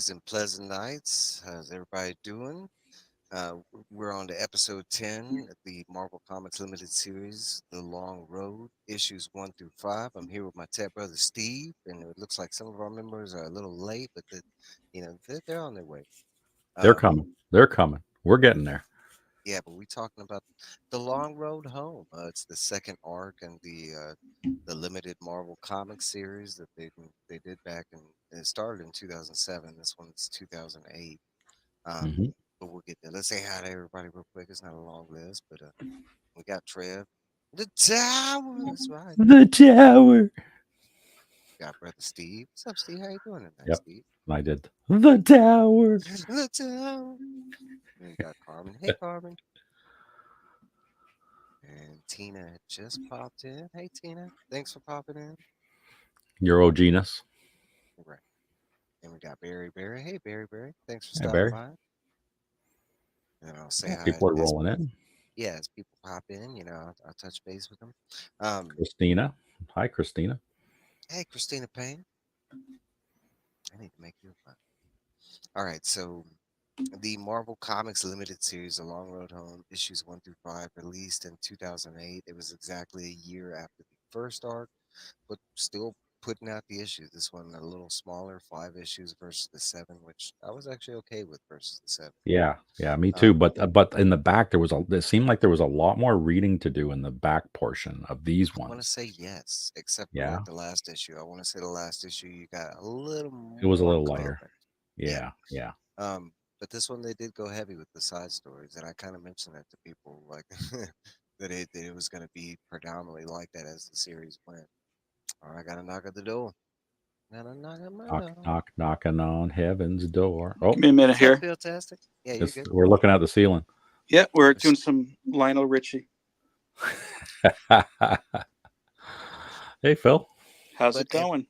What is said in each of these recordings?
days and pleasant nights. How's everybody doing? We're on to episode 10 of the Marvel Comics Limited Series, The Long Road, issues 1 through 5. I'm here with my tech brother Steve, and it looks like some of our members are a little late, but they're on their way. They're Um, coming. They're coming. We're getting there. yeah, but we're talking about The Long Road Home. It's the second arc in the limited Marvel Comics series that they did back in. It started in 2007. This one's 2008. Um, Hmm. but we'll get there. Let's say hi to everybody real quick. It's not a long list, but we got Trev, the tower. That's right. The tower. We got brother Steve. What's up, Steve? How you doing tonight, Yep, Steve? I did. The tower. The tower. And we got Carmen. Hey, Carmen. And Tina had just popped in. Hey, Tina. Thanks for popping in. Eurogenus. Right. And we got Barry. Barry. Hey, Barry. Barry. Thanks for Hey, stopping Barry. by. And I'll say Yeah, hi people are as rolling in. yeah as people pop in. I'll touch base with them. Um, Christina. Hi, Christina. hey, Christina Payne. I need to make you a All right, so the Marvel Comics Limited Series, The Long Road Home, issues 1 through 5, released in 2008. It was exactly a year after the first arc, but still putting out the issues. This one a little smaller, 5 issues versus the 7, which I was actually okay with versus the 7. Yeah, yeah, me too. Um, But in the back there was a. It seemed like there was a lot more reading to do in the back portion of these I want to ones. say yes, except for Yeah, like the last issue. I want to say the last issue you got a little it was a more little lighter. comment. Yeah. Yeah, yeah. But this one they did go heavy with the side stories, and I kind of mentioned that to people, like that it was going to be predominantly like that as the series went. All right, I got to knock at the door. Gotta knock at my Knock, door. knock, knocking on heaven's door. Oh, Give me a minute What's up, here. Philtastic? Yeah, you're good. we're looking at the ceiling. Yeah, we're There's- doing some Lionel Richie. Hey, Phil. How's But it going?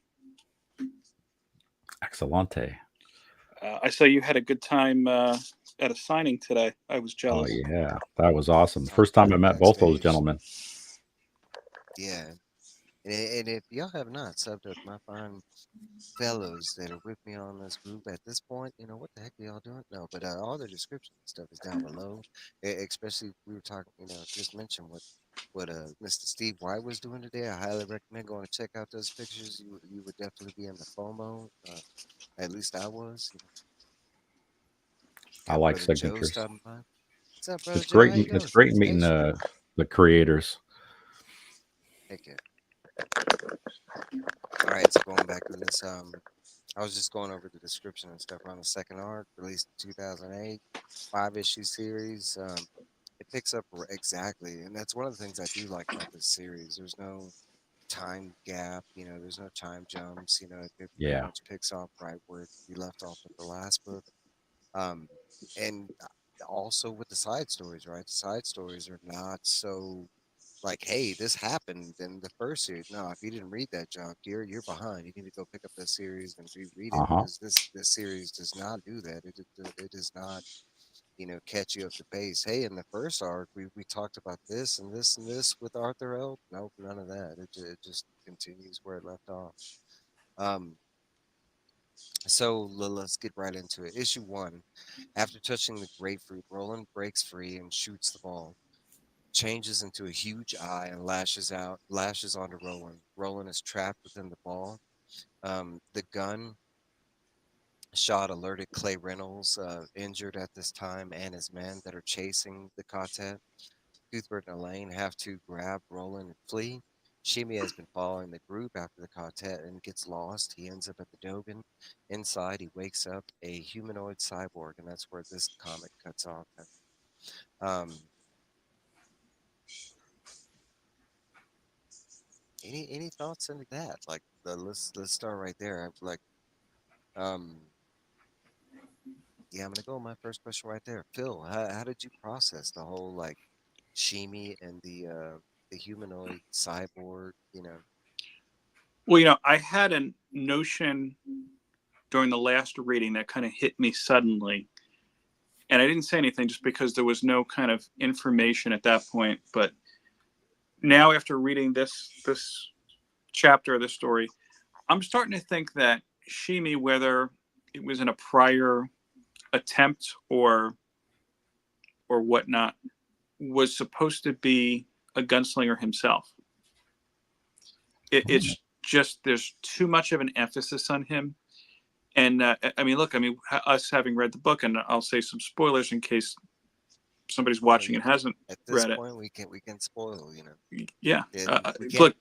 Excellente. I saw you had a good time at a signing today. I was Oh jealous. yeah, that was awesome. I was First time I right met both those backstage. gentlemen. Yeah, and if y'all have not subbed up my fine fellows that are with me on this group at this point, what the heck are y'all doing? No, but all the description and stuff is down below. Especially we were talking, just mentioned what Mr. Steve White was doing today. I highly recommend going to check out those pictures. You would definitely be in the FOMO. At least I was. I Got like brother Joe signatures. stopping by. What's up, brother It's Joe? great. How you It's doing? great meeting Hey, the creators. heck yeah. All right, so going back to this, I was just going over the description and stuff around the second arc, released in 2008, 5 issue series. It picks up exactly, and that's one of the things I do like about this series. There's no time gap, there's no time jumps. It pretty Yeah, much picks off right where we left off with the last book. Um, and also with the side stories, right? The side stories are not so like, hey, this happened in the first series. No, if you didn't read that junk, you're behind. You need to go pick up this series and reread it uh huh. because this series does not do that. It does not catch you up to pace. Hey, in the first arc, we talked about this and this and this with Arthur L. Nope, none of that. It just continues where it left off. Um, so let's get right into it. Issue 1. After touching the grapefruit, Roland breaks free and shoots the ball. Changes into a huge eye and lashes onto Roland. Roland is trapped within the ball. The gun shot alerted Clay Reynolds, injured at this time, and his men that are chasing the quartet. Cuthbert and Elaine have to grab Roland and flee. Shimi has been following the group after the quartet and gets lost. He ends up at the Dogan. Inside, he wakes up a humanoid cyborg, and that's where this comic cuts off. Um, any thoughts into that? Like, let's start right there. Like, um, yeah, I'm gonna go with my first question right there. Phil, how did you process the whole like Shimi and the humanoid cyborg? Well, I had a notion during the last reading that kind of hit me suddenly. And I didn't say anything just because there was no kind of information at that point. But now, after reading this chapter of the story, I'm starting to think that Shimi, whether it was in a prior attempt or whatnot, was supposed to be a gunslinger himself. It's just there's too much of an emphasis on him. And I mean, look, I mean, us having read the book, and I'll say some spoilers in case somebody's watching and hasn't At this read it. point, we can spoil, you know. Yeah. We can't. Look,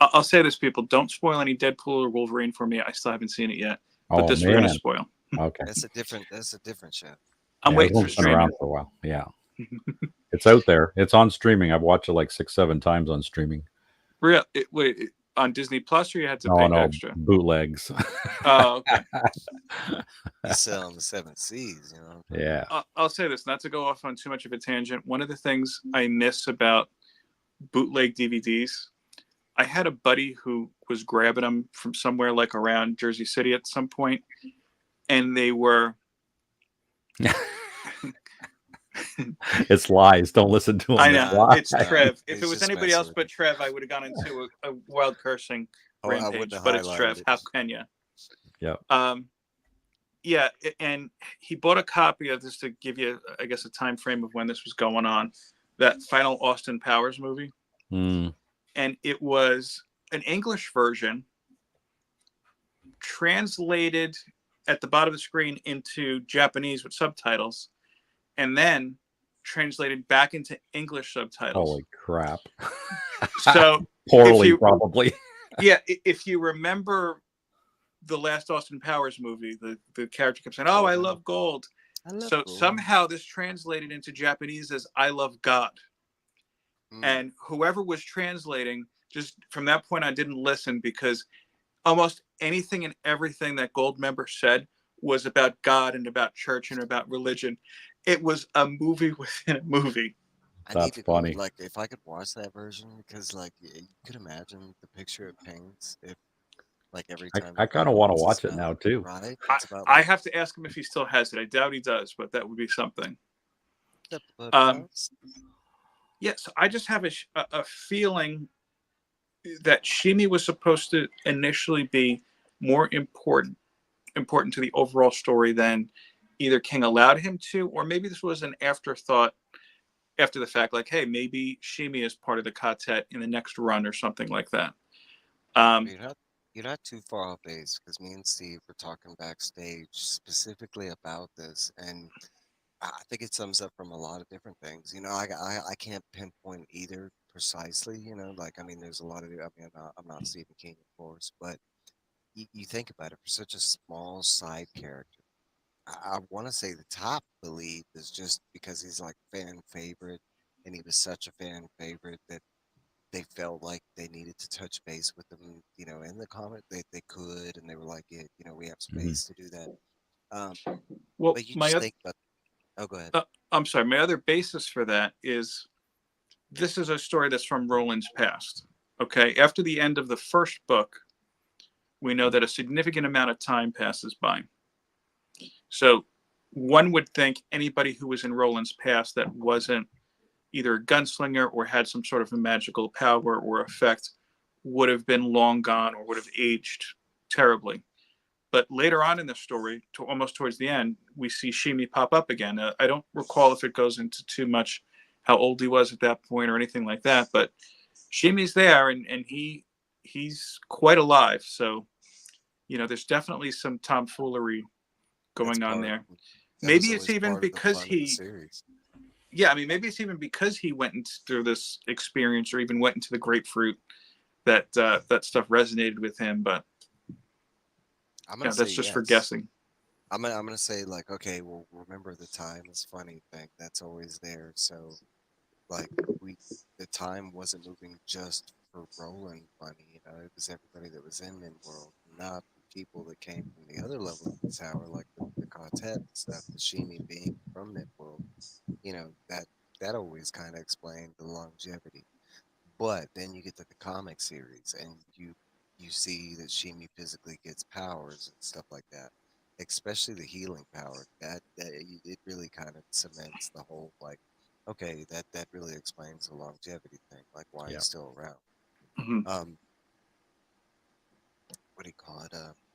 I'll say this, people, don't spoil any Deadpool or Wolverine for me. I still haven't seen it yet, but Oh, this we're going to man. spoil. Okay. That's a different show. I'm Yeah, waiting this for one's the been around streaming. for a while. Yeah. It's out there. It's on streaming. I've watched it like 6-7 times on streaming. Real? Wait, on Disney Plus, or you had to No, pay no, extra? bootlegs. Oh, okay. You sell on the 7 Seas, you know. Yeah. I'll say this, not to go off on too much of a tangent. One of the things I miss about bootleg DVDs, I had a buddy who was grabbing them from somewhere like around Jersey City at some point, and they were. It's lies. Don't listen to him. I know, Lies. it's Trev. If He's it was just anybody messing else with but Trev, I would have gone into a wild cursing I rampage. wouldn't have But it's highlighted Trev. it. How can you? Yeah. Yeah, and he bought a copy of this to give you, I guess, a time frame of when this was going on. That final Austin Powers movie, Mm. and it was an English version translated at the bottom of the screen into Japanese with subtitles, and then translated back into English subtitles. Holy crap. So Poorly, probably. Yeah, if you remember the last Austin Powers movie, the character kept saying, "Oh, I love gold." So somehow this translated into Japanese as "I love God," and whoever was translating, just from that point on, didn't listen, because almost anything and everything that Goldmember said was about God and about church and about religion. It was a movie within a movie. That's funny. Like, if I could watch that version, because like you could imagine the picture it paints if, like, every time I kind of want to watch it now too. Right? I have to ask him if he still has it. I doubt he does, but that would be something. Yeah, so I just have a feeling that Shimi was supposed to initially be more important to the overall story than either King allowed him to, or maybe this was an afterthought after the fact, like, hey, maybe Shimi is part of the quartet in the next run or something like that. You're not too far off base, because me and Steve were talking backstage specifically about this, and I think it sums up from a lot of different things. You know, I can't pinpoint either precisely. You know, like, I mean, there's a lot of. I mean, I'm not Stephen King, of course, but you think about it, for such a small side character. I want to say the top belief is just because he's like fan favorite, and he was such a fan favorite that they felt like they needed to touch base with them, you know, in the comic. They could, and they were like, yeah, you know, we have space to do that. Well, but you just think about. Oh, go ahead. I'm sorry. My other basis for that is this is a story that's from Roland's past. Okay, after the end of the first book, we know that a significant amount of time passes by. So one would think anybody who was in Roland's past that wasn't either a gunslinger or had some sort of a magical power or effect would have been long gone or would have aged terribly. But later on in the story, almost towards the end, we see Shimi pop up again. I don't recall if it goes into too much how old he was at that point or anything like that, but Shimi's there, and he's quite alive. So, you know, there's definitely some tomfoolery going on there. Maybe it's even because yeah, I mean, maybe it's even because he went through this experience, or even went into the grapefruit, that that stuff resonated with him. But that's just for guessing. I'm gonna say, like, okay, well, remember the time is funny thing that's always there. So, like, the time wasn't moving just for Roland money. You know, it was everybody that was in Midworld, not people that came from the other level of the tower, like the quartet and stuff. The Shimi being from Midworld, you know, that always kind of explained the longevity. But then you get to the comic series, and you see that Shimi physically gets powers and stuff like that, especially the healing power. It really kind of cements the whole, like, okay, that really explains the longevity thing, like why he's still around. Mm-hmm. What do you call it?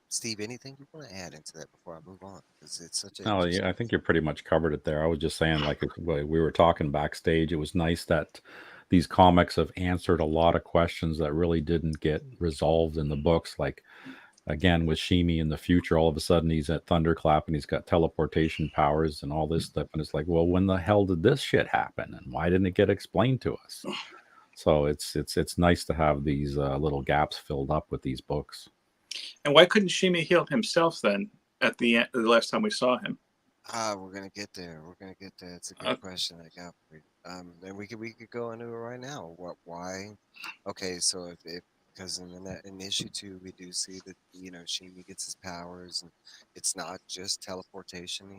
Steve, anything you want to add into that before I move on? Because it's such an No, yeah, interesting. I think you pretty much covered it there. I was just saying, like we were talking backstage, it was nice that these comics have answered a lot of questions that really didn't get resolved in the books. Like again with Shimi in the future, all of a sudden he's at Thunderclap and he's got teleportation powers and all this stuff, and it's like, well, when the hell did this shit happen, and why didn't it get explained to us? So it's nice to have these little gaps filled up with these books. And why couldn't Shimi heal himself then at the end, the last time we saw him? We're gonna get there. We're gonna get there. It's a good Uh, question I got for you. And we could go into it right now. What? Why? Okay, so if because in issue 2 we do see that Shimi gets his powers, and it's not just teleportation.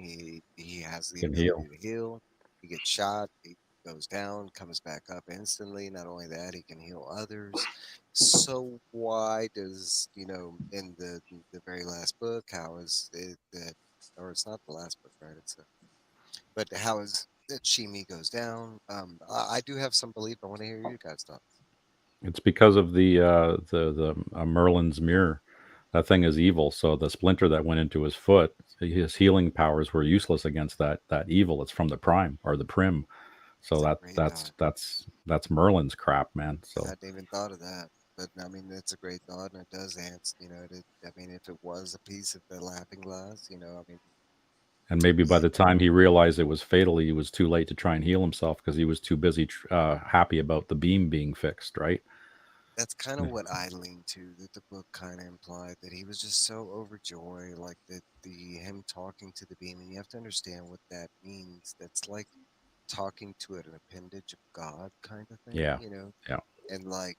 He has the Can ability heal. to heal. He gets shot. He goes down, comes back up instantly. Not only that, he can heal others. So why does in the very last book, how is it that, or it's not the last book, right? But how is that Shimi goes down? I do have some belief. I want to hear you guys talk. It's because of the Merlin's mirror. That thing is evil. So the splinter that went into his foot, his healing powers were useless against that evil. It's from the Prime or the Prim. So It's a that great that's thought. that's Merlin's crap, man. I So hadn't even thought of that. But I mean, it's a great thought, and it does answer. I mean, if it was a piece of the Laughing Glass, I mean, and maybe by yeah, the time he realized it was fatal, he was too late to try and heal himself because he was too busy happy about the beam being fixed, right? that's kind of what I lean to. That the book kind of implied that he was just so overjoyed, like the him talking to the beam, and you have to understand what that means. That's like talking to an appendage of God kind of thing, Yeah. Yeah. and like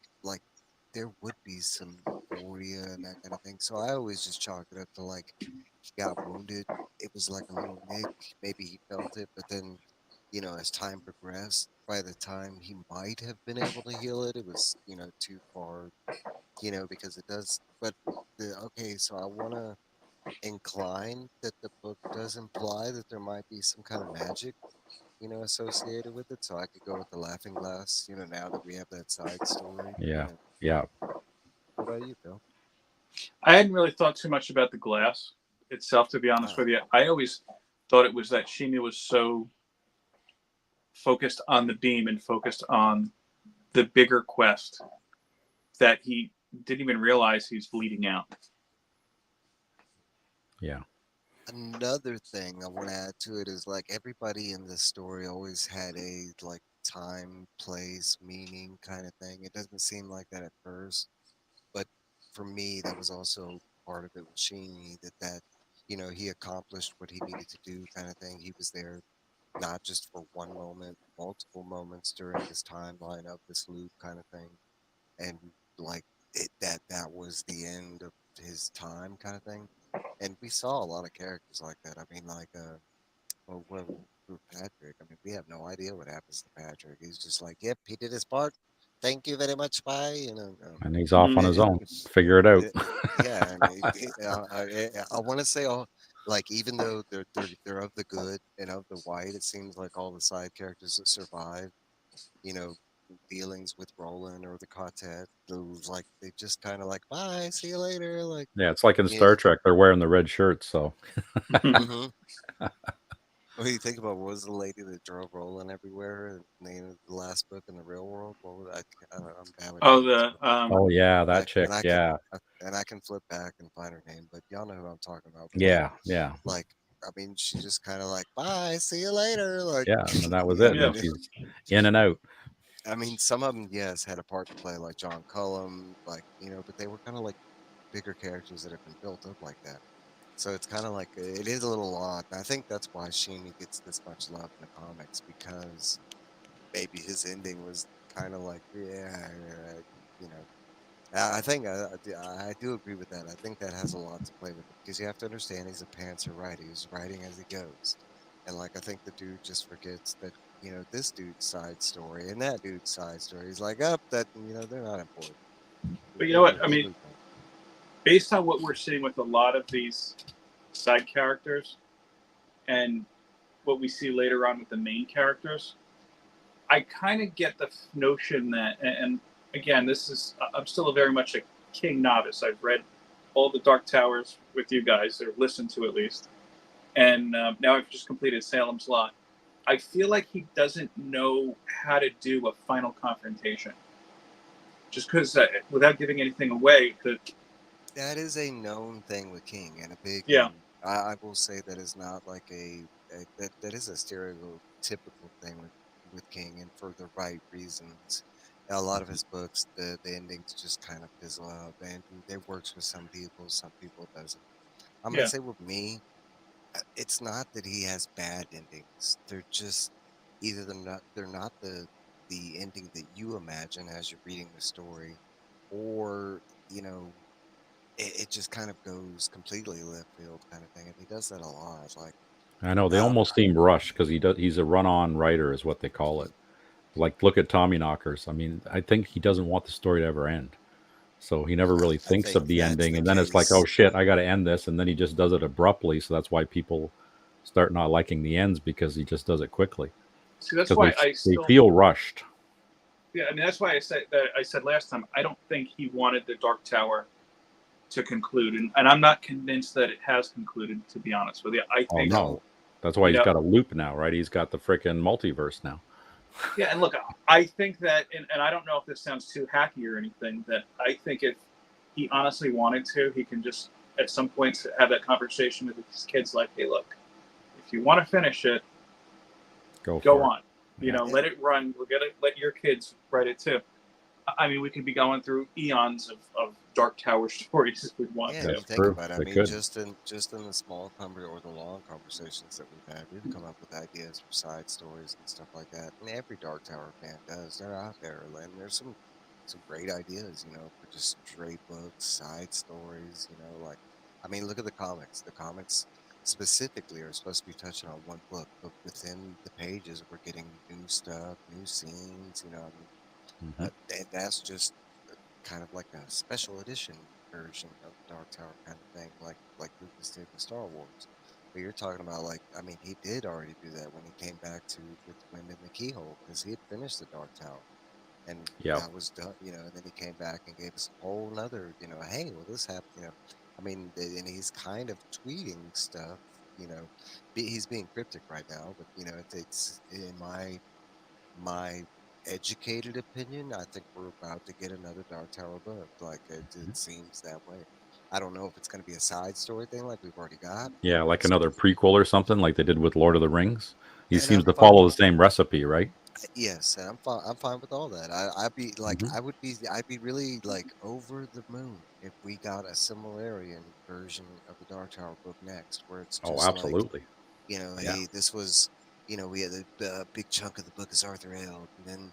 there would be some euphoria and that kind of thing. So I always just chalk it up to like he got wounded. It was like a little nick. Maybe he felt it, but then as time progressed, by the time he might have been able to heal it, it was too far. Because it does. But okay, so I want to incline that the book does imply that there might be some kind of magic associated with it. So I could go with the Laughing Glass, now that we have that side story. Yeah. Yeah. What about you, Phil? I hadn't really thought too much about the glass itself, to be honest Uh, with you. I always thought it was that Shimi was so focused on the beam and focused on the bigger quest that he didn't even realize he's bleeding out. Yeah. Another thing I want to add to it is like everybody in this story always had a like time, place, meaning kind of thing. It doesn't seem like that at first, but for me, that was also part of it with Sheeny that he accomplished what he needed to do kind of thing. He was there not just for one moment, multiple moments during this timeline of this loop kind of thing. And like that was the end of his time kind of thing. And we saw a lot of characters like that. I mean, like with Patrick. I mean, we have no idea what happens to Patrick. He's just like, yep, he did his part. Thank you very much. Bye. And he's off on Mm. his own. Figure it out. Yeah, and I want to say all like even though they're of the good and of the white, it seems like all the side characters that survive, you know, dealings with Roland or the quartet, those like they just kind of like bye, see you later, like Yeah, it's like in yeah. Star Trek, they're wearing the red shirts. So Mm-hmm. What do you think about what was the lady that drove Roland everywhere? The last book in the real world. What was I'm bad with Oh, names, the but oh yeah, I that chick. and I can Yeah. and I can flip back and find her name, but y'all know who I'm talking about. But Yeah. Yeah. I mean, she just kind of like, bye, see you later. Like, Yeah. And that was I it. And yeah. then mean, she's in and out. I mean, some of them, yes, had a part to play, like John Cullum, like, but they were kind of like bigger characters that have been built up like that. So it's kind of like, it is a little odd. And I think that's why Sheeny gets this much love in the comics because maybe his ending was kind of like, yeah, you know, I think I do agree with that. I think that has a lot to play with it because you have to understand he's a pantser writer. He's writing as he goes, and like I think the dude just forgets that this dude's side story and that dude's side story. He's like, up that they're not important. But you know We'll what? move, I we'll mean, move on. based on what we're seeing with a lot of these side characters and what we see later on with the main characters, I kind of get the notion that, and again, this is, I'm still very much a King novice. I've read all the Dark Towers with you guys, or listened to at least, and now I've just completed Salem's Lot. I feel like he doesn't know how to do a final confrontation. Just because, without giving anything away, That is a known thing with King, and a big, yeah, and I will say that is not like that is a stereotypical thing with King, and for the right reasons. A lot of Mhm. his books, the endings just kind of fizzle out, and it works with some people it doesn't. I'm gonna yeah, say with me, it's not that he has bad endings. They're just either they're not the ending that you imagine as you're reading the story, or you know it just kind of goes completely left field kind of thing, and he does that a lot. Like, I know they uh, almost seem rushed because he's a run-on writer, is what they call it. Like, look at Tommy Knockers. I mean, I think he doesn't want the story to ever end. So he never really I thinks think of the that's ending. the And then it's like, oh case. shit, I got to end this. And then he just does it abruptly. So that's why people start not liking the ends, because he just does it quickly. see, that's Because why I they still, feel rushed. yeah, I mean, that's why I said last time, I don't think he wanted the Dark Tower to conclude, and I'm not convinced that it has concluded. To be honest with you, I Oh think, No, no. That's why you he's know, got a loop now, right? He's got the freaking multiverse now. yeah, and look, I think that, and I don't know if this sounds too hacky or anything, that I think if he honestly wanted to, he can just at some point have that conversation with his kids, like, hey, look, if you want to finish it, Go go for it. on. Yeah. yeah, Let it run. We'll get it. Let your kids write it too. I mean, we could be going through eons of Dark Tower stories if we want yeah. And to. you That's think true. about it. I They mean, could. just in the small or the long conversations that we've had, we've come up with ideas for side stories and stuff like that. And every Dark Tower fan does. They're out there, and there's some great ideas, for just straight books, side stories. Like, I mean, look at the comics. The comics specifically are supposed to be touching on one book, but within the pages, we're getting new stuff, new scenes. I mean, Hmm. that's just kind of like a special edition version of Dark Tower kind of thing, like Lucas did with Star Wars. But you're talking about, like, I mean, he did already do that when he came back to with Wind in the Keyhole, because he had finished the Dark Tower, and Yeah. that was done. And then he came back and gave us a whole nother, hey, well, this happened. I mean, and he's kind of tweeting stuff. You know, he's being cryptic right now, but it's in my educated opinion, I think we're about to get another Dark Tower book. Like, it Mhm. seems that way. I don't know if it's going to be a side story thing like we've already got, Yeah, or like it's going another to. prequel or something, like they did with Lord of the Rings. He And seems I'm to fine follow with the same recipe, right? yes, and I'm fine. I'm fine with all that. I'd be like, Hmm. I'd be really like over the moon if we got a Silmarillion version of the Dark Tower book next, where it's Oh, just like, absolutely. Yeah. hey, this was, we had a big chunk of the book is Arthur Eld, and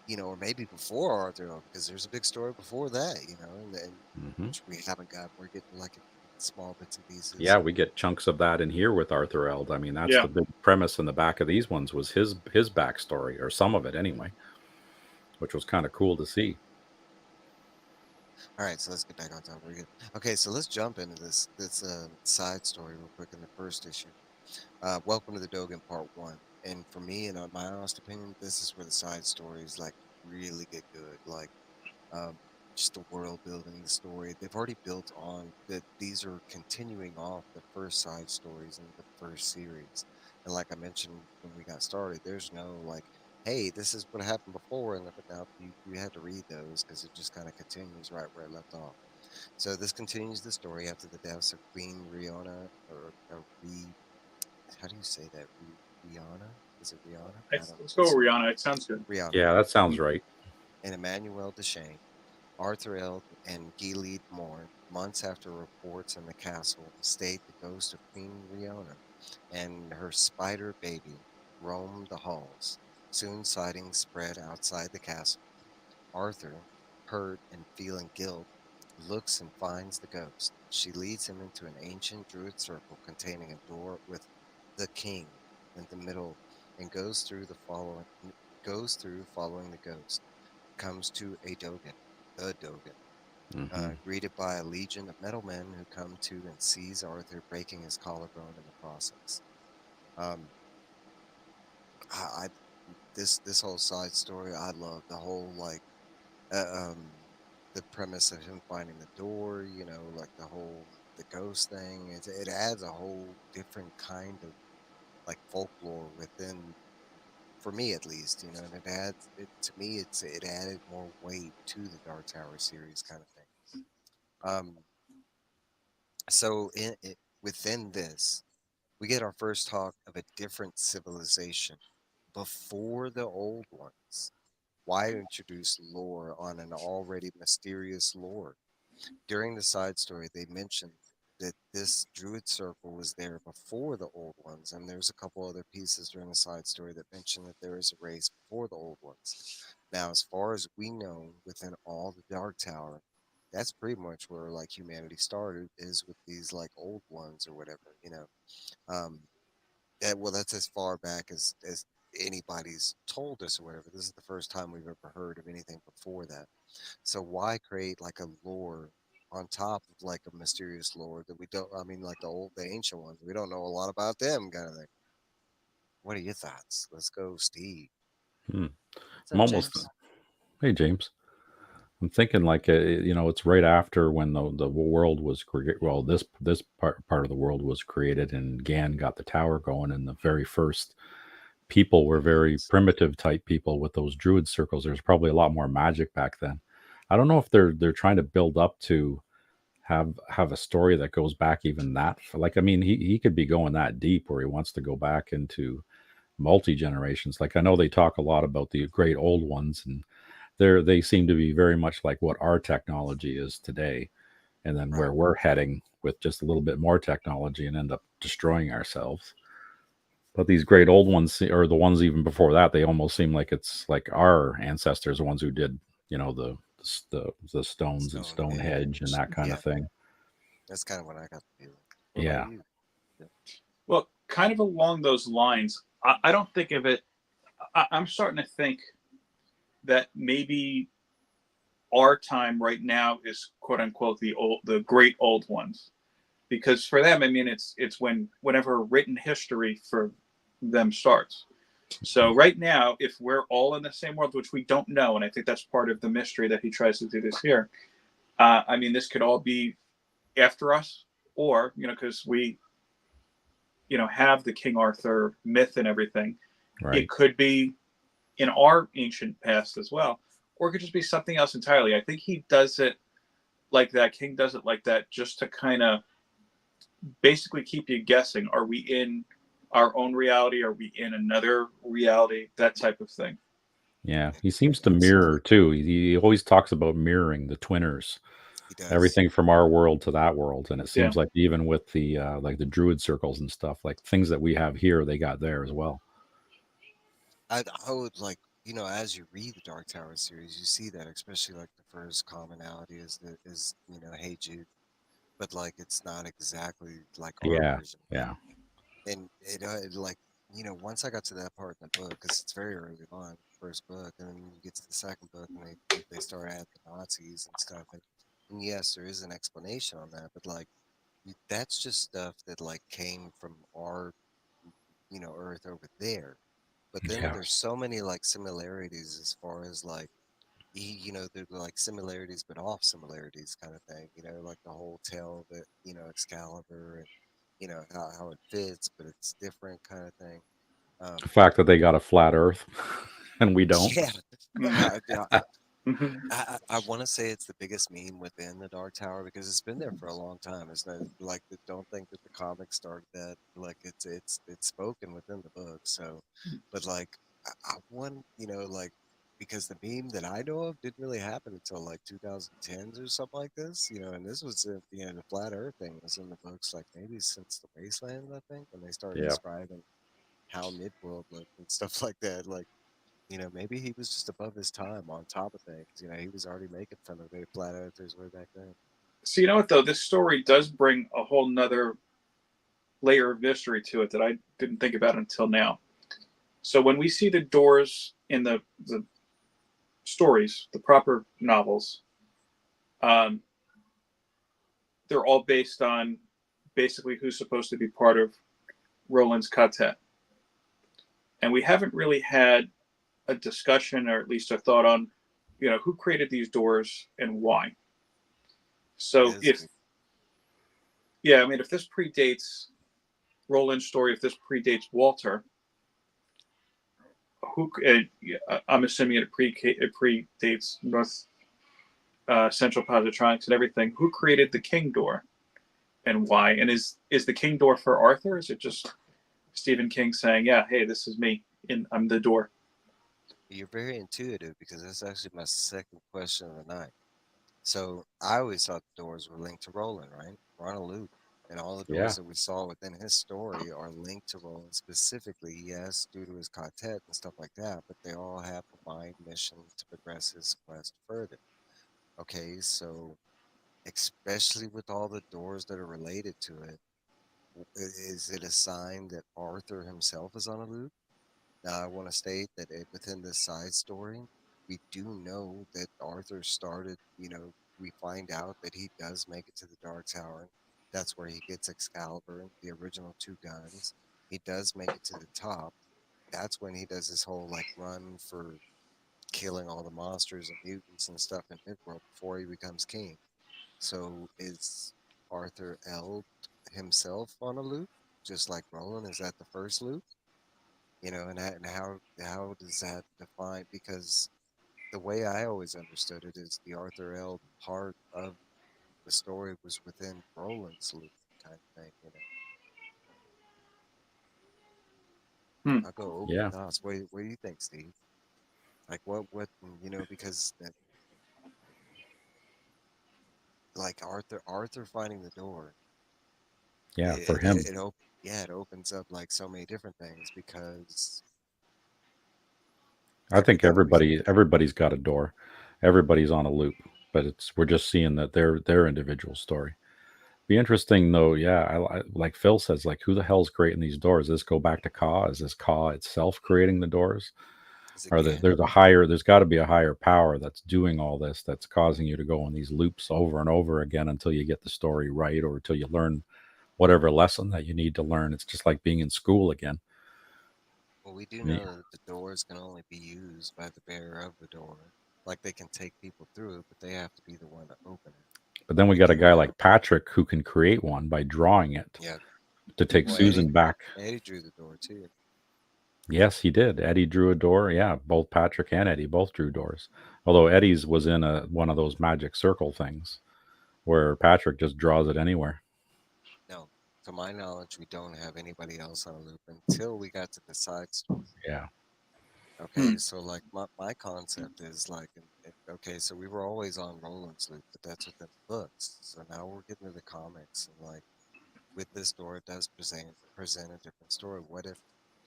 then, or maybe before Arthur Eld, because there's a big story before that, and Hmm. which we haven't got. We're getting like small bits and pieces. Yeah, we get chunks of that in here with Arthur Eld. I mean, that's Yeah. the big premise in the back of these ones, was his backstory, or some of it anyway, which was kind of cool to see. All right, so let's get back on topic. We're good. Okay, so let's jump into this side story real quick in the first issue. Welcome to the Dogan Part One. And for me, in my honest opinion, this is where the side stories like really get good. Like, um, just the world building, the story. They've already built on that. These are continuing off the first side stories in the first series. And like I mentioned when we got started, there's no like, hey, this is what happened before, and but now you had to read those because it just kind of continues right where it left off. So this continues the story after the deaths of Queen Rihanna, or how do you say that? Rihanna? Is it Rihanna? I don't know. Let's go with Rihanna. It sounds good. Rihanna. Yeah, that sounds right. And Emmanuel Deschamps. Arthur Eld and Gilead mourn months after reports in the castle state the ghost of Queen Riona and her spider baby roam the halls. Soon sightings spread outside the castle. Arthur, hurt and feeling guilt, looks and finds the ghost. She leads him into an ancient druid circle containing a door with the king in the middle, and goes through following the ghost. Comes to a Dogan, the Dogan, Hmm. greeted by a legion of metal men who come to and seize Arthur, breaking his collarbone in the process. Um, this whole side story, I love the whole like, uh, um, the premise of him finding the door, like the ghost thing, it adds a whole different kind of like folklore within, for me at least, and it adds it to me. It added more weight to the Dark Tower series kind of thing. Um, so within this, we get our first talk of a different civilization before the old ones. Why introduce lore on an already mysterious lore? During the side story, they mentioned that this druid circle was there before the old ones, and there's a couple other pieces during the side story that mention that there is a race before the old ones. Now, as far as we know, within all the Dark Tower, that's pretty much where like humanity started, is with these like old ones or whatever. Um, well, that's as far back as anybody's told us or whatever. This is the first time we've ever heard of anything before that. So why create like a lore on top of like a mysterious lore that we don't? I mean, like the ancient ones. We don't know a lot about them, kind of thing. What are your thoughts? Let's go, Steve. Hmm. What's I'm up, almost. James? Hey, James. I'm thinking like it's right after when the world was created. Well, this part of the world was created, and Gan got the tower going, and the very first people were very Humans. primitive type people with those druid circles. There's probably a lot more magic back then. I don't know if they're trying to build up to have a story that goes back even that like I mean he could be going that deep where he wants to go back into multi generations. Like I know they talk a lot about the great old ones, and they seem to be very much like what our technology is today, and then Right. where we're heading with just a little bit more technology and end up destroying ourselves. But these great old ones, or the ones even before that, they almost seem like it's like our ancestors, the ones who did, the stones and Stonehenge and Stonehenge. that kind Yeah, of thing. that's kind of what I got the feeling. What about Yeah, you? Yeah. Well, kind of along those lines, I don't think of it. I'm starting to think that maybe our time right now is quote unquote the great old ones, because for them, I mean, it's whenever written history for them starts. So right now, if we're all in the same world, which we don't know, and I think that's part of the mystery that he tries to do this here. I mean, this could all be after us, or because we have the King Arthur myth and everything. It right. could be in our ancient past as well, or it could just be something else entirely. I think he does it like that. King does it like that just to kind of basically keep you guessing. Are we in our own reality? Are we in another reality? That type of thing. Yeah, Yeah, he seems to it's mirror too. He always talks about mirroring the twinners, he does. everything from our world to that world, and it Yeah. seems like even with the like the druid circles and stuff, like things that we have here, they got there as well. I would like, as you read the Dark Tower series, you see that, especially like the first commonality is Hey Jude, but like it's not exactly like our Yeah, version. yeah, And like, once I got to that part in the book, because it's very early on, first book, and then you get to the second book, and they start adding the Nazis and stuff, and yes, there is an explanation on that, but like that's just stuff that like came from our Earth over there. But then yeah. there's so many like similarities as far as like they're like similarities but off similarities kind of thing. Like the whole tale of it, Excalibur, and how it fits, but it's different kind of thing. The Um, fact that they got a flat Earth and we don't. yeah, Mm. I, Mhm. I want to say it's the biggest meme within the Dark Tower because it's been there for a long time. It's not like don't think that the comics started that. Like it's spoken within the book. So, but like I want like because the meme that I know of didn't really happen until like 2010s or something like this. And this was the flat Earth thing was in the books like maybe since the Wasteland, I think, when they started Yeah. describing how Midworld looked and stuff like that. Like maybe he was just above his time on top of things. He was already making fun of the flat earthers way back then. So you know what though, this story does bring a whole nother layer of mystery to it that I didn't think about until now. So when we see the doors in the stories, the proper novels, um, they're all based on basically who's supposed to be part of Roland's quartet. And we haven't really had a discussion or at least a thought on who created these doors and why? So Is if, yeah, I mean, if this predates Roland's story, if this predates Walter, I'm assuming it predates North Central Positronics and everything. Who created the King door and why? And is the King door for Arthur? Or is it just Stephen King saying, "Yeah, hey, this is me, and I'm the door"? you're very intuitive because that's actually my second question of the night. So I always thought the doors were linked to Roland, right? We're on a loop. And all the Yeah. doors that we saw within his story are linked to Roland specifically, yes, due to his quartet and stuff like that, but they all have a mind mission to progress his quest further. Okay, so especially with all the doors that are related to it, is it a sign that Arthur himself is on a loop? Now, I want to state that within this side story, we do know that Arthur started, we find out that he does make it to the Dark Tower. That's where he gets Excalibur, the original two guns. He does make it to the top. That's when he does his whole like run for killing all the monsters and mutants and stuff in Midworld before he becomes king. So is Arthur Eld himself on a loop, just like Roland? Is that the first loop? And how does that define? Because the way I always understood it is the Arthur L part of the story was within Roland's loop kind of thing. Hmm. I'll go open Yeah. thoughts. What do you think, Steve? Like because like Arthur finding the door, Yeah. For it him, it, it op- yeah, it opens up like so many different things because I think everything that we everybody's got a door. Everybody's on a loop, but we're just seeing that their individual story. Be interesting though. Yeah, like Phil says, like who the hell's creating these doors? Does this go back to Ka? Is this Ka itself creating the doors? is Or again. there's got to be a higher power that's doing all this, that's causing you to go on these loops over and over again until you get the story right, or until you learn whatever lesson that you need to learn. It's just like being in school again. Well, we do I mean, know that the doors can only be used by the bearer of the door. Like they can take people through it, but they have to be the one to open it. but then we We got a do guy know. like Patrick who can create one by drawing it Yeah. to take Well, Eddie Susan back. Eddie drew the door too. Yes, he did. Eddie drew a door. Yeah, both Patrick and Eddie both drew doors. Although Eddie's was in one of those magic circle things where Patrick just draws it anywhere. No, to my knowledge, we don't have anybody else on a loop until we got to the side story. Yeah. Hmm. Okay, so like my concept is like, okay, so we were always on Roland's loop, but that's within the books. So now we're getting to the comics, and like with this story, it does present a different story. What if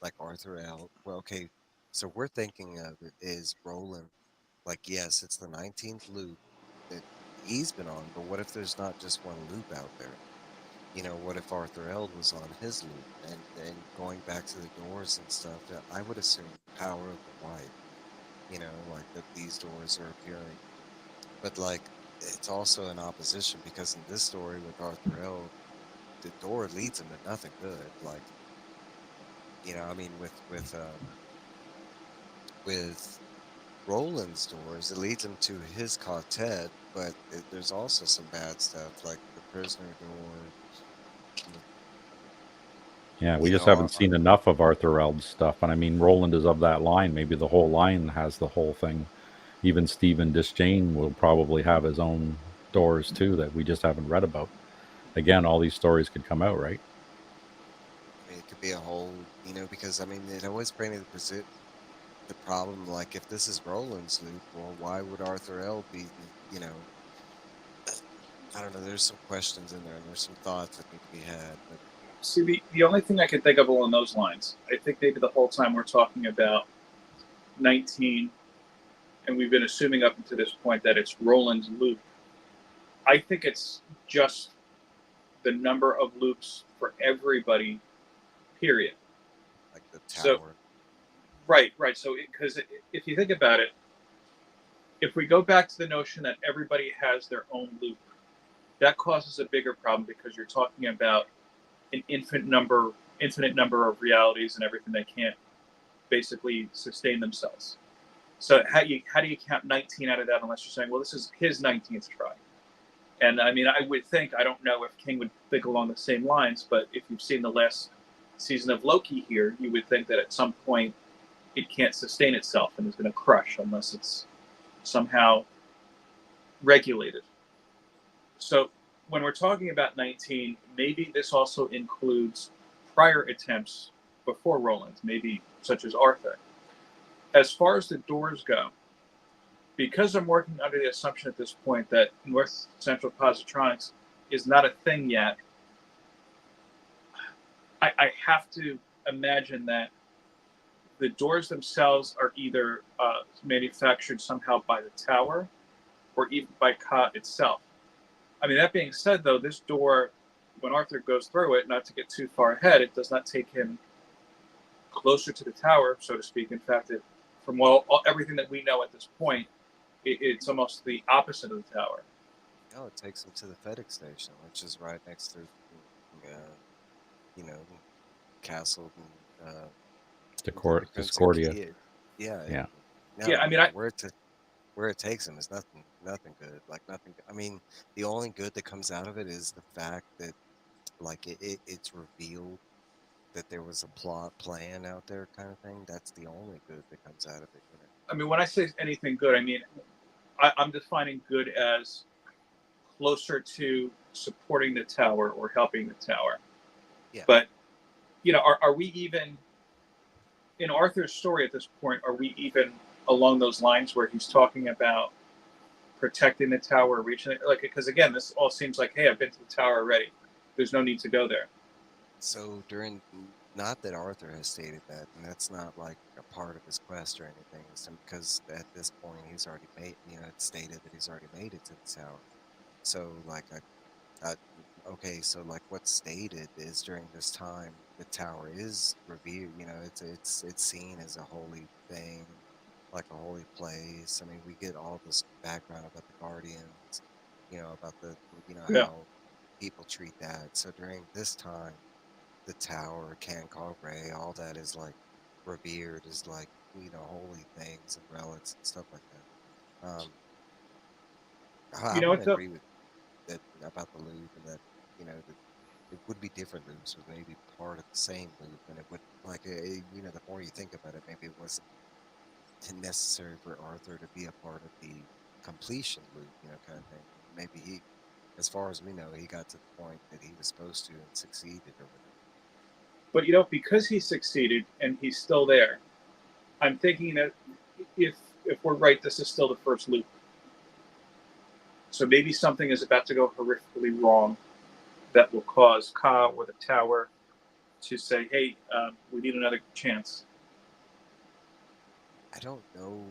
like Arthur L? Well, okay, so we're thinking of it is Roland. Like, yes, it's the 19th loop that he's been on, but what if there's not just one loop out there? What if Arthur Eld was on his loop and going back to the doors and stuff? I would assume power of the wife, like that these doors are appearing. But like it's also in opposition because in this story with Arthur Eld, the door leads him to nothing good. Like, I mean with Roland's doors, it leads him to his quartet, but there's also some bad stuff like the prisoner door. mm, Yeah, we You just know, haven't seen enough of Arthur Eld's stuff. And I mean, Roland is of that line. Maybe the whole line has the whole thing. Even Stephen Disjane will probably have his own doors too that we just haven't read about. Again, all these stories could come out, right? I mean, it could be a whole, because I mean, it always painted the problem like if this is Roland's loop, well, why would Arthur L be, I don't know. There's some questions in there, and there's some thoughts that need to be had. But See, the only thing I can think of along those lines, I think maybe the whole time we're talking about 19, and we've been assuming up until this point that it's Roland's loop. I think it's just the number of loops for everybody, period. like the So, tower, right. So, because if you think about it, if we go back to the notion that everybody has their own loop, that causes a bigger problem because you're talking about an infinite number of realities and everything that can't basically sustain themselves. So how do you count 19 out of that unless you're saying, well, this is his 19th try? And I mean, I would think, I don't know if King would think along the same lines, but if you've seen the last season of Loki here, you would think that at some point it can't sustain itself and is going to crush unless it's somehow regulated. So when we're talking about 19, maybe this also includes prior attempts before Roland, maybe such as Arthur. As far as the doors go, because I'm working under the assumption at this point that North Central Positronics is not a thing yet, I have to imagine that the doors themselves are either manufactured somehow by the tower or even by Ka itself. I mean, that being said, though, this door, when Arthur goes through it, not to get too far ahead, it does not take him closer to the tower, so to speak. In fact, from everything that we know at this point, it's almost the opposite of the tower. No, it takes him to the FedEx station, which is right next to, you know, Castle and Discordia. Yeah, Yeah. no, Yeah, I mean, where it takes him is nothing good. Like nothing. I mean, the only good that comes out of it is the fact that like it's revealed that there was a plot plan out there, kind of thing. That's the only good that comes out of it. You know? I mean, when I say anything good, I mean I'm defining good as closer to supporting the tower or helping the tower. Yeah. But are we even in Arthur's story at this point? Are we even along those lines where he's talking about protecting the tower, reaching it? Like, because again, this all seems like, hey, I've been to the tower already. There's no need to go there. So not that Arthur has stated that, and that's not like a part of his quest or anything. It's because at this point he's already made, it's stated that he's already made it to the tower. So like I okay, so like what's stated is during this time the tower is revered. It's seen as a holy thing, like a holy place. I mean, we get all this background about the Guardians, about Yeah. how people treat that. So during this time, the tower, Cancogre, all that is like revered as like holy things and relics and stuff like that. I You know what wouldn't though? agree with that about the loop, and that that it would be different loops, but maybe part of the same loop, and it would like the more you think about it, maybe it wasn't necessary for Arthur to be a part of the completion loop, kind of thing. Maybe as far as we know, he got to the point that he was supposed to and succeeded or whatever. But because he succeeded and he's still there, I'm thinking that if we're right, this is still the first loop. So maybe something is about to go horrifically wrong that will cause Ka or the tower to say, "Hey, we need another chance." I don't know,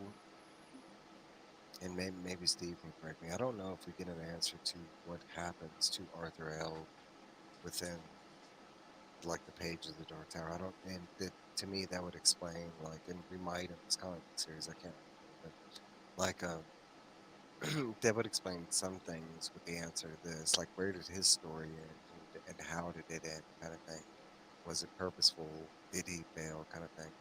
and maybe Steve can correct me. I don't know if we get an answer to what happens to Arthur L within like the page of the Dark Tower. I don't, and to me that would explain like, and we might in this comic book series. I can't remember, but like that would explain some things with the answer to this. Like, where did his story end, and how did it end, kind of thing. Was it purposeful? Did he fail, kind of thing.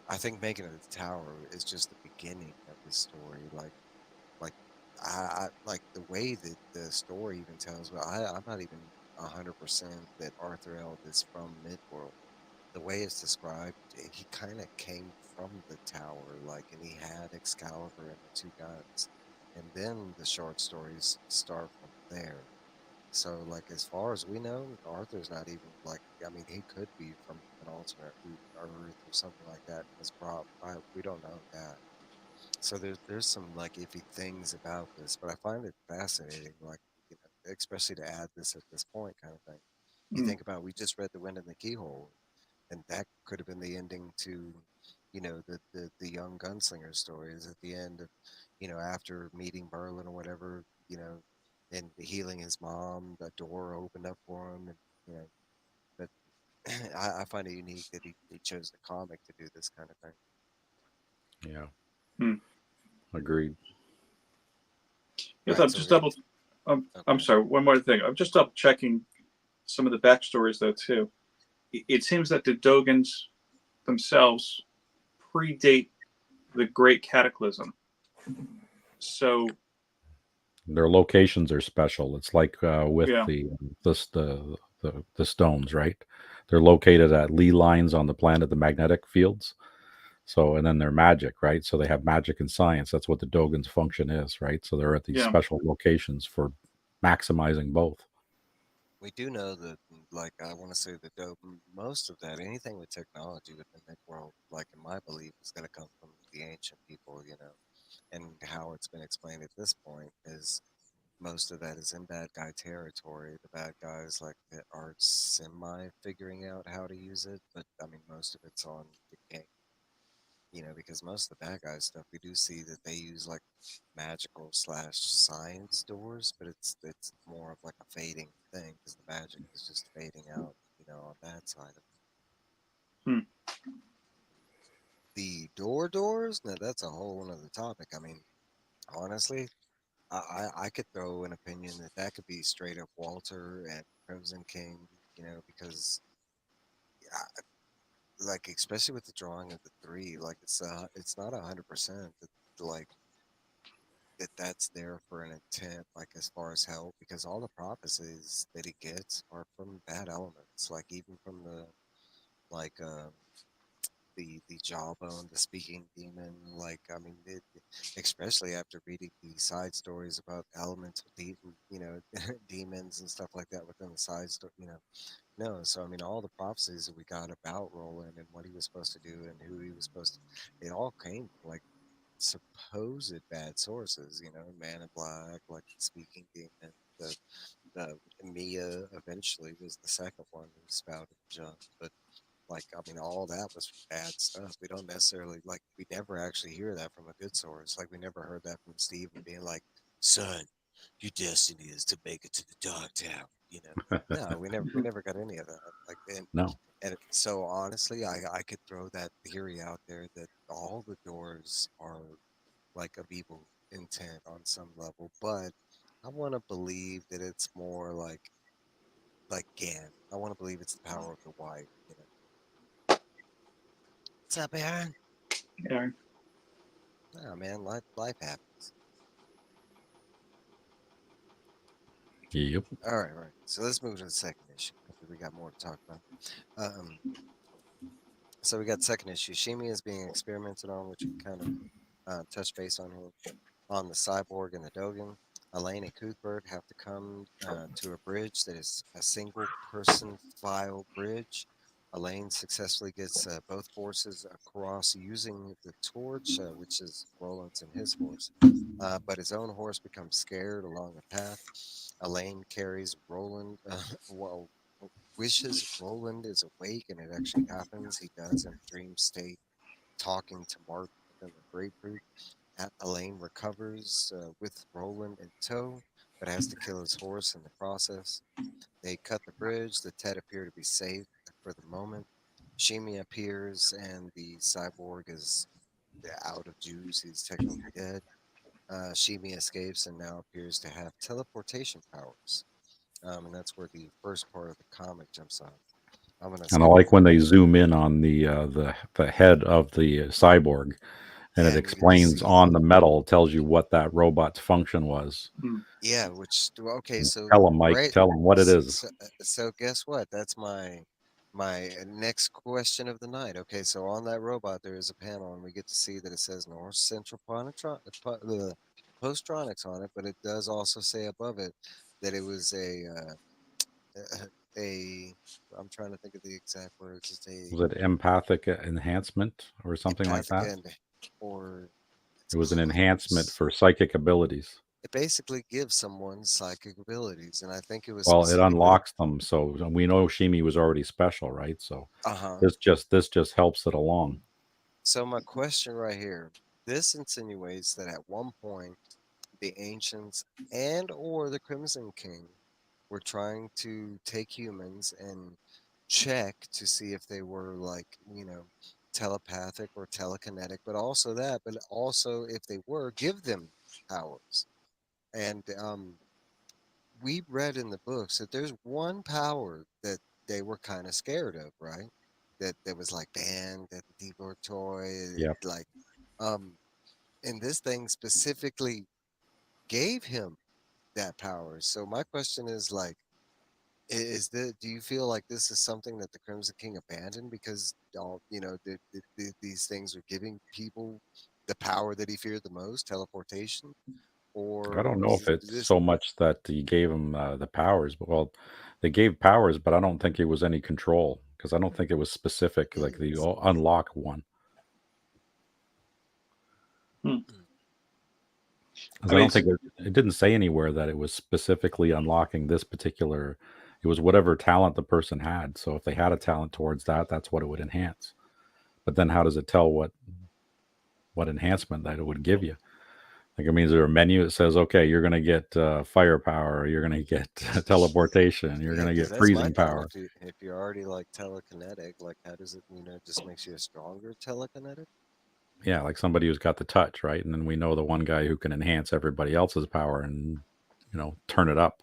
I think making it the tower is just the beginning of his story. Like I like the way that the story even tells. Well, I'm not even 100% that Arthur Eld is from Midworld. The way it's described, he kind of came from the tower, like, and he had Excalibur and the two guns, and then the short stories start from there. So, like, as far as we know, Arthur's not even like. I mean, he could be from an alternate Earth or something like that. As we don't know that. So there's some like iffy things about this, but I find it fascinating. Like, especially to add this at this point, kind of thing. You Mm. think about, we just read The Wind in the Keyhole, and that could have been the ending to the young gunslinger stories at the end of after meeting Berlin or whatever, and healing his mom, the door opened up for him, and but I find it unique that he chose the comic to do this kind of thing. Yeah. Mm. Agreed. Yes, Right, I'm so just Rick. I'm Okay. sorry. One more thing. I'm just double checking some of the backstories though too. It seems that the Dogans themselves predate the Great Cataclysm. So Their locations are special. It's like with yeah, the stones, right? They're located at lee lines on the planet, the magnetic fields. So, and then they're magic, right? So they have magic and science. That's what the Dogen's function is, right? So they're at these yeah, special locations for maximizing both. We do know that, like, I want to say that most of that, anything with technology within that world, like in my belief, is going to come from the ancient people, and how it's been explained at this point is most of that is in bad guy territory. The bad guys like that are semi figuring out how to use it, but I mean most of it's on the game. Because most of the bad guy stuff we do see that they use like magical slash science doors, but it's more of like a fading thing because the magic is just fading out, on that side of it. hmm, The doors, now that's a whole other topic. I mean, honestly, I could throw an opinion that that could be straight up Walter and Crimson King, because like especially with the drawing of the three, like it's not 100% that like that's there for an intent, like as far as help, because all the prophecies that he gets are from bad elements, like even from like the jawbone, the speaking demon. Like I mean, especially after reading the side stories about elemental demons and stuff like that within the side story, no. So I mean, all the prophecies that we got about Roland and what he was supposed to do and who he was supposed to, it all came from like supposed bad sources, Man in Black, like the speaking demon, the Mia eventually was the second one who spouted junk, but like I mean, all that was bad stuff. We don't necessarily like we never actually hear that from a good source. Like we never heard that from Steven being like, "Son, your destiny is to make it to the Dark Tower." No, we never got any of that. Like No. and so honestly, I could throw that theory out there that all the doors are like of evil intent on some level, but I want to believe that it's more like Gan. I want to believe it's the power of the white. What's up, Aaron? yeah. Oh man, life happens. Yep. All right, right. So let's move to the second issue. I think we got more to talk about. Um, so we got second issue. Shimi is being experimented on, which we kind of touch base on here. On the cyborg and the Dogen, Elaine and Cuthbert have to come to a bridge that is a single person file bridge. Elaine successfully gets both forces across using the torch, which is Roland's and his horse. But his own horse becomes scared along the path. Elaine carries Roland, well, wishes Roland is awake, and it actually happens. He does in a dream state, talking to Mark within the grapefruit. Elaine recovers with Roland in tow, but has to kill his horse in the process. They cut the bridge. The Tet appear to be safe for the moment. Shimi appears, and the cyborg is out of juice. He's technically dead. Shimi escapes and now appears to have teleportation powers. And that's where the first part of the comic jumps on. I'm gonna And I skip like ahead. when they zoom in on the head of the cyborg, and it Yeah, and we get to explains see. on the metal, tells you what that robot's function was. Hmm. Yeah, which okay, so Tell him, Mike. right, Tell him what it is. so guess what? That's my next question of the night. Okay, so on that robot there is a panel, and we get to see that it says North Central Postronics on it, but it does also say above it that it was a I'm trying to think of the exact words. It's a Was it empathic enhancement or something like empathic that? and or it's It was an enhancement close. for psychic abilities. It basically gives someone psychic abilities, and I think it was Well, it specifically. unlocks them, so we know Shimi was already special, right? So Uh-huh. this just helps it along. So my question right here, this insinuates that at one point the ancients and or the Crimson King were trying to take humans and check to see if they were like, telepathic or telekinetic, but also that, but also if they were, give them powers. And we read in the books that there's one power that they were kind of scared of, right? That was like banned at the Depot toy, Yep. like Um, and this thing specifically gave him that power. So my question is like, is the do you feel like this is something that the Crimson King abandoned because all these things are giving people the power that he feared the most, teleportation, I or don't know if is it's this so much that he gave him the powers, but well, they gave powers, but I don't think it was any control because I don't think it was specific like the is unlock one. Hmm. Because I I mean, don't think it didn't say anywhere that it was specifically unlocking this particular. It was whatever talent the person had. So if they had a talent towards that, that's what it would enhance. But then how does it tell what enhancement that it would give you? Like it means there a menu that says, okay, you're going to get firepower, you're going to get teleportation, you're yeah, going to because get that's my freezing thought. power. If you're already like telekinetic, like how does it just makes you a stronger telekinetic? Yeah, like somebody who's got the touch, right? And then we know the one guy who can enhance everybody else's power and turn it up.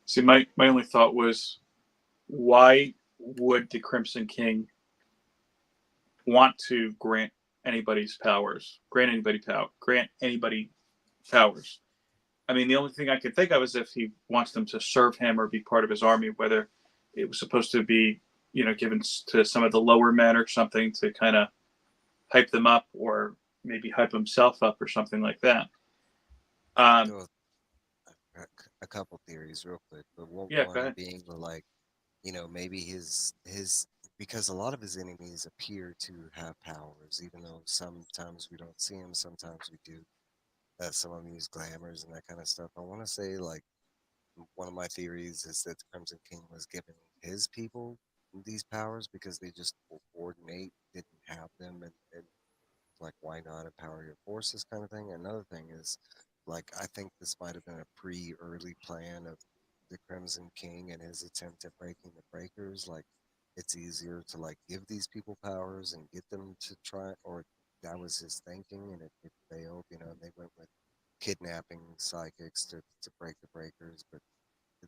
see, my only thought was, why would the Crimson King want to grant anybody powers? I mean, the only thing I could think of is if he wants them to serve him or be part of his army, whether it was supposed to be, given to some of the lower men or something to kind of hype them up, or maybe hype himself up or something like that. Um, Go a couple theories real quick, but yeah, go one ahead. being like maybe his because a lot of his enemies appear to have powers, even though sometimes we don't see them, sometimes we do. Some of them use glamours and that kind of stuff. I want to say like one of my theories is that the Crimson King was giving his people these powers because they just were ordinate, didn't have them, and like why not empower your forces kind of thing. Another thing is like I think this might have been a early plan of the Crimson King and his attempt at breaking the breakers. Like it's easier to like give these people powers and get them to try, or that was his thinking and it failed, and they went with kidnapping psychics to break the breakers. But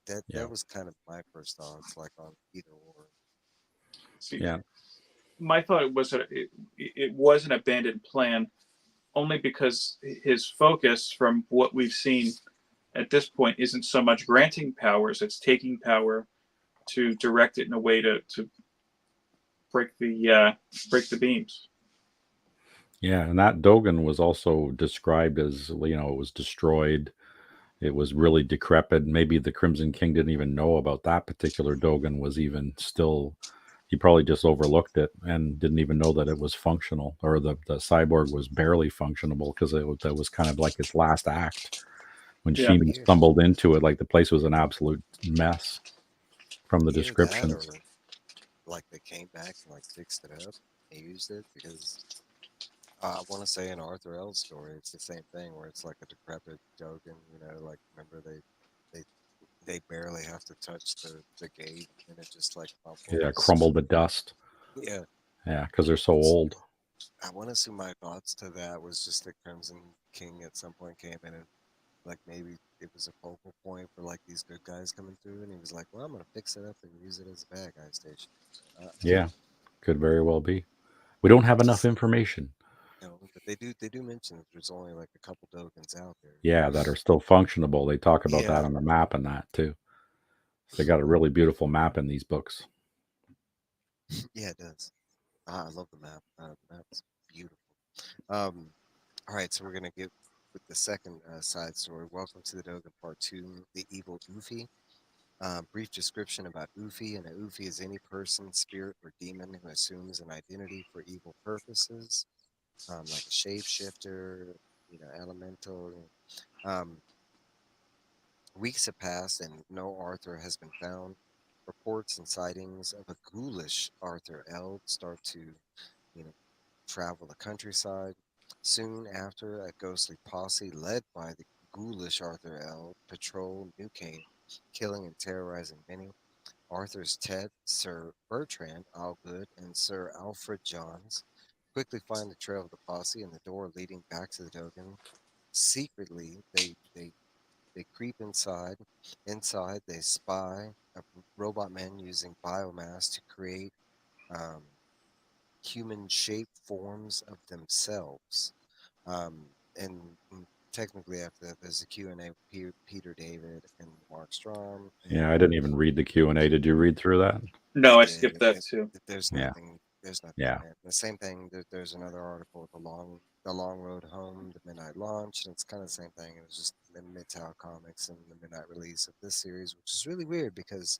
that Yeah. was kind of my first thoughts, like on either or. See, Yeah. my thought was that it was an abandoned plan, only because his focus, from what we've seen at this point, isn't so much granting powers; it's taking power to direct it in a way to break the beams. Yeah. And that Dogan was also described as, it was destroyed. It was really decrepit. Maybe the Crimson King didn't even know about that particular Dogan was even still. He probably just overlooked it and didn't even know that it was functional, or the cyborg was barely functionable because that was kind of like its last act. When Yeah. Sheeman Yeah, stumbled into it, like the place was an absolute mess from the either that or descriptions. like they came back and like fixed it up and used it because I want to say in Arthur L's story, it's the same thing where it's like a decrepit Dogen. Like remember they they barely have to touch the gate and it just like Yeah, crumbles. crumbled to dust. Yeah, Yeah, because they're so old. I want to say my thoughts to that was just the Crimson King at some point came in and like maybe it was a focal point for like these good guys coming through, and he was like, "Well, I'm gonna fix it up and use it as a bad guy station." Yeah, could very well be. We don't have enough Because information. but they do mention that there's only like a couple Dogans out there. Yeah, that are still functionable. They talk about Yeah, that on the map and that too. So they got a really beautiful map in these books. yeah, it does. I love the map. The map's beautiful. Um, all right, so we're gonna get with the second side story. Welcome to the Dogan Part Two: The Evil Ufi. Brief description about Ufi. And a Ufi is any person, spirit, or demon who assumes an identity for evil purposes, like a shapeshifter, elemental. Um, Weeks have passed and no Arthur has been found. Reports and sightings of a ghoulish Arthur L start to, you know, travel the countryside. Soon after, a ghostly posse led by the ghoulish Arthur L patrol New Cane, killing and terrorizing many. Arthur's Ted, Sir Bertrand Allgood, and Sir Alfred Johns quickly find the trail of the posse and the door leading back to the Dogan. Secretly, they creep inside. Inside, they spy a robot men using biomass to create um, human shaped forms of themselves. And technically, after that, there's a Q&A with Peter David and Mark Strom. Yeah, I And didn't even read the Q&A. Did you read through that? No, I I did. skipped that too. There's Yeah. nothing. There's nothing Yeah. in it. The same thing. There's another article, the long road home, the midnight launch, and it's kind of the same thing. It was just the Midtown Comics and the midnight release of this series, which is really weird because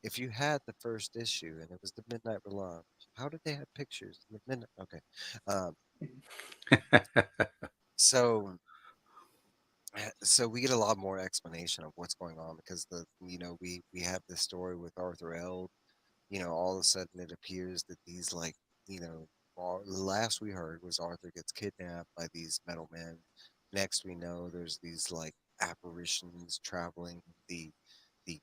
if you had the first issue and it was the midnight launch, how did they have pictures in the midnight? Okay, um, so so we get a lot more explanation of what's going on because we have this story with Arthur L. All of a sudden it appears that these the last we heard was Arthur gets kidnapped by these metal men. Next we know there's these like apparitions traveling the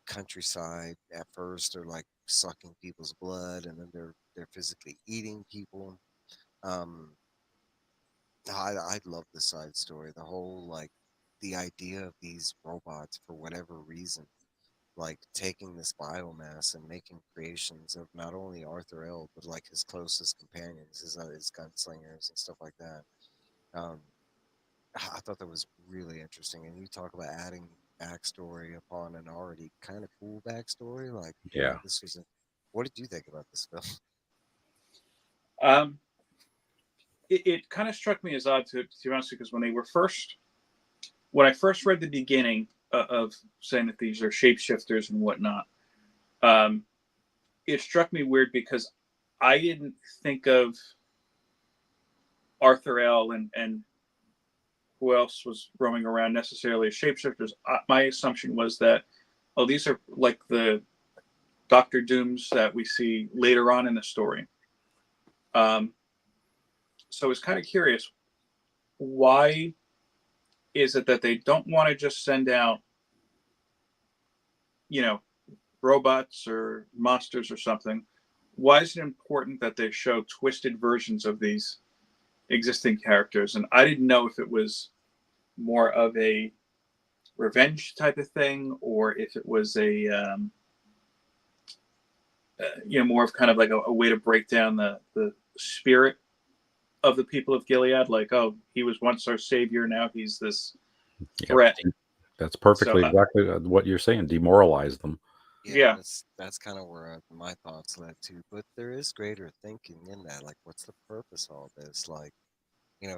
countryside. At first they're like sucking people's blood and then they're physically eating people. Um I love the side story. The whole like the idea of these robots for whatever reason like taking this biomass and making creations of not only Arthur L, but like his closest companions, his gunslingers and stuff like that. Um, I thought that was really interesting. And you talk about adding backstory upon an already kind of cool backstory. Like, Yeah. this was a. What did you think about this film? Um, it kind of struck me as odd to be honest, because when I first read the beginning of saying that these are shapeshifters and whatnot, um, it struck me weird because I didn't think of Arthur L and who else was roaming around necessarily as shapeshifters. My assumption was that, oh, these are like the Doctor Dooms that we see later on in the story. Um, so I was kind of curious, why is it that they don't want to just send out, you know, robots or monsters or something? Why is it important that they show twisted versions of these existing characters? And I didn't know if it was more of a revenge type of thing or if it was more of kind of like a way to break down the spirit of the people of Gilead. Like, oh, he was once our savior, now he's this Yep. threat. That's So, perfectly exactly what you're saying. Demoralize them. Yeah, yeah, that's kind of where my thoughts led to. But there is greater thinking in that. Like, what's the purpose of all this? Like,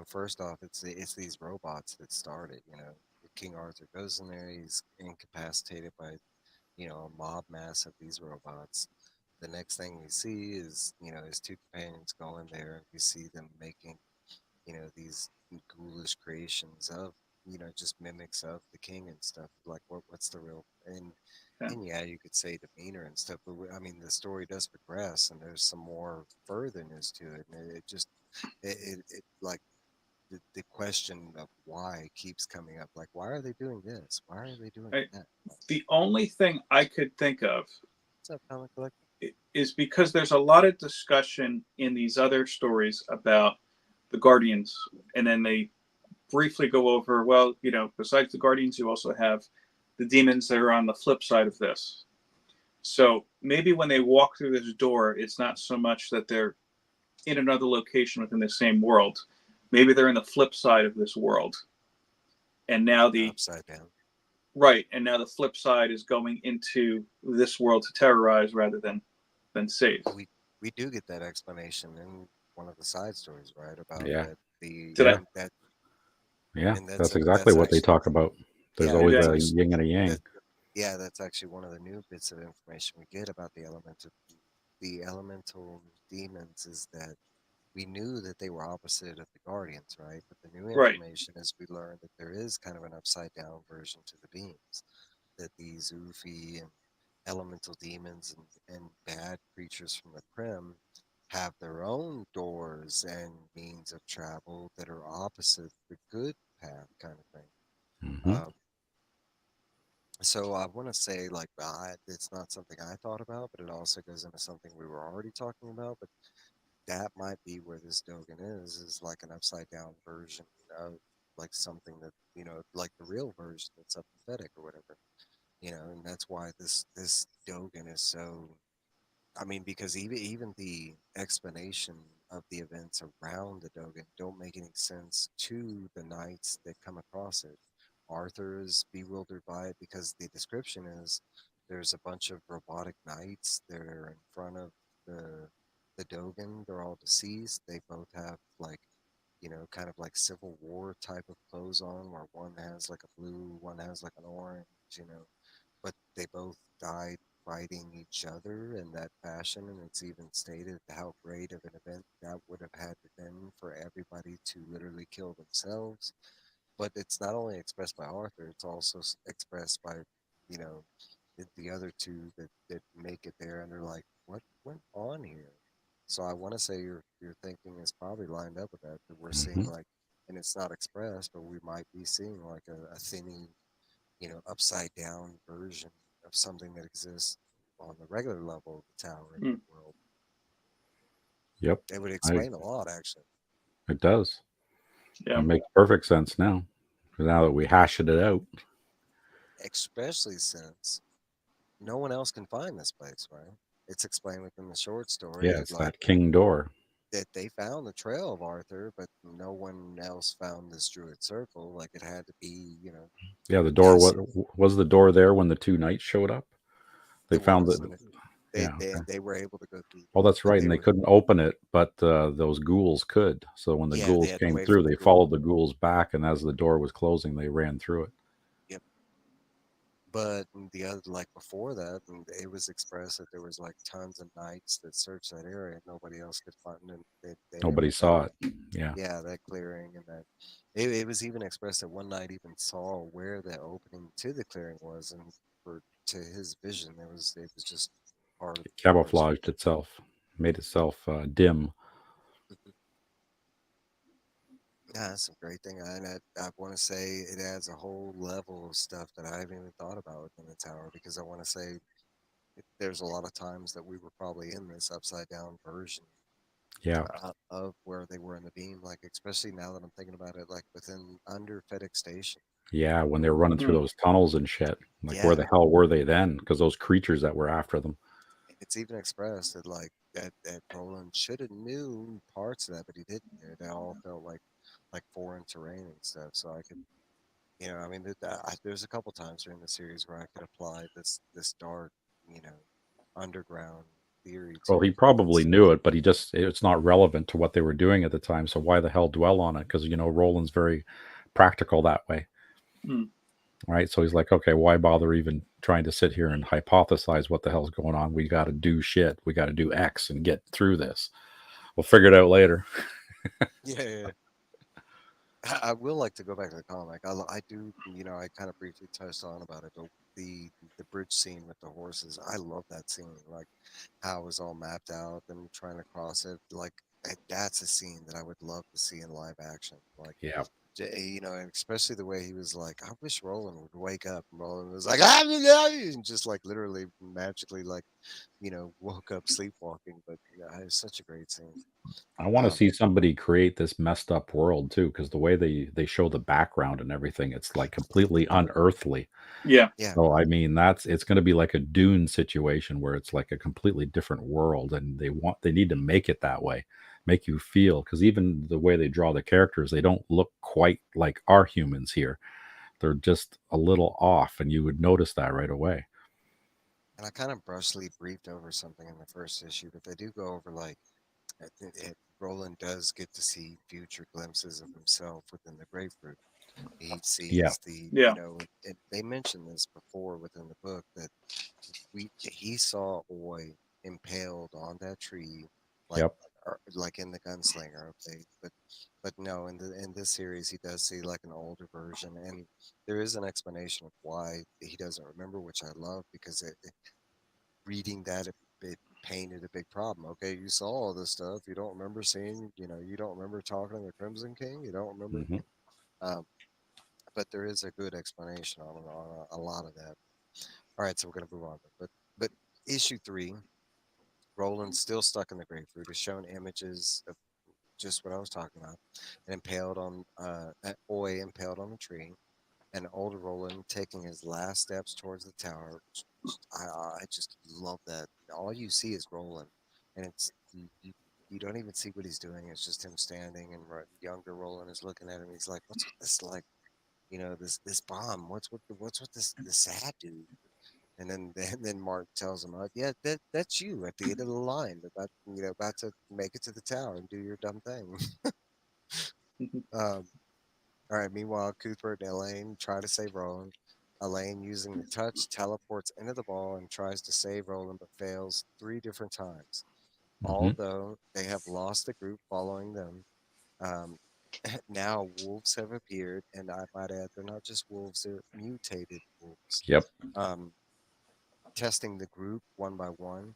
first off, it's these robots that started. King Arthur goes in there, he's incapacitated by a mob mass of these robots. The next thing we see is his two companions go in there, and we see them making these ghoulish creations of just mimics of the king and stuff. Like what's the real yeah. and yeah, you could say demeanor and stuff, but I mean the story does progress, and there's some more furtherness to it, and it just it like the question of why keeps coming up. Like, why are they doing this? Why are they doing I, that? the only thing I could think of What's up, comic collector? is because there's a lot of discussion in these other stories about the Guardians, and then they briefly go over, well, besides the Guardians, you also have the demons that are on the flip side of this. So maybe when they walk through this door, it's not so much that they're in another location within the same world. Maybe they're in the flip side of this world. And now The the upside down. right, and now the flip side is going into this world to terrorize rather than save. We do get that explanation in one of the side stories, right? About Yeah. that the Did I? Yeah. and that Yeah. and That's exactly what they actually talk about. There's yeah, always Did that's I? a actually yin and a yang. that yeah, that's actually one of the new bits of information we get about the elemental demons is that we knew that they were opposite of the guardians, right? But the new Right. information is we learned that there is kind of an upside down version to the beings, that these Ufi and elemental demons and bad creatures from the Prim have their own doors and means of travel that are opposite the good path kind of thing. Hmm. Um, so I want to say like it's not something I thought about, but it also goes into something we were already talking about. But that might be where this Dogen is like an upside down version of like something that like the real version that's empathetic or whatever. And that's why this Dogen is so. I mean, because even the explanation of the events around the Dogan don't make any sense to the knights that come across it. Arthur is bewildered by it because the description is there's a bunch of robotic knights that are in front of the Dogan. They're all deceased. They both have like, kind of like Civil War type of clothes on, where one has like a blue, one has like an orange, but they both died fighting each other in that fashion, and it's even stated how great of an event that would have had to been for everybody to literally kill themselves. But it's not only expressed by Arthur; it's also expressed by, you know, the other two that make it there, and they're like, "What went on here?" So I want to say your thinking is probably lined up with that. That we're seeing Hmm. like, and it's not expressed, but we might be seeing like a thinning, upside down version of something that exists on the regular level of the tower in Mm. the world. Yep. It would I, explain a lot, actually, it does. Yeah. It makes perfect sense now. Now that we hashed it out. especially since no one else can find this place, right? It's explained within the short story Yeah, that it's like that King Door. that they found the trail of Arthur, but no one else found this druid circle. Like it had to be, Yeah, the door this was the door there when the two knights showed up. They it found was, it. and Yeah. Okay. they were able to go through the Oh, door, that's but right. they And they were, couldn't open it, but those ghouls could. So when the yeah, they ghouls had to came wait for through, the they ghoul. followed the ghouls back, and as the door was closing, they ran through it. Yep. But the other, like before that, and it was expressed that there was like tons of knights that searched that area, and nobody else could find, and they never Nobody saw found, it. Yeah. yeah, that clearing, and that it was even expressed that one knight even saw where the opening to the clearing was, and for to his vision, it was just part of It the forest. camouflaged itself, made itself dim. Yeah, that's some great thing, and I want to say it adds a whole level of stuff that I haven't even thought about in the tower, because I want to say there's a lot of times that we were probably in this upside down version Yeah. of where they were in the beam, like especially now that I'm thinking about it, like within under FedEx Station, Yeah. When they where were running through Mm. those tunnels and shit, like where yeah, the hell were they then? Because those creatures that were after them. it's even expressed that like that Roland should have knew parts of that, but he didn't. It all felt like foreign terrain and stuff. So I could, I mean, there's a couple times during the series where I could apply this dark, you know, underground theory to Well, he it and probably stuff. knew it, but it's not relevant to what they were doing at the time. So why the hell dwell on it? Because, Roland's very practical that way. Mm. Right. So he's like, okay, why bother even trying to sit here and hypothesize what the hell's going on? We got to do shit. We got to do X and get through this. We'll figure it out later. Yeah, yeah, yeah. I will like to go back to the comic. I do, I kind of briefly touched on about it, but the bridge scene with the horses, I love that scene. Like how it was all mapped out, them trying to cross it. Like that's a scene that I would love to see in live action. Like, Yeah. and especially the way he was like, I wish Roland would wake up. And Roland was like, ah, blah, and just like literally magically like, woke up sleepwalking. But yeah, it was such a great scene. I want to Um, see somebody create this messed up world too, because the way they show the background and everything, it's like completely unearthly. Yeah. yeah, So I mean, it's going to be like a Dune situation where it's like a completely different world, and they need to make it that way, make you feel, because even the way they draw the characters, they don't look quite like our humans here. They're just a little off, and you would notice that right away. and I kind of brushly briefed over something in the first issue, but they do go over like Roland does get to see future glimpses of himself within the grapefruit. He Yeah. sees Yeah. they mentioned this before within the book that he saw Oi impaled on that tree, like Yep. like in the Gunslinger. Okay, but no, in this series he does see like an older version, and there is an explanation of why he doesn't remember, which I love because reading that it painted a big problem. Okay, you saw all this stuff, you don't remember seeing, you don't remember talking to the Crimson King, you don't remember. Hmm. Um, but there is a good explanation on a lot of that. All right, so we're gonna move on. But issue three, Roland's still stuck in the grapefruit. Is shown images of just what I was talking about, and impaled on Oi impaled on the tree, and older Roland taking his last steps towards the tower. I just love that. All you see is Roland, and it's you don't even see what he's doing. It's just him standing, and younger Roland is looking at him. He's like, "What's with this? Like, this bomb? What's with this sad dude?" And then then Mark tells him, "Yeah, that's you at the end of the line, about to make it to the tower and do your dumb thing." um, all right. Meanwhile, Cooper and Elaine try to save Roland. Elaine, using the touch, teleports into the ball and tries to save Roland, but fails 3 different times. Hmm. Although they have lost the group following them, um, now wolves have appeared, and I might add, they're not just wolves; they're mutated wolves. Yep. Um, Testing the group one by one,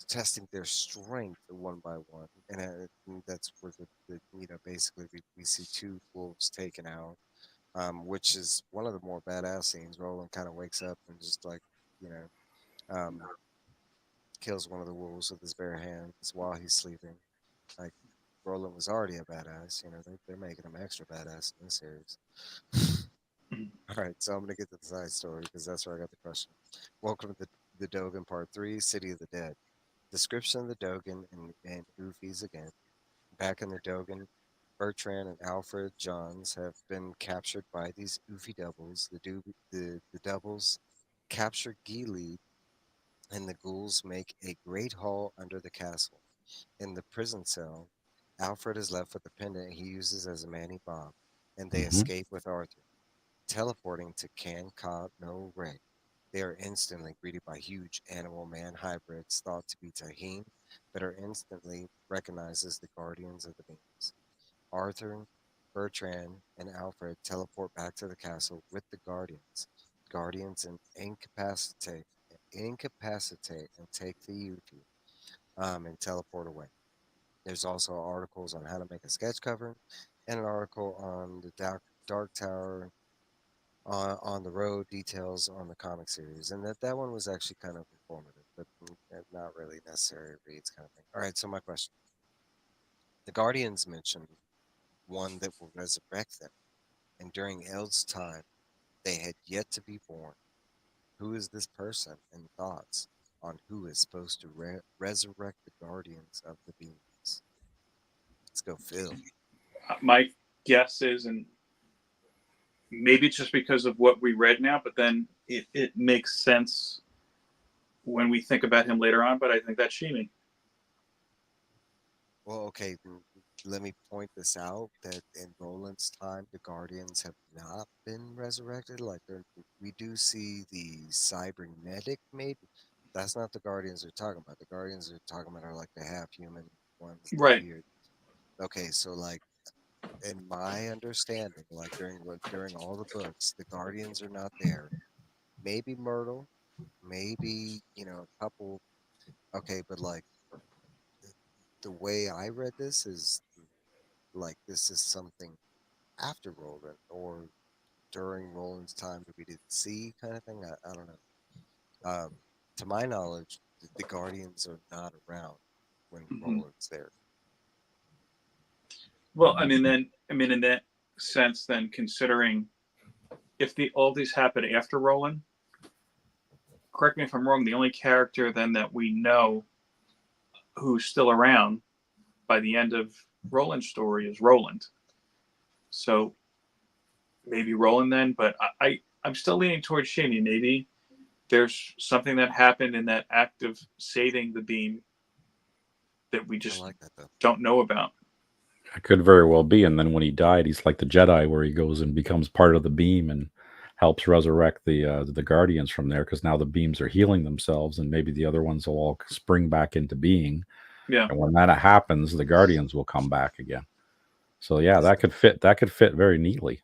testing their strength one by one, and that's where basically we see 2 wolves taken out, which is one of the more badass scenes. Roland kind of wakes up and just like, you know, kills one of the wolves with his bare hands while he's sleeping. Like, Roland was already a badass. They're making him extra badass in this series. All right, so I'm gonna get to the side story because that's where I got the question. Welcome to the Dogan Part 3, City of the Dead. Description of the Dogan and Goofies again. Back in the Dogan, Bertrand and Alfred Johns have been captured by these Oofy doubles. The doubles capture Gilead, and the ghouls make a great haul under the castle. In the prison cell, Alfred is left with a pendant he uses as a Manny bomb, and they Hmm. escape with Arthur. Teleporting to No Ray, they are instantly greeted by huge animal man hybrids thought to be Tahim, but are instantly recognized as the guardians of the beams. Arthur, Bertrand, and Alfred teleport back to the castle with the guardians. Guardians incapacitate and take the Yuffie, and teleport away. There's also articles on how to make a sketch cover, and an article on the Dark Tower on the road, details on the comic series, and that one was actually kind of informative, but not really necessary reads kind of thing. All right, so my question: the Guardians mentioned one that will resurrect them, and during Eld's time, they had yet to be born. Who is this person, and thoughts on who is supposed to resurrect the Guardians of the Beams? Let's go, Phil. My guess is, and maybe it's just because of what we read now, but then it makes sense when we think about him later on. But I think that's Shimi. Well, okay, let me point this out that in Roland's time, the Guardians have not been resurrected. Like, we do see the cybernetic made. That's not the Guardians they're talking about. The Guardians they're talking about are like the half human ones, the Right. weird. Okay, so like in my understanding, like during all the books, the Guardians are not there. Maybe Myrtle, maybe a couple. Okay, but like the way I read this is like this is something after Roland or during Roland's time that we didn't see, kind of thing. I don't know. To my knowledge, the Guardians are not around when Mm-hmm. Roland's there. Well, in that sense, then considering if all these happen after Roland, correct me if I'm wrong. The only character then that we know who's still around by the end of Roland's story is Roland. So maybe Roland then, but I'm still leaning towards Shimi. Maybe there's something that happened in that act of saving the beam that we I just like that though. don't know about. It could very well be. And then when he died, he's like the Jedi, where he goes and becomes part of the beam and helps resurrect the Guardians from there. Because now the beams are healing themselves, and maybe the other ones will all spring back into being. Yeah. And when that happens, the Guardians will come back again. So yeah, Is that the could fit. That could fit very neatly.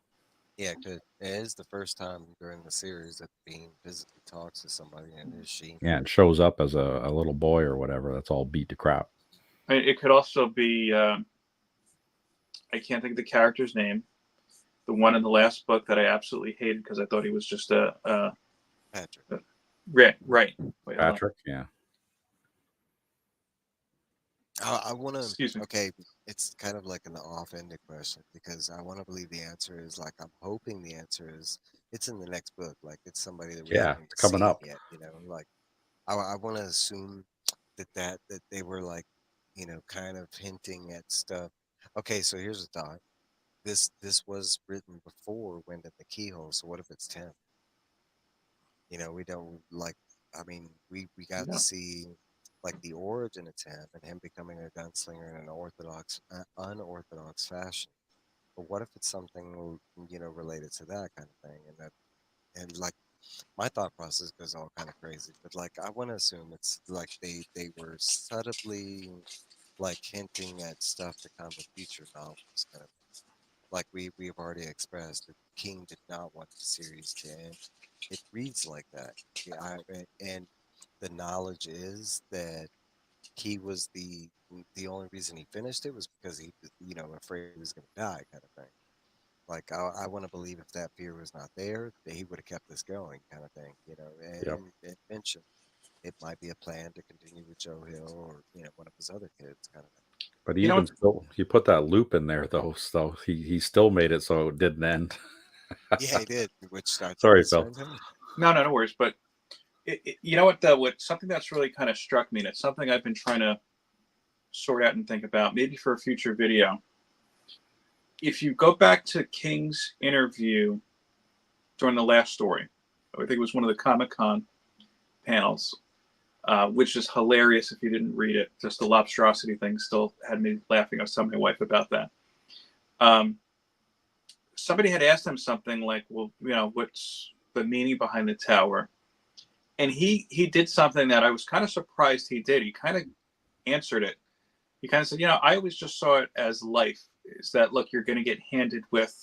Yeah, good. It is the first time during the series that Bean physically talks to somebody, and it is she. Yeah, it shows up as a little boy or whatever. That's all beat to crap. It could also be I can't think of the character's name. The one in the last book that I absolutely hated because I thought he was just Patrick. right. Wait, hold on. Patrick. Yeah. I want to. Excuse me. Okay, it's kind of like an off-ended question because I want to believe the answer is like I'm hoping the answer is it's in the next book. Like it's somebody that we Yeah, haven't even it's coming seen up. yet. Like I want to assume that they were like kind of hinting at stuff. Okay, so here's a thought. This was written before Wind in the Keyhole, so what if it's Tim? We don't like. I mean, we got to Yeah. see like the origin of Tim and him becoming a gunslinger in an unorthodox fashion. But what if it's something related to that kind of thing, and like my thought process goes all kind of crazy. But like I want to assume it's like they were subtly like hinting at stuff to come in future novels, kind of like we have already expressed that King did not want the series to end. It reads like that. Yeah, and the knowledge is that he was the only reason he finished it was because he was, afraid he was going to die, kind of thing. Like I want to believe if that fear was not there, that he would have kept this going, kind of thing. Yep. And mentioned it might be a plan to continue with Joe Hill or one of his other kids, kind of thing. But You know, even still, he put that loop in there though, so he still made it so it didn't end. Yeah, he did, which I think Sorry, was Phil. fantastic. no worries. But you know what something that's really kind of struck me, and it's something I've been trying to sort out and think about, maybe for a future video. If you go back to King's interview during the last story, I think it was one of the Comic-Con panels, which is hilarious if you didn't read it. Just the lobstrosity thing still had me laughing. I was telling my wife about that. Somebody had asked him something like, well, what's the meaning behind the tower? And he did something that I was kind of surprised he did. He kind of answered it. He kind of said, I always just saw it as life. Is that, look, you're going to get handed with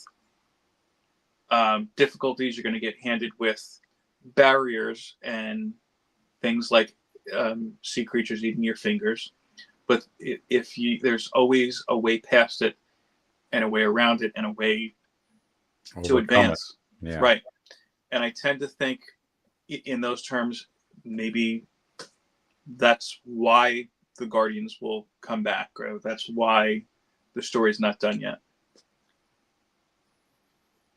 difficulties. You're going to get handed with barriers and things like sea creatures eating your fingers. But there's always a way past it and a way around it and a way to Overcome it. advance. Yeah. Right. And I tend to think in those terms, maybe that's why the Guardians will come back, or that's why the story's not done yet.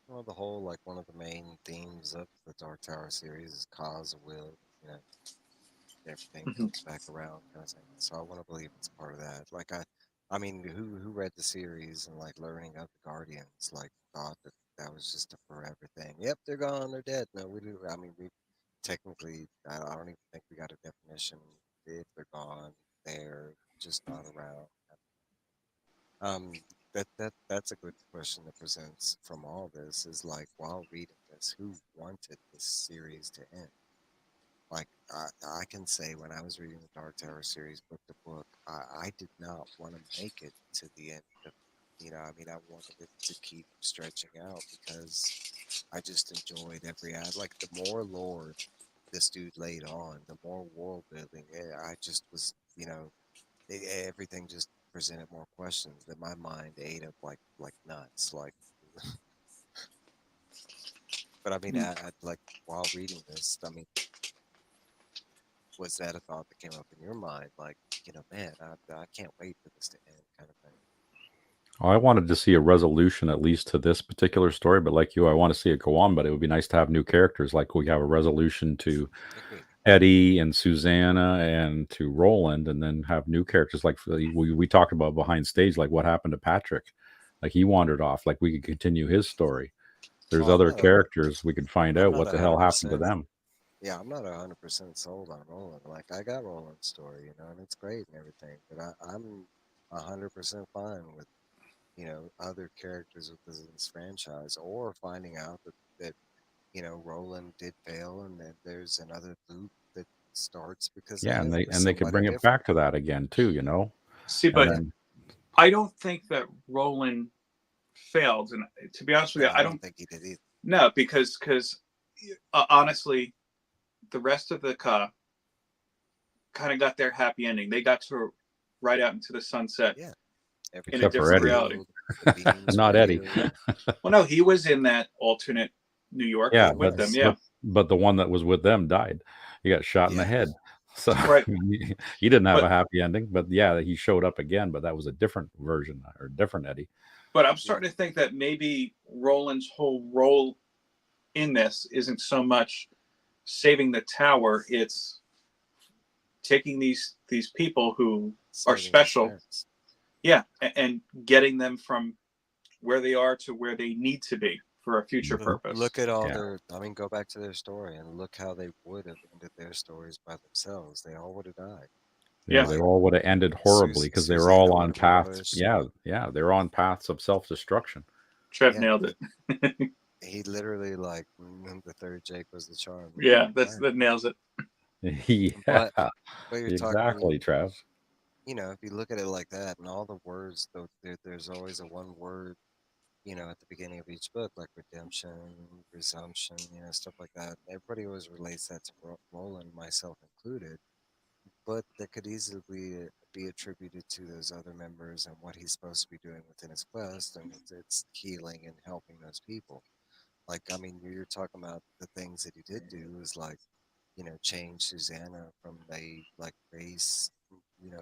Well, the whole like one of the main themes of the Dark Tower series is cause of will. Everything Mm-hmm. comes back around, kind of thing. So I want to believe it's part of that. Like I mean, who read the series and like learning of the Guardians, like thought that that was just a forever thing. Yep, they're gone, they're dead. No, we do. I mean, we technically, I don't even think we got a definition if they're gone. They're just not around. Um, that's a good question that presents from all this is like while reading this, who wanted this series to end? Like I can say when I was reading the Dark Tower series book to book, I did not want to make it to the end of, I mean, I wanted it to keep stretching out because I just enjoyed every ad. Like the more lore this dude laid on, the more world building. I just was, everything just presented more questions that my mind ate up like nuts. Like, but I mean, I like while reading this, I mean, was that a thought that came up in your mind? Like, man, I can't wait for this to end, kind of thing. I wanted to see a resolution at least to this particular story, but like you, I want to see it go on. But it would be nice to have new characters. Like we have a resolution to Agreed. Eddie and Susanna and to Roland, and then have new characters. Like we talked about behind stage, like what happened to Patrick. Like he wandered off. Like we could continue his story. There's Well, other characters we could find I'm out not what a the hell hundred happened to percent. them. Yeah, I'm not 100% sold on Roland. Like, I got Roland's story, and it's great and everything. But I'm 100% fine with other characters with this franchise, or finding out that Roland did fail, and that there's another loop that starts because of Yeah, him with and they could somebody bring it different. back to that again too. See, And but Yeah, then I don't think that Roland failed. And to be honest with you, no, I I don't don't think he did either. know because honestly, the rest of the kind of got their happy ending. They got to ride out into the sunset Yeah, in a everything except for was different Eddie, reality. healed. The beams were not Eddie. healed. Well, no, he was in that alternate New York Yeah, He with them. was. Yeah, but the one that was with them died. He got shot in the Yeah, head. So right. he didn't have But a happy ending. But yeah, he showed up again. But that was a different version or different Eddie. I'm yeah. starting to think that maybe Roland's whole role in this isn't so much saving the tower; it's taking these people who are Saving his special, friends. yeah, and getting them from where they are to where they need to be for a future purpose. Look at all Yeah. their. I mean, go back to their story and look how they would have ended their stories by themselves. They all would have died. Yeah, they Like all would have ended horribly because they were all Susanna would on have been paths. pushed. Yeah, yeah, they're on paths of self-destruction. Trev Yeah, nailed it. he literally like the third Jake was the charm. Yeah, that nails it. Yeah, But you're talking. I mean, exactly, Trav. if you look at it like that, and all the words, though, there's always a one word, at the beginning of each book, like redemption, resumption, stuff like that. Everybody always relates that to Roland, myself included. But that could easily be attributed to those other members and what he's supposed to be doing within his quest, and it's healing and helping those people. Like, I mean, you're talking about the things that he did do is like, change Susanna from a like race,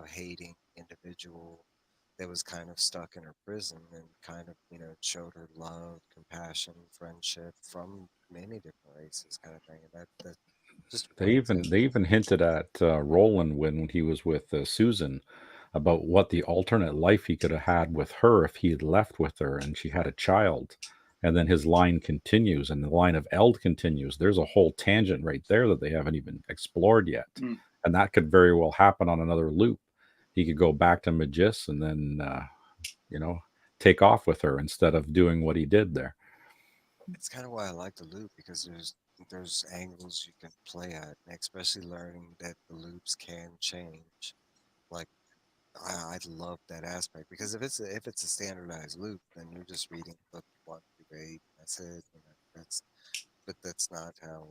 hating individual that was kind of stuck in her prison and kind of, showed her love, compassion, friendship from many different races, kind of thing. And that's just one They example. even hinted at Roland when he was with Susan about what the alternate life he could have had with her if he had left with her and she had a child. And then his line continues and the line of Eld continues. There's a whole tangent right there that they haven't even explored yet. Mm. And that could very well happen on another loop. He could go back to Magis and then, you know, take off with her instead of doing what he did there. It's kind of why I like the loop because there's angles you can play at, and especially learning that the loops can change. Like I love that aspect because if it's a standardized loop, then you're just reading book 1 through 8. That's it. But that's not how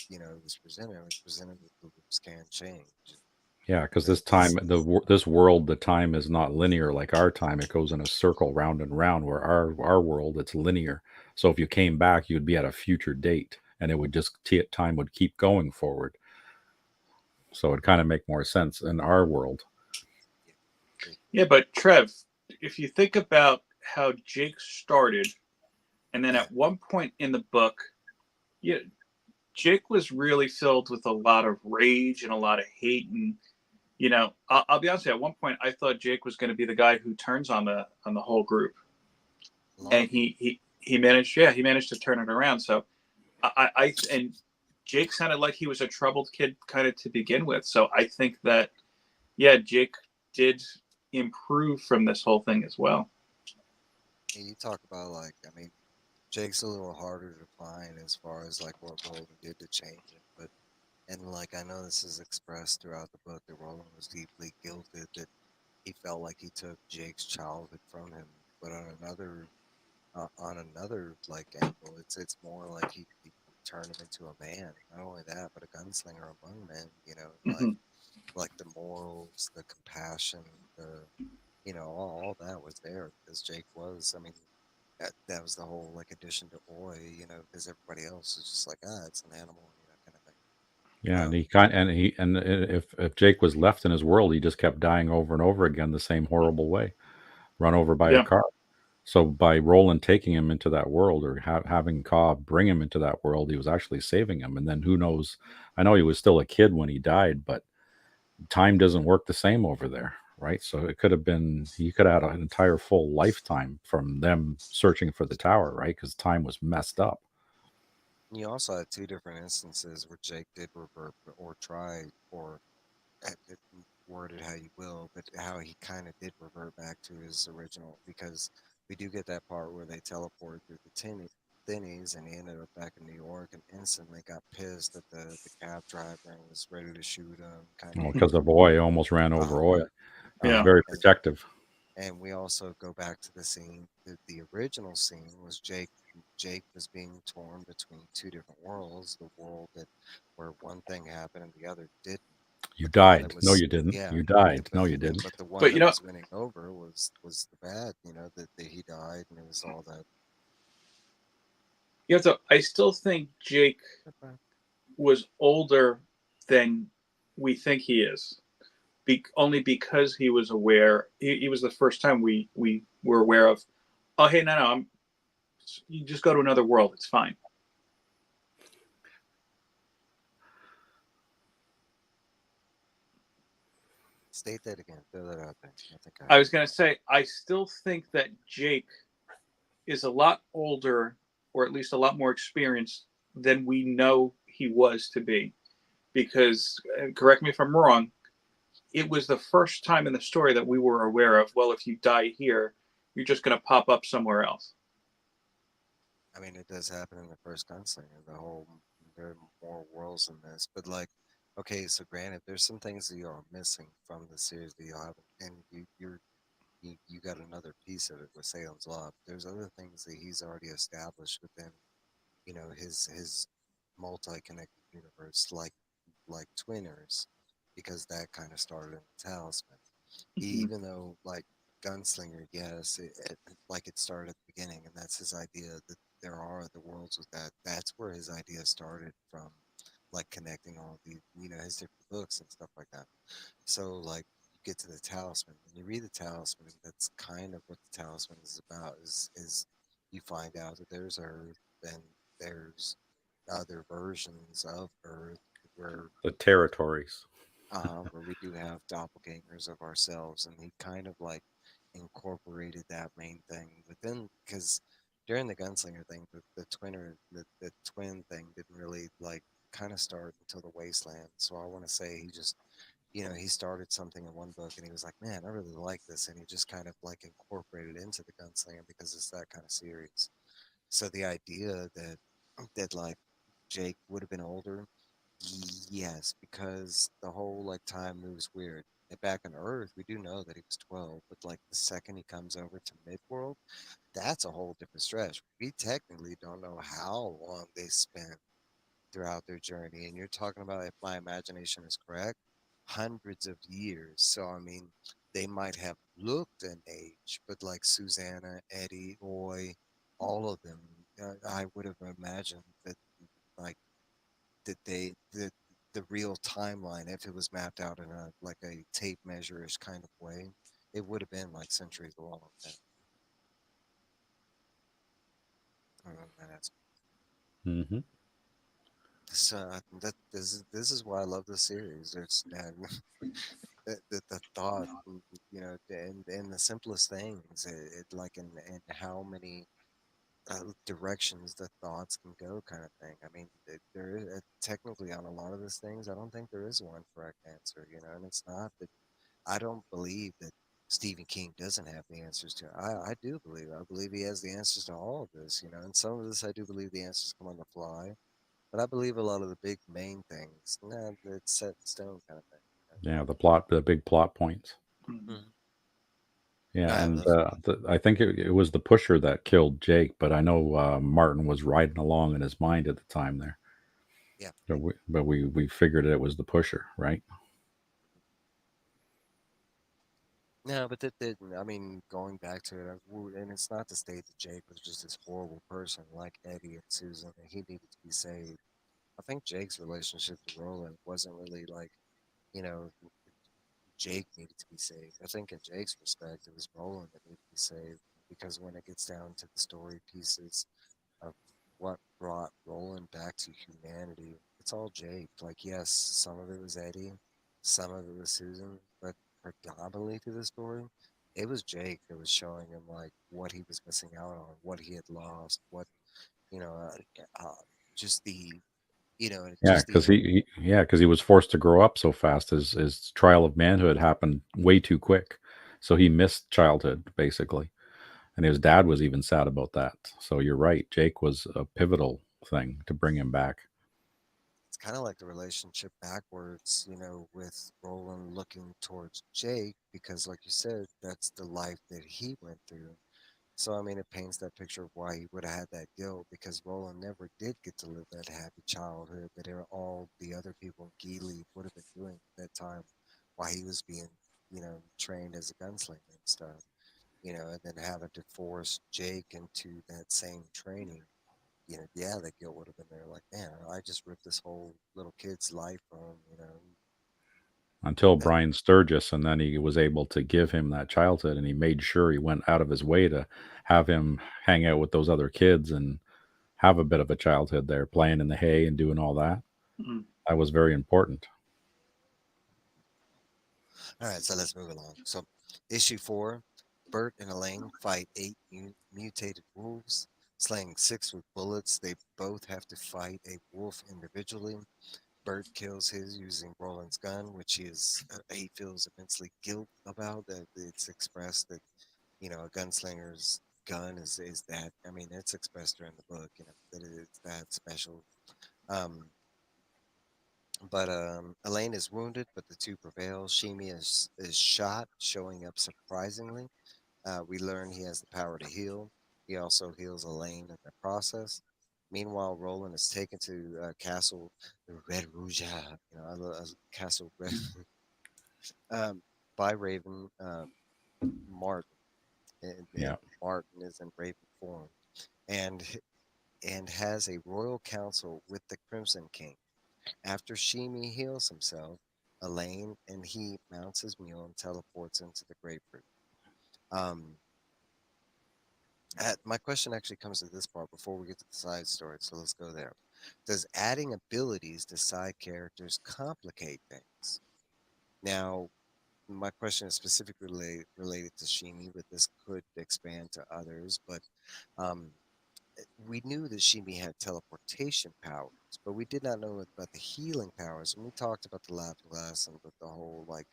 it was presented. It was presented that the loops can change. Yeah, because That this this time, this world, the time is not linear like our time. It goes in a circle round and round. Where our world, it's linear. So if you came back, you'd be at a future date, and it would just time would keep going forward. So it kind of make more sense in our world. Yeah, but Trev, if you think about how Jake started, and then yeah, at one point in the book, yeah, Jake was really filled with a lot of rage and a lot of hate, and I'll be honest with you. At one point, I thought Jake was going to be the guy who turns on the whole group, and long he managed, yeah, he managed to turn it around. So and Jake sounded like he was a troubled kid kind of to begin with. So I think that, yeah, Jake did improve from this whole thing as well. you talk about like I mean Jake's a little harder to find as far as like what Roland did to change it, but and like I know this is expressed throughout the book that Roland was deeply guilted that he felt like he took Jake's childhood from him. But on another like angle, it's more like he turned him into a man. Not only that, but a gunslinger among men. Mm-hmm. Like the morals, the compassion, the all that was there because Jake was. I mean, that was the whole like addition to Oi. Because everybody else is just like it's an animal, kind of thing. Yeah, and Um, if Jake was left in his world, he just kept dying over and over again the same horrible way, run over by a Yeah. car. So by Roland taking him into that world or having Cobb bring him into that world, he was actually saving him. And then who knows? I know he was still a kid when he died, but time doesn't work the same over there, right? So it could have been he could have had an entire full lifetime from them searching for the tower, right? Because time was messed up. you also had two different instances where Jake did revert or try or it word it how you will, but how he kind of did revert back to his original because we do get that part where they teleport through the thinnies and he ended up back in New York and instantly got pissed at the cab driver and was ready to shoot him, kind of. Because of Oy, almost ran Uh over huh. Oy. He was Yeah. very And protective. we also go back to the scene. The original scene was Jake was being torn between two different worlds. The world that where one thing happened and the other didn't. You But the one that died. No, was you didn't. yeah, You died. but No, you didn't. but the one But that was winning over was the bad. That he died and it was all that. I still think Jake was older than we think he is. Only because he was aware. He was the first time we were aware of. Oh, hey, no, you just go to another world. It's fine. State that again. Throw that out there. I think I I heard. was going to say, I still think that Jake is a lot older, or at least a lot more experienced than we know he was to be. Because, correct me if I'm wrong, it was the first time in the story that we were aware of, well, if you die here, you're just going to pop up somewhere else. I mean, it does happen in the first Gunslinger. The whole there are more worlds in this, but like, okay, so granted, there's some things that you are missing from the series that you haven't, and you got another piece of it with Salem's Lot. There's other things that he's already established within, his multi-connected universe, like Twinners, because that kind of started in the Talisman. Mm-hmm. Even though like Gunslinger, yes, like it started at the beginning, and that's his idea that there are other worlds with that. That's where his idea started from, like connecting all the his different books and stuff like that. So like you get to the Talisman, and you read the Talisman, and that's kind of what the Talisman is about. Is you find out that there's Earth, and there's other versions of Earth where The territories. where we do have doppelgangers of ourselves, and he kind of like incorporated that main thing within because during the gunslinger thing, the twin thing didn't really like kind of start until the wasteland. So I want to say he just he started something in one book and he was like, man, I really like this, and he just kind of like incorporated into the gunslinger because it's that kind of series. So the idea that like Jake would have been older. Yes, because the whole like time moves weird. And back on Earth, we do know that he was 12, but like the second he comes over to Midworld, that's a whole different stretch. We technically don't know how long they spent throughout their journey. And you're talking about, if my imagination is correct, hundreds of years. So, I mean, they might have looked an age, but like Susanna, Eddie, Roy, all of them, I would have imagined that like that the real timeline, if it was mapped out in a like a tape measure-ish kind of way, it would have been like centuries long. That's Hmm. so this is why I love the series. It's the thought, in the simplest things, like in how many directions the thoughts can go, kind of thing. I mean, there is technically on a lot of these things. I don't think there is one correct answer, and it's not that I don't believe that Stephen King doesn't have the answers to. I do believe. I believe he has the answers to all of this, and some of this I do believe the answers come on the fly. But I believe a lot of the big main things, nah, it's set in stone kind of thing. Yeah, the big plot points. Mm-hmm. Mhm. Yeah, I and love it. I think it was the pusher that killed Jake, but I know Martin was riding along in his mind at the time there. Yeah. But we figured it was the pusher, right? No, but I mean, going back to it, and it's not to state that Jake was just this horrible person like Eddie and Susan, and he needed to be saved. I think Jake's relationship to Roland wasn't really like, you know, Jake needed to be saved. I think in Jake's respect, it was Roland that needed to be saved because when it gets down to the story pieces of what brought Roland back to humanity, it's all Jake. Like, yes, some of it was Eddie, some of it was Susan, but predominantly to the story, it was Jake that was showing him like what he was missing out on, what he had lost, what you know, just the Yeah, just the because he was forced to grow up so fast. His trial of manhood happened way too quick, so he missed childhood basically. And his dad was even sad about that. So you're right. Jake was a pivotal thing to bring him back. it's kind of like the relationship backwards, with Roland looking towards Jake because, like you said, that's the life that he went through. So, I mean, it paints that picture of why he would have had that guilt because Roland never did get to live that happy childhood that all the other people in Geely would have been doing at that time while he was being, trained as a gunslinger and stuff, and then having to force Jake into that same training. Yeah, that guilt would have been there. Like, man, I just ripped this whole little kid's life from him. Until That Brian Sturgis, and then he was able to give him that childhood, and he made sure he went out of his way to have him hang out with those other kids and have a bit of a childhood there, playing in the hay and doing all that. Mm-hmm. That was very important. All right, so let's move along. So, issue 4, Bert and Elaine fight 8 mutated wolves, slaying 6 with bullets. They both have to fight a wolf individually. Bert kills his using Roland's gun, which he feels immensely guilt about. That it's expressed that a gunslinger's gun is that. I mean, it's expressed during the book. That it's that special. Um, but Elaine is wounded, but the two prevail. Shimi is shot, showing up surprisingly. We learn he has the power to heal. He also heals Elaine in the process. Meanwhile, Roland is taken to Castle Red Rouge. Castle Red um, by Raven Martin. And Yeah. Martin is in Raven form, and has a royal council with the Crimson King. After Shimi heals himself, Elaine and he mounts his mule and teleports into the grapefruit. Um, my question actually comes to this part before we get to the side story, so let's go there. Does adding abilities to side characters complicate things? Now, my question is specifically related to Shimi, but this could expand to others. But um, we knew that Shimi had teleportation powers, but we did not know about the healing powers. And we talked about the laughing glass and with the whole like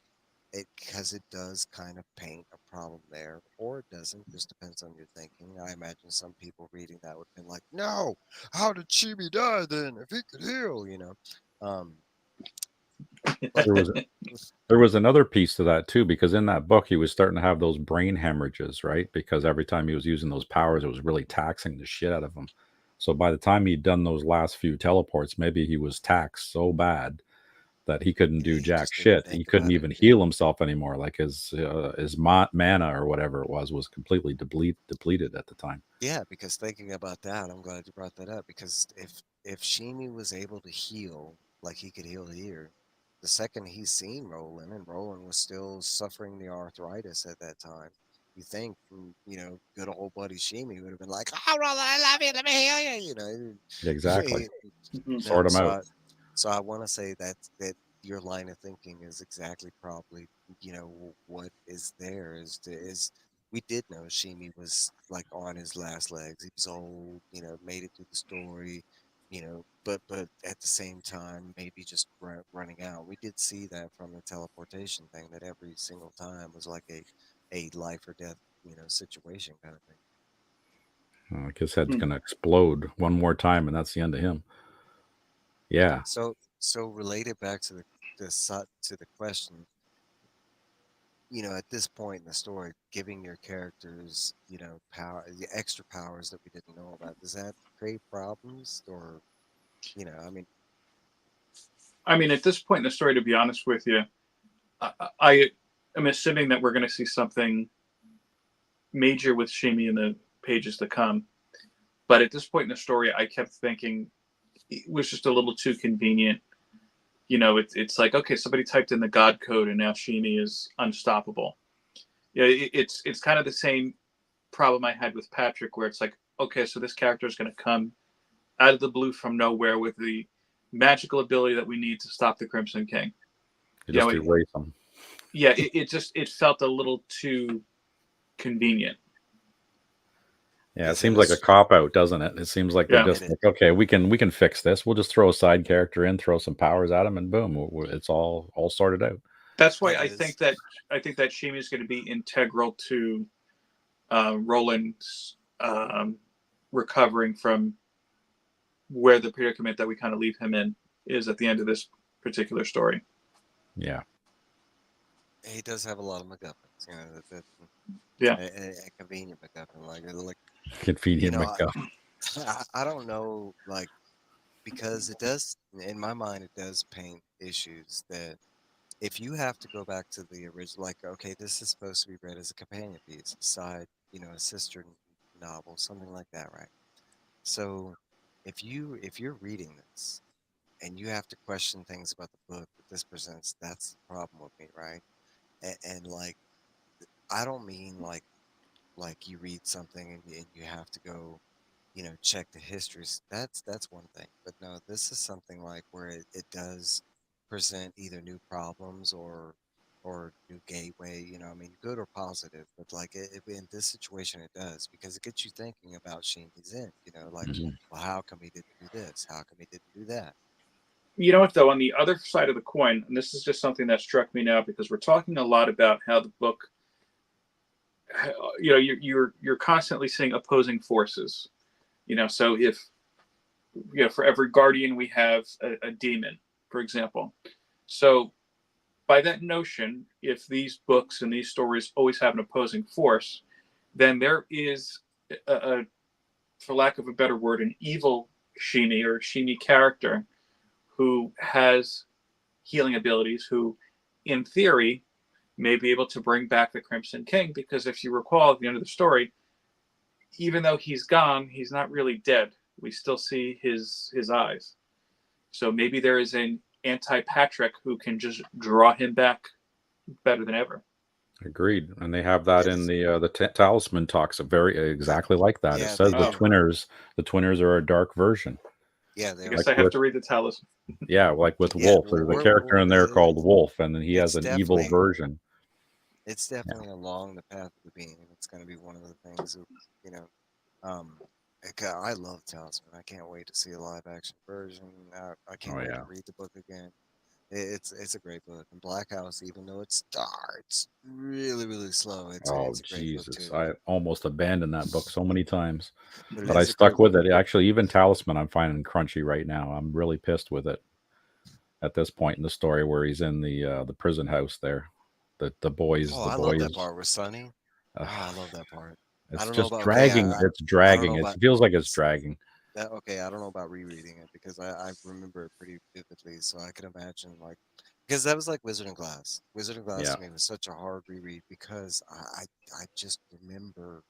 it because it does kind of paint a problem there, or it doesn't. Just depends on your thinking. I imagine some people reading that would have been like, "No, how did Chibi die then? If he could heal, you know." Um, but There was there was another piece to that too, because in that book he was starting to have those brain hemorrhages, right? Because every time he was using those powers, it was really taxing the shit out of him. So by the time he'd done those last few teleports, maybe he was taxed so bad that he couldn't yeah, do he jack just didn't shit. think He couldn't about it. even heal himself anymore. Like his mana or whatever it was completely depleted at the time. Yeah, because thinking about that, I'm glad you brought that up because if Shimi was able to heal like he could heal here, the second he's seen Roland and Roland was still suffering the arthritis at that time, you think good old buddy Shimi would have been like, "Oh, Roland, I love you. Let me heal you." Exactly. Mhm. No, Sort him out. so I want to say that your line of thinking is exactly probably what is there is we did know Shimi was like on his last legs. He was old, made it through the story, but at the same time maybe just running out. We did see that from the teleportation thing that every single time was like a life or death situation kind of thing. Like his head's Mhm. gonna explode one more time, and that's the end of him. Yeah. So related back to to the question, at this point in the story, giving your characters, power, the extra powers that we didn't know about, does that create problems? Or, I mean, I mean, at this point in the story, to be honest with you, I am assuming that we're going to see something major with Shimi in the pages to come. But at this point in the story, I kept thinking it was just a little too convenient. It's like, okay, somebody typed in the God code and now Shimi is unstoppable. Yeah, it's kind of the same problem I had with Patrick, where it's like, okay, so this character is going to come out of the blue from nowhere with the magical ability that we need to stop the Crimson King. You You know, just it, erase them. yeah, it felt a little too convenient. Yeah, it is it seems a, like a cop out, doesn't it? It seems like they're Yeah, it just is, like, okay, we can fix this. We'll just throw a side character in, throw some powers at him, and boom, it's all sorted out. that's why it is, I think that Shimi is going to be integral to Roland's recovering from where the predicament that we kind of leave him in is at the end of this particular story. Yeah, he does have a lot of MacGuffins, Yeah, a convenient MacGuffin, like, convenient McGuff. I don't know, like, because it does, in my mind, it does paint issues that if you have to go back to the original, like, okay, this is supposed to be read as a companion piece, beside, a sister novel, something like that, right? So, if you're reading this and you have to question things about the book that this presents, that's the problem with me, right? And like, I don't mean like you read something and you have to go, check the histories. That's one thing, but no, this is something like where it does present either new problems or or new gateway. I mean, good or positive, but like in this situation, it does because it gets you thinking about Sheeny's end. Like, Mhm. well, how come he didn't do this? How come he didn't do that? You know what, though, on the other side of the coin, and this is just something that struck me now because we're talking a lot about how the book, you're constantly seeing opposing forces. So if for every guardian we have a demon, for example. So by that notion, if these books and these stories always have an opposing force, then there is a for lack of a better word, an evil Sheeny or Sheeny character who has healing abilities, who, in theory, may be able to bring back the Crimson King. Because if you recall at the end of the story, even though he's gone, he's not really dead. We still see his eyes. So maybe there is an anti Patrick who can just draw him back better than ever. Agreed, and they have that in It's the talisman talks very exactly like that. It Yeah, says they the Oh, do. twinners are a dark version, Yeah, they I are. guess like I have with to read the talisman. like with Yeah, Wolf. well, There's a character in there called Wolf, and then he has it's an evil definitely version. it's Yeah. definitely along the path of the being. It's going to be one of the things that, you know, um, I love Talisman. I can't wait to see a live action version. I Oh can't wait to yeah. read the book again. It's a great book. And Black House, even though it starts really really slow, Oh it's a great book Jesus! too. I almost abandoned that book so many times, But it but I is a great stuck with one. it. Actually, even Talisman, I'm finding crunchy right now. I'm really pissed with it at this point in the story where he's in the prison house there. The boys, Oh, the I love that boys. part with Sunny. Uh, Oh, I love that part. I it's don't know just about okay. dragging. It's I don't know dragging. It about feels like it's dragging. that. Okay, I don't know about rereading it because I remember it pretty vividly. So I can imagine like because that was like Wizard and Glass. Wizard and Glass Yeah. to me was such a hard reread because I just remember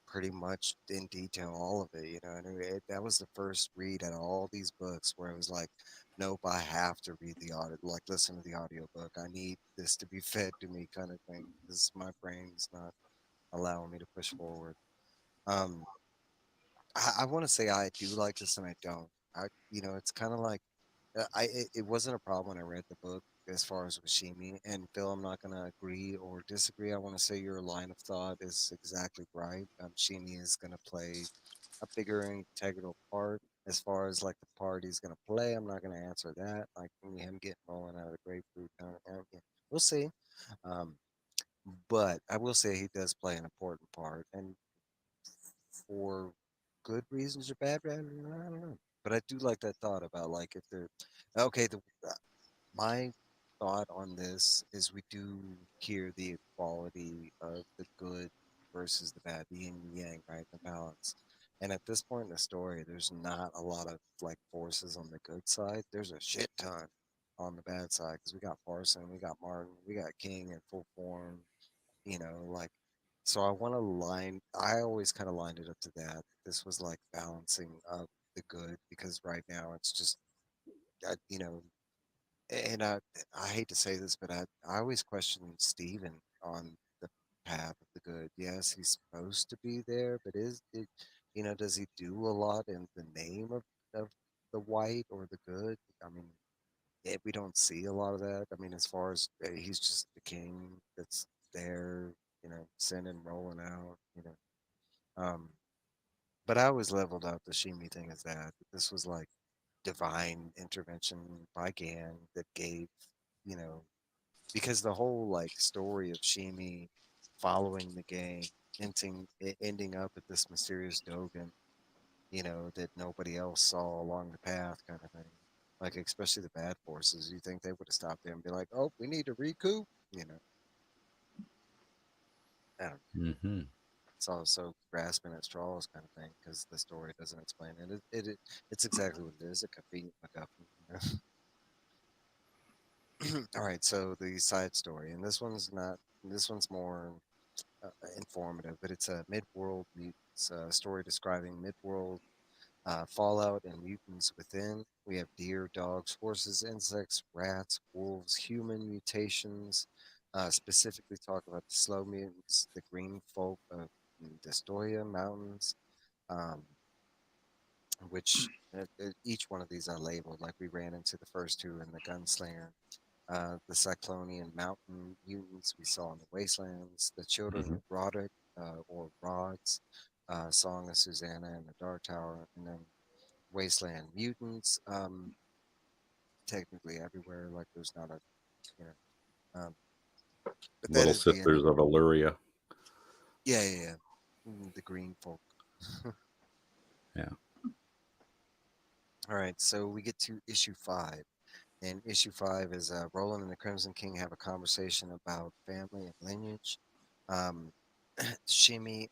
pretty much in detail all of it. And that was the first read out of all these books where it was like, nope, I have to read the audio, like listen to the audiobook. I need this to be fed to me, kind of thing. This my brain's not allowing me to push forward. Um, I want to say I do like this and I don't. It's kind of like it wasn't a problem when I read the book as far as Washimi and Phil. I'm not gonna agree or disagree. I want to say your line of thought is exactly right. Shimi is gonna play a bigger integral part as far as like the part he's gonna play. I'm not gonna answer that. Like him getting rolling out of the grapefruit, yeah, we'll see. Um, but I will say he does play an important part, and for good reasons or bad reasons, I don't know. But I do like that thought about like if they're okay. My thought on this is we do hear the equality of the good versus the bad, the yin and yang, right? The balance. And at this point in the story, there's not a lot of like forces on the good side. There's a shit ton on the bad side because we got Parson, we got Martin, we got King in full form, like so I want to line I always kind of lined it up to that. This was like balancing up the good because right now it's just I, you know and I hate to say this, but I always question Steven on the path of the good. Yes, he's supposed to be there, but is it, does he do a lot in the name of the white or the good? I mean, we don't see a lot of that. I mean, as far as he's just the king that's there, sending, rolling out, Um, but I always leveled out the Shimi thing as that. This was like divine intervention by Gan that gave, you know, because the whole like story of Shimi following the gang, ending up at this mysterious Dogan, that nobody else saw along the path, kind of thing. Like especially the bad forces, you think they would have stopped there and be like, "Oh, we need to recoup," you know? I don't know. Hmm. It's also grasping at straws, kind of thing, because the story doesn't explain it. It's exactly what it is, a convenient MacGuffin. All right, so the side story, and this one's not. This one's more informative, but it's a mid-world mutants story describing mid-world fallout and mutants within. We have deer, dogs, horses, insects, rats, wolves, human mutations. Specifically, talk about the slow mutants, the green folk of Destoria Mountains, um, which each one of these are labeled. Like we ran into the first two in the Gunslinger. the Cyclonian mountain mutants we saw in the wastelands, the children Hmm. of Roderick or Rods, Song of Susanna and the Dark Tower, and then wasteland mutants. Technically everywhere, like there's not a, you know, but that Little is the end of Sisters of Illyria. yeah. The green folk. Yeah. All right, so we get to issue 5. And issue 5 is Roland and the Crimson King have a conversation about family and lineage. Um, Shimmy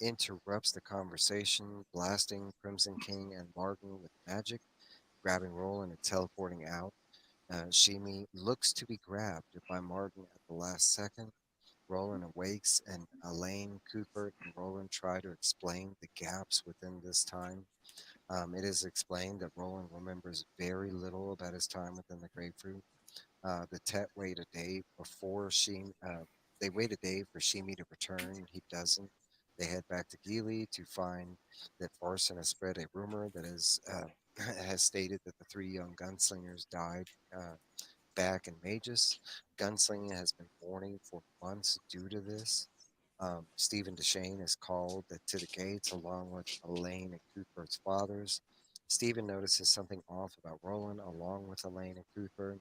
interrupts the conversation, blasting Crimson King and Martin with magic, grabbing Roland and teleporting out. Shimi looks to be grabbed by Martin at the last second. Roland awakes, and Elaine, Cooper, and Roland try to explain the gaps within this time. It is explained that Roland remembers very little about his time within the grapefruit. The Tet wait a day before they wait a day for Shimi to return. He doesn't. They head back to Gili to find that Farson has spread a rumor that has stated that the 3 young gunslingers died back in Magus. Gunslinging has been mourning for months due to this. Stephen Deshane is called to the gates along with Elaine and Cuthbert's fathers. Stephen notices something off about Roland along with Elaine and Cuthbert.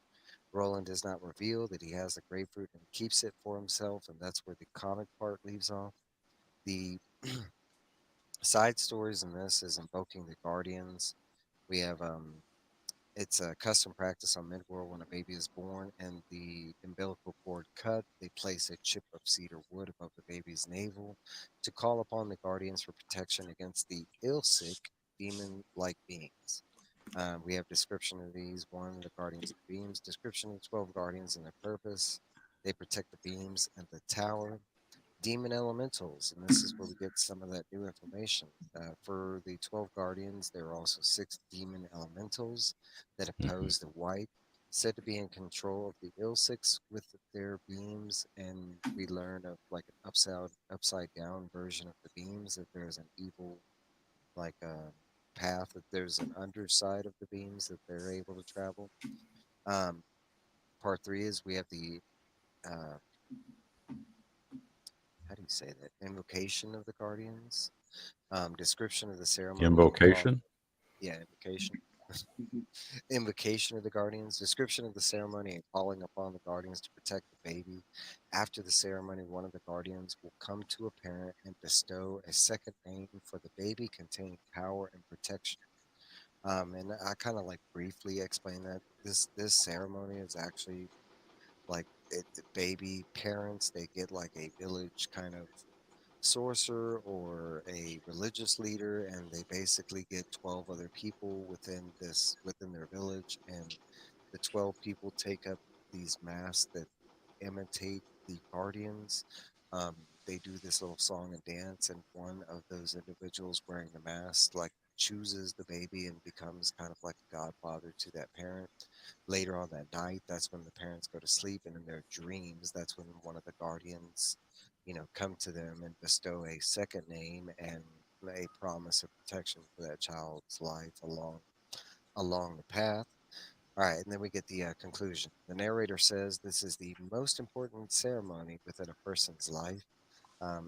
Roland does not reveal that he has the grapefruit and keeps it for himself, and that's where the comic part leaves off. The side stories in this is invoking the Guardians. We have it's a custom practice on Midworld when a baby is born and the umbilical cord cut. They place a chip of cedar wood above the baby's navel to call upon the Guardians for protection against the ill-sick demon-like beings. We have description of these. One, the Guardians of the Beams. Description of the 12 Guardians and their purpose. They protect the beams and the tower. Demon elementals, and this is where we get some of that new information. For the 12 Guardians, there are also 6 demon elementals that Hmm. oppose the white, said to be in control of the ill six with their beams, and we learn of like an upside down version of the beams, that there's an evil like path, that there's an underside of the beams that they're able to travel. Um, Part 3 is we have the uh, how do you say that? Invocation of the Guardians. Description of the ceremony and call. Invocation. Yeah, invocation. Mhm. Invocation of the Guardians. Description of the ceremony and calling upon the Guardians to protect the baby. After the ceremony, one of the Guardians will come to a parent and bestow a second name for the baby containing power and protection. And I kind of like briefly explain that this ceremony is actually like the baby parents. They get like a village kind of sorcerer or a religious leader, and they basically get 12 other people within their village, and the 12 people take up these masks that imitate the guardians. um, they do this little song and dance, and one of those individuals wearing the mask like chooses the baby and becomes kind of like a godfather to that parent. Later on that night, that's when the parents go to sleep, and in their dreams, that's when one of the guardians, come to them and bestow a second name and a promise of protection for that child's life along the path. All right, and then we get the conclusion. The narrator says this is the most important ceremony within a person's life.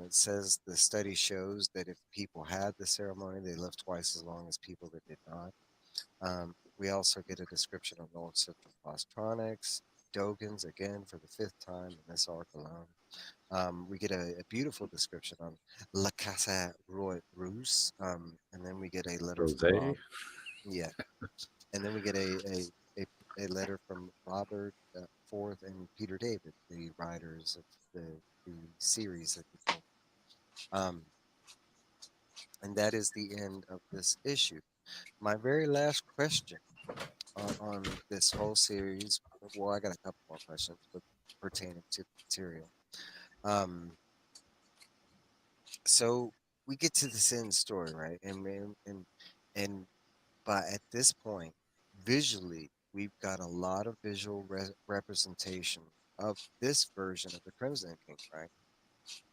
It says the study shows that if people had the ceremony, they lived twice as long as people that did not. We also get a description of North Central Postronics, Dogans, again for the 5th time in this arc alone. We get a beautiful description on La Casa Roy Rus, and then we get a letter from Rosé. Rob. Yeah, and then we get a letter from Robert Forth and Peter David, the writers of the series that we told. Um, and that is the end of this issue. My very last question on this whole series. Well, I got a couple more questions, but pertaining to the material. Um, so we get to this end story, right? And but at this point, visually, we've got a lot of visual representation of this version of the Crimson King, right?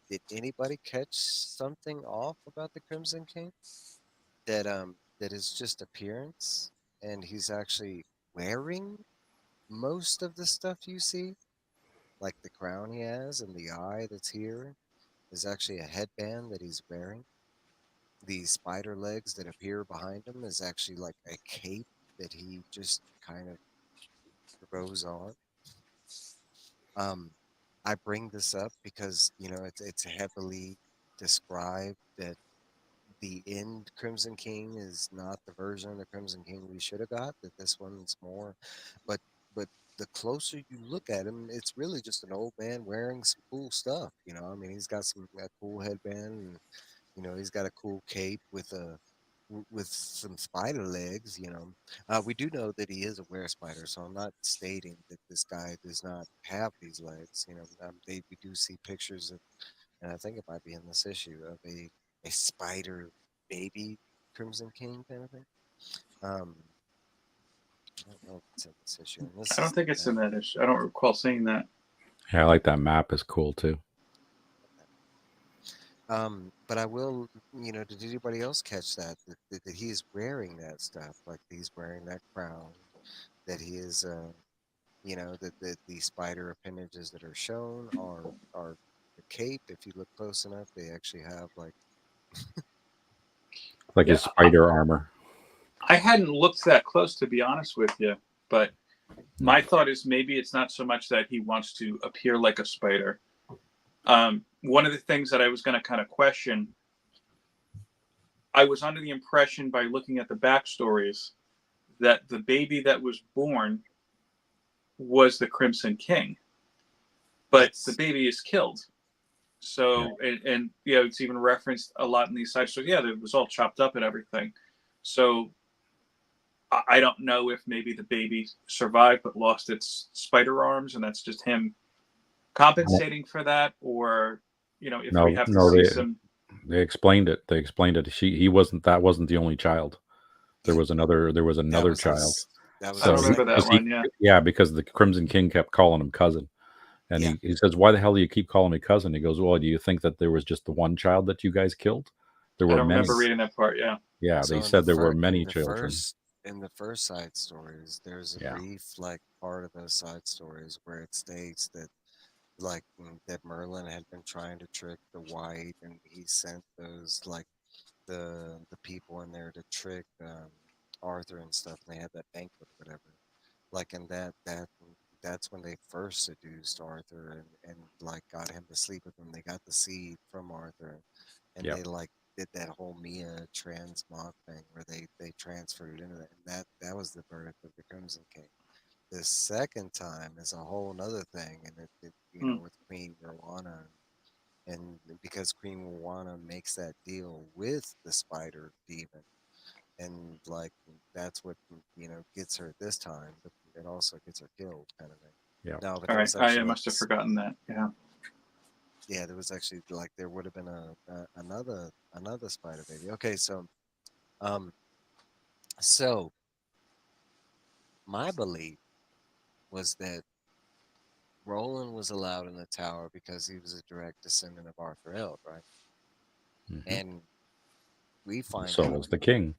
Did anybody catch something off about the Crimson King that is just appearance, and he's actually wearing most of the stuff you see, like the crown he has and the eye that's here, is actually a headband that he's wearing. The spider legs that appear behind him is actually like a cape that he just kind of throws on. Um, I bring this up because it's heavily described that the end Crimson King is not the version of the Crimson King we should have got. That this one's more, but but the closer you look at him, it's really just an old man wearing some cool stuff. I mean, he's got a cool headband, and he's got a cool cape with some spider legs. We do know that he is a were spider, so I'm not stating that this guy does not have these legs. We do see pictures of, and I think it might be in this issue of a spider baby Crimson King kind of thing. Um, I don't know if it's in this issue, and this I don't is think it's in that issue. I don't recall seeing that. Yeah, I like that map. Is cool too. But I will, did anybody else catch that he is wearing that stuff? Like he's wearing that crown, that he is, that the spider appendages that are shown are the cape. If you look close enough, they actually have like, Like Yeah, his spider armor. I hadn't looked that close, to be honest with you, but my thought is maybe it's not so much that he wants to appear like a spider. One of the things that I was going to kind of question, I was under the impression by looking at the backstories that the baby that was born was the Crimson King, but the that's baby is killed. Yeah. So, and yeah, it's even referenced a lot in these sides. So, yeah, it was all chopped up and everything. So, I don't know if maybe the baby survived but lost its spider arms, and that's just him compensating for that, or if we No, have to no, see some. they explained it. They explained it. He wasn't, that wasn't the only child. it, There was that another was child. this that was I the don't So remember second that because child. one. Yeah, yeah, because the Crimson King kept calling him cousin. And Yeah. he says, "Why the hell do you keep calling me cousin?" He goes, "Well, do you think that there was just the one child that you guys killed? There I were don't remember many." S- reading that part. Yeah. Yeah, they So said there were many children. in the first side stories, there's a Yeah, brief like part of those side stories where it states that that Merlin had been trying to trick the White, and he sent those like the people in there to trick Arthur and stuff, and they had that banquet or whatever. Like, and that's when they first seduced Arthur and like got him to sleep with them. They got the seed from Arthur, and yep. they like did that whole Mia transmog thing where they transferred into that, and that was the birth of the Crimson King. The second time is a whole nother thing, and Hmm. with Queen Rowana, and because Queen Rowana makes that deal with the spider demon, and like that's what gets her this time, but it also gets her killed, kind of thing. Yep. No, but All there right. was I actually like must have forgotten that. Yeah. yeah, there was actually like there would have been another spider baby. Okay, um, so my belief was that Roland was allowed in the tower because he was a direct descendant of Arthur Eld, right? Hmm. And we find So out, was the king,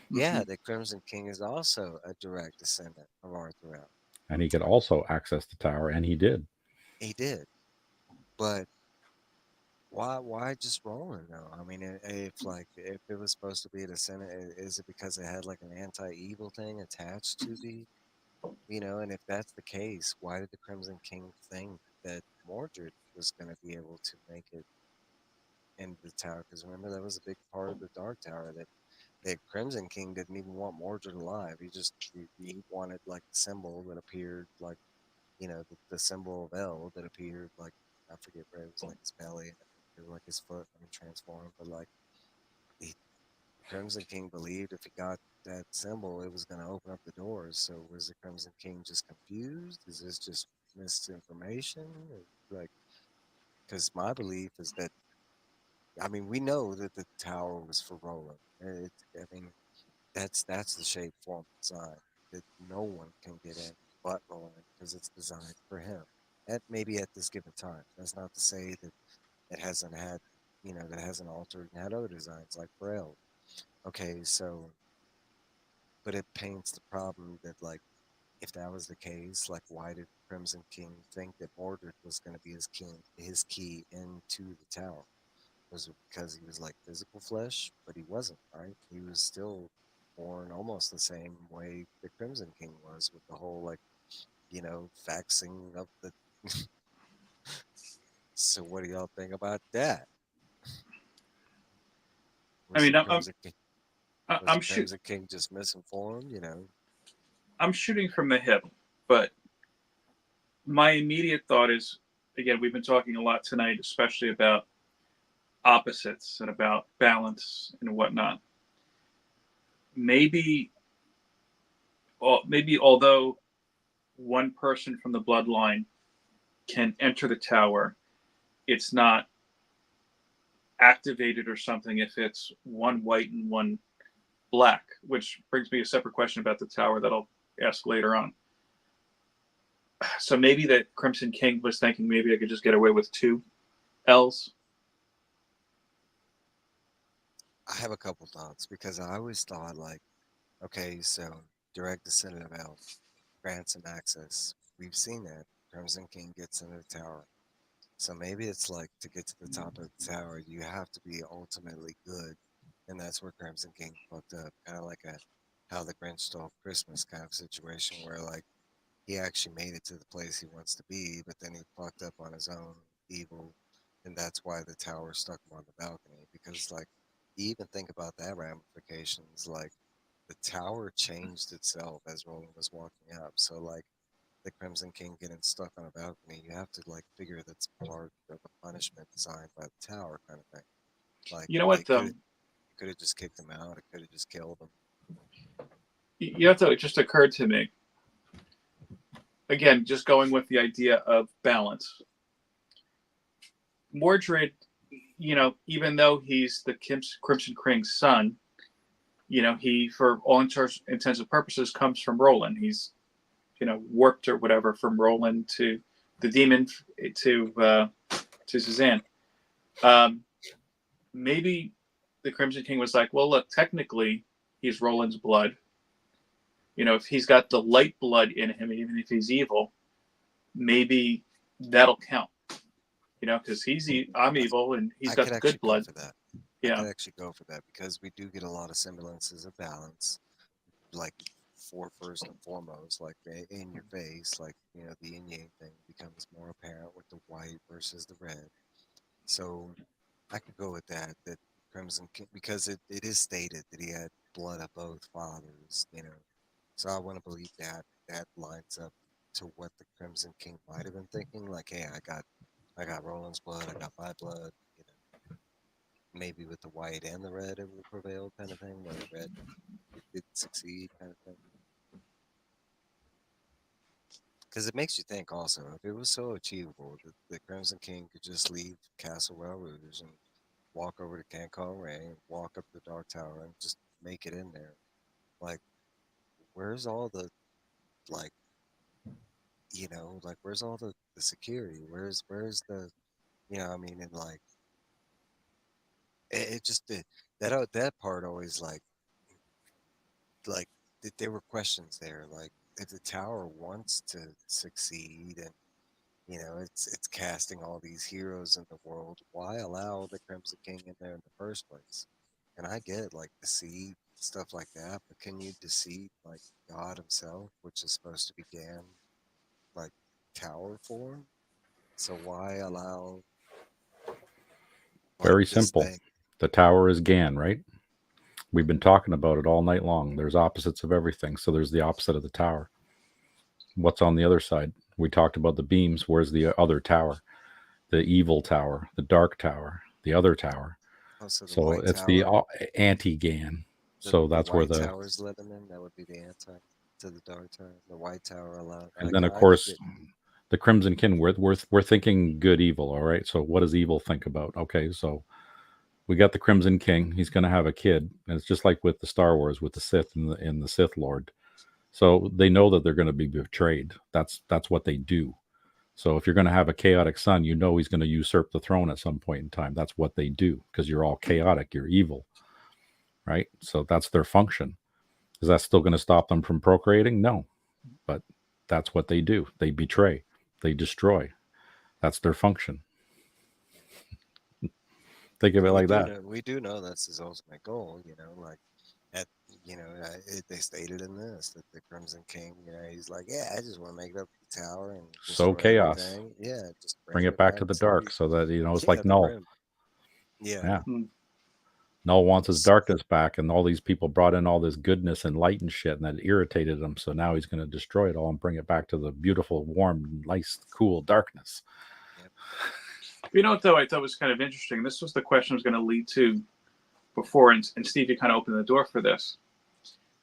Hmm. yeah, that Crimson King is also a direct descendant of Arthur Eld. and he could also access the tower, and he did. He did, but why just Roland though? I mean, if it was supposed to be a descendant, is it because it had like an anti-evil thing attached to the, and if that's the case, why did the Crimson King think that Mordred was going to be able to make it into the tower? Because remember, that was a big part of the Dark Tower that the Crimson King didn't even want Mordred alive. He wanted like the symbol that appeared like the symbol of L that appeared like I forget where it was like his belly or like his foot when he transformed, but like the Crimson King believed if he got that symbol, it was going to open up the doors. So was the Crimson King just confused? Is this just misinformation? Like, because my belief is that I mean we know that the tower was for Roland. I mean that's the shape, form, design that no one can get in but Roland because it's designed for him. At maybe at this given time. That's not to say that it hasn't had, that hasn't altered and had other designs like Braille. Okay, so but it paints the problem that like if that was the case, like why did Crimson King think that Mordred was going to be his key into the tower? Was it because he was like physical flesh? But he wasn't, right? He was still born almost the same way the Crimson King was, with the whole like, faxing of the. So what do y'all think about that? I Was the mean, Crimson King was the I'm shoot Crimson King just misinformed? I'm shooting from the hip, but my immediate thought is, again, we've been talking a lot tonight, especially about opposites and about balance and whatnot. Maybe, maybe although one person from the bloodline can enter the tower, it's not activated or something if it's one white and one black, which brings me a separate question about the tower that I'll ask later on. So maybe that Crimson King was thinking maybe I could just get away with two L's. I have a couple thoughts because I always thought like, okay, so direct descendant of elf grants him access. We've seen that Crimson King gets into the tower. So maybe it's like to get to the top of the tower, you have to be ultimately good, and that's where Crimson King fucked up, kind of like a how the Grinch stole Christmas kind of situation, where like he actually made it to the place he wants to be, but then he fucked up on his own evil, and that's why the tower stuck him on the balcony. Because like, you even think about that ramifications, like the tower changed itself as Roland was walking up. So like the Crimson King getting stuck on a balcony, you have to like figure that's part of a punishment designed by the tower kind of thing. Like You know they what? could have just kicked him out. It could have just killed him. You know, it just occurred to me. Again, just going with the idea of balance. Mordred, even though he's the Crimson King's son, he, for all intents and purposes, comes from Roland. He's, warped or whatever from Roland to the demon to Suzanne. Maybe the Crimson King was like, well, look, technically, he's Roland's blood. If he's got the light blood in him, even if he's evil, maybe that'll count. Because I'm evil and he's I got could the good actually go blood. for that. I Yeah. could actually go for that because we do get a lot of semblances of balance, like for first and foremost, like in your face, like the yin yang thing becomes more apparent with the white versus the red. So I could go with that. That Crimson King, because it is stated that he had blood of both fathers. So I want to believe that that lines up to what the Crimson King might have been thinking. Like, hey, I got Roland's blood, I got my blood. Maybe with the white and the red, it will prevail, kind of thing. Where the red it did succeed, kind of thing. Because it makes you think also, if it was so achievable that the Crimson King could just leave Castle Well Rouge and walk over to Cancun Ray, walk up the Dark Tower, and just make it in there. Like, where's all the like, like where's all the security? Where's the, I mean, and like, it just did that part always like there were questions there. Like, if the tower wants to succeed and it's casting all these heroes in the world. Why allow the Crimson King in there in the first place? And I get like deceit, stuff like that, but can you deceive like God himself, which is supposed to be Gan, like tower form? So why allow like Very this simple. thing? The tower is Gan, right? We've been talking about it all night long. There's opposites of everything. So there's the opposite of the tower. What's on the other side? We talked about the beams. Where's the other tower? The evil tower, the dark tower, the other tower. Oh, so the So white it's the tower, anti-Gan. the, So the that's where white the tower's living in, that would be the anti to the dark tower. The white tower allowed. and then of I could course get. the Crimson King. We're thinking good evil. All right. So what does evil think about? Okay. So we got the Crimson King. He's going to have a kid, and it's just like with the Star Wars with the Sith and the Sith Lord. So they know that they're going to be betrayed. That's what they do. So if you're going to have a chaotic son, he's going to usurp the throne at some point in time. That's what they do because you're all chaotic. You're evil, right? So that's their function. Is that still going to stop them from procreating? No. but that's what they do. They betray, they destroy. That's their function. Think of it And like that. we do know that's his ultimate goal. Like at they stated in this that the Crimson King, he's like, yeah, I just want to make it up to the tower and So destroy chaos. everything. Yeah, just Bring bring it it back back to the to dark so that, it's yeah like the Null. rim. Yeah, Yeah. Hmm. Null wants his darkness back, and all these people brought in all this goodness and light and shit, and that irritated him. So now he's going to destroy it all and bring it back to the beautiful, warm, nice, cool darkness. yep. You know what, though, I thought was kind of interesting. This was the question I was going to lead to before, and Steve, you kind of opened the door for this.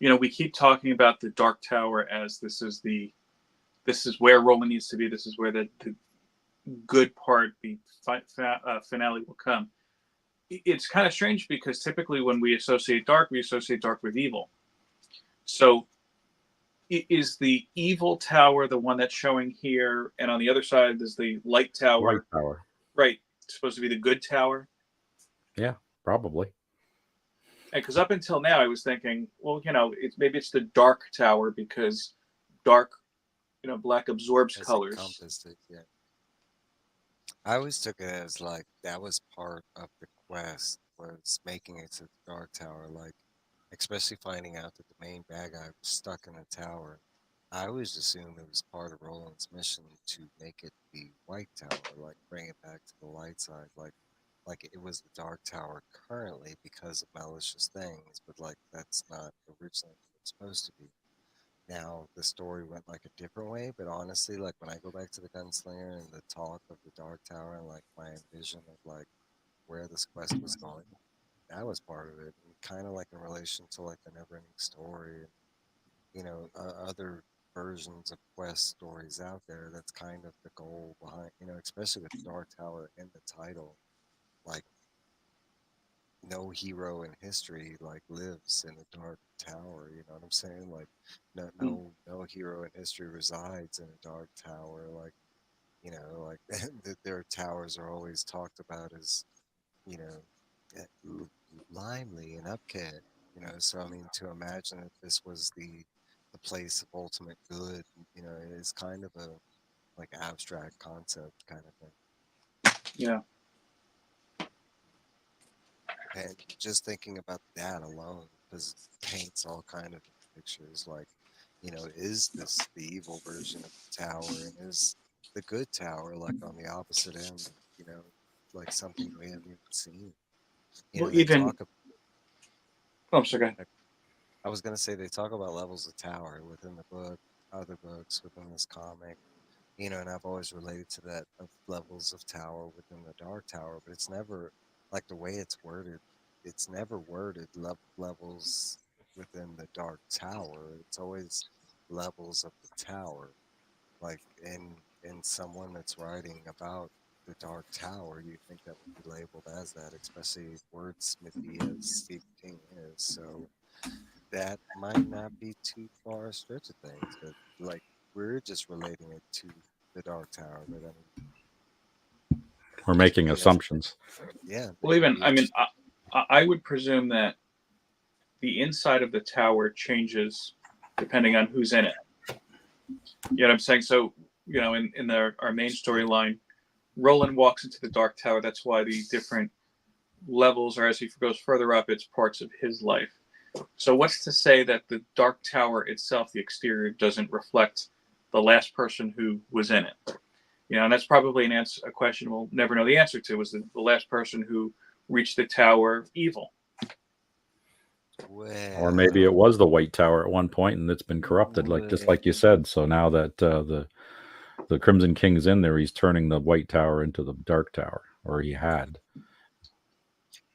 We keep talking about the Dark Tower as this is where Roland needs to be. This is where the good part, the finale will come. It's kind of strange because typically when we associate dark with evil. So is the evil tower the one that's showing here, and on the other side is the light Light tower, power. right? Supposed to be the good tower. Yeah, probably. Because up until now, I was thinking, well, maybe it's the dark tower because dark, black absorbs As colors. encompassed it. Yeah, I always took it as like that was part of the quest was making it to the Dark Tower. Like especially finding out that the main bad guy was stuck in a tower. I always assumed it was part of Roland's mission to make it the White Tower, like bring it back to the light side, like it was the Dark Tower currently because of malicious things, but like that's not originally what it's supposed to be. Now the story went like a different way, but honestly, like when I go back to the Gunslinger and the talk of the Dark Tower and like my vision of like where this quest was going, that was part of it, and kind of like in relation to like the Neverending Story and other versions of quest stories out there. That's kind of the goal behind, especially with Dark Tower in the title. Like no hero in history like lives in a dark tower. You know what I'm saying? Like no hero in history resides in a dark tower. Like like their towers are always talked about as you know lively and upkept. So I mean, to imagine that this was the place of ultimate good, it is kind of a like abstract concept kind of thing. Yeah. And just thinking about that alone, because paints all kind of pictures. Like, is this the evil version of the tower, and is the good tower like on the opposite end? Like something we haven't even seen. Well, They even talk. oh, I'm sorry. I was gonna say they talk about levels of tower within the book, other books within this comic. And I've always related to that of levels of tower within the Dark Tower, but it's never like the way it's worded. It's never worded levels within the Dark Tower. It's always levels of the tower. Like in someone that's writing about the Dark Tower, you think that would be labeled as that, especially wordsmithy as Stephen King is. So that might not be too far a stretch of things, but like we're just relating it to the Dark Tower. But I mean, We're it could making be as assumptions. yeah, it Well, could even be I mean, as I would presume that the inside of the tower changes depending on who's in it. You know what I'm saying? So, in our main storyline, Roland walks into the Dark Tower. That's why the different levels, or as he goes further up, it's parts of his life. So, what's to say that the Dark Tower itself, the exterior, doesn't reflect the last person who was in it? And that's probably a question we'll never know the answer to. Was the last person who reached the tower evil? Or maybe it well, was the White Tower at one point and it's been corrupted, just like you well. said. So now that the Crimson King's in there, he's turning the White Tower into the Dark Tower, or he had.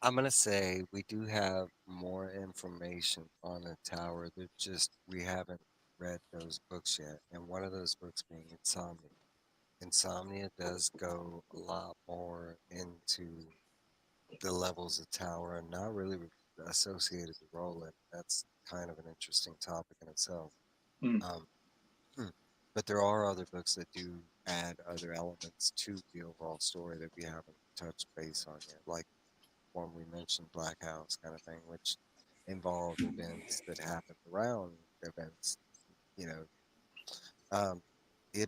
I'm gonna say we do have more information on the tower. That just we haven't read those books yet, and one of those books being Insomnia. Insomnia does go a lot more into the levels of tower and not really associated with Roland. That's kind of an interesting topic in itself. Hmm. Um, but there are other books that do add other elements to the overall story that we haven't touched base on yet, like one we mentioned, Black House kind of thing, which involved events that happened around events, you know, Um,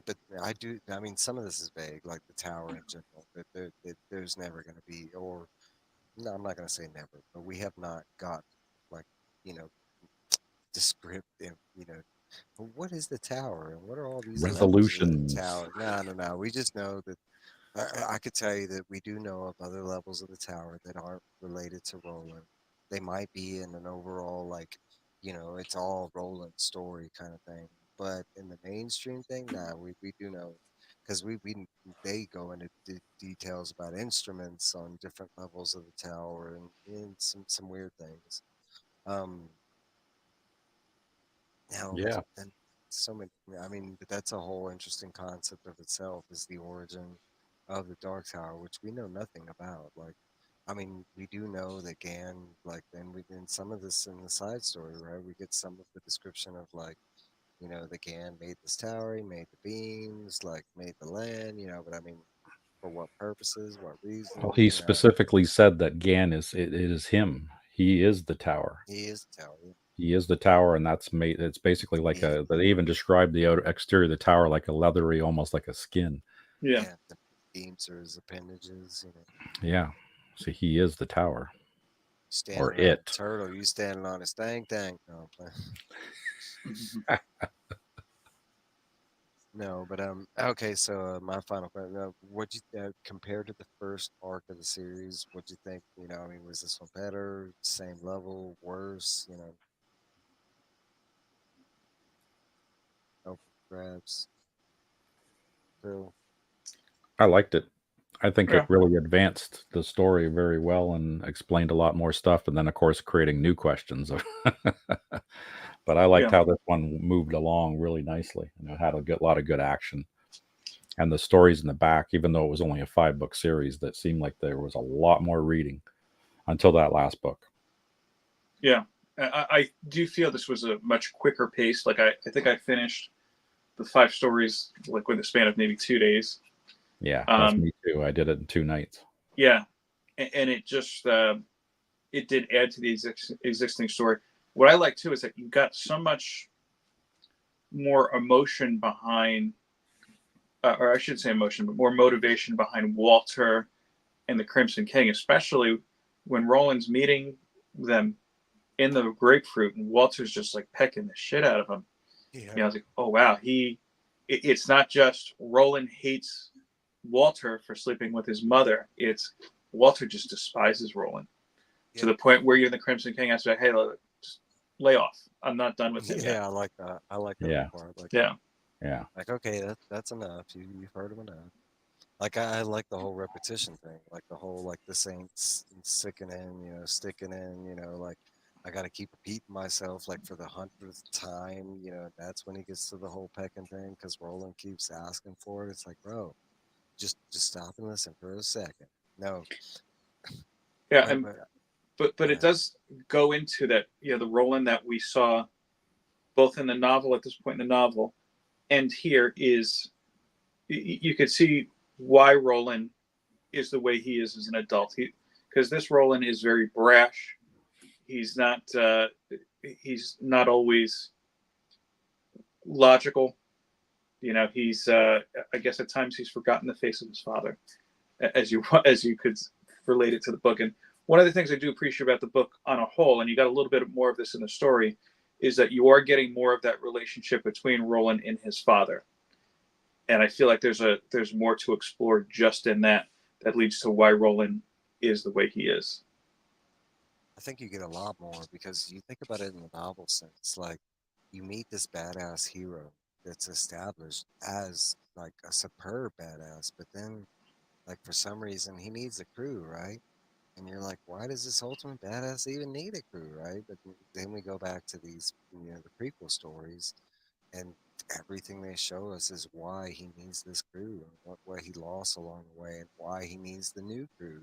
but I do. I mean, some of this is vague, like the tower in general. But there's never going to be, or no, I'm not going to say never, but we have not got like, you know, descriptive, well, what is the tower and what are all these levels of the Resolutions. tower? No, no, no. We just know that I could tell you that we do know of other levels of the tower that aren't related to Roland. They might be in an overall, like, it's all Roland story kind of thing. But in the mainstream thing, nah, we do know because they go into details about instruments on different levels of the tower and some weird things. Um, now, Yeah. and so many, I mean, but that's a whole interesting concept of itself is the origin of the Dark Tower, which we know nothing about. Like, I mean, we do know that Gan, like, then we in some of this in the side story, right? We get some of the description of like, the Gan made this tower, he made the beams, like made the land, but I mean, for what purposes, what Well, reason, he specifically said that Gan it is him. He is the tower. he is the tower. He is the tower, and that's made. It's basically like He, a. They even described the outer exterior of the tower like a leathery, almost like a skin. Yeah. yeah, the beams are his appendages. Yeah. So he is the tower, or Standing on a it. turtle, you standing on a stang tang. No, I'm playing. No, but okay. So my final question: what you compared to the first arc of the series? What you think? I mean, was this one better, same level, worse? Open grabs. Phil. I liked it. I think it Yeah. really advanced the story very well and explained a lot more stuff. And then, of course, creating new questions. But I liked Yeah. how this one moved along really nicely, and it had a lot of good action. And the stories in the back, even though it was only a 5 book series, that seemed like there was a lot more reading until that last book. Yeah. I do feel this was a much quicker pace. Like I think I finished the 5 stories like with a span of maybe 2 days. Yeah, that's Um, me too. I did it in 2 nights. yeah, and it just it did add to the existing story. What I like too is that you got so much more emotion behind, or I should say emotion, but more motivation behind Walter and the Crimson King, especially when Roland's meeting them in the grapefruit and Walter's just like pecking the shit out of him. Yeah. I was like, oh wow, it's not just Roland hates Walter for sleeping with his mother. It's Walter just despises Roland to Yep. the point where you're in the Crimson King. I said, hey, just lay off. I'm not done with him yet. Yeah, I like that. I like that Yeah, part. Yeah. yeah. Okay, that's enough. You've heard him enough. Like I like the whole repetition thing, like the whole like the Saints sticking in, sticking in, like I got to keep repeating myself like for the 100th time, that's when he gets to the whole pecking thing because Roland keeps asking for it. It's like, bro, just stop and listen for a second. No, Yeah. but And but but go it ahead. does go into that, the Roland that we saw both in the novel at this point in the novel and here is you could see why Roland is the way he is as an adult. Because this Roland is very brash. He's not he's not always logical. He's I guess at times he's forgotten the face of his father, as you could relate it to the book. And one of the things I do appreciate about the book on a whole, and you got a little bit more of this in the story, is that you are getting more of that relationship between Roland and his father. And I feel like there's more to explore just in that leads to why Roland is the way he is. I think you get a lot more because you think about it in the novel sense. Like, you meet this badass hero that's established as like a superb badass, but then, like, for some reason, he needs a crew, right? And you're like, why does this ultimate badass even need a crew, right? But then we go back to these, the prequel stories, and everything they show us is why he needs this crew and what he lost along the way and why he needs the new crew.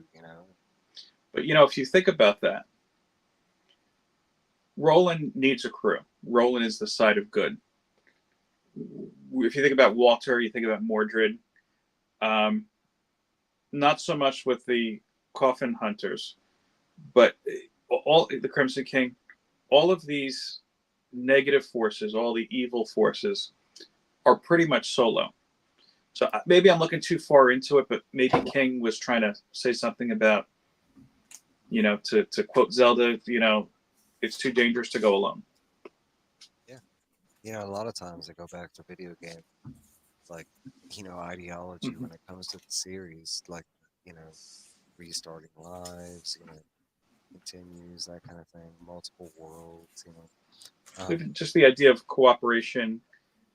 But if you think about that, Roland needs a crew. Roland is the side of good. If you think about Walter, you think about Mordred. Um, Not so much with the Coffin Hunters, but all the Crimson King, all of these negative forces, all the evil forces, are pretty much solo. So maybe I'm looking too far into it, but maybe King was trying to say something about, to quote Zelda, it's too dangerous to go alone. Yeah. A lot of times they go back to video game, like, ideology when it comes to the series, like, you know, restarting lives, continues, that kind of thing, multiple worlds. Even just the idea of cooperation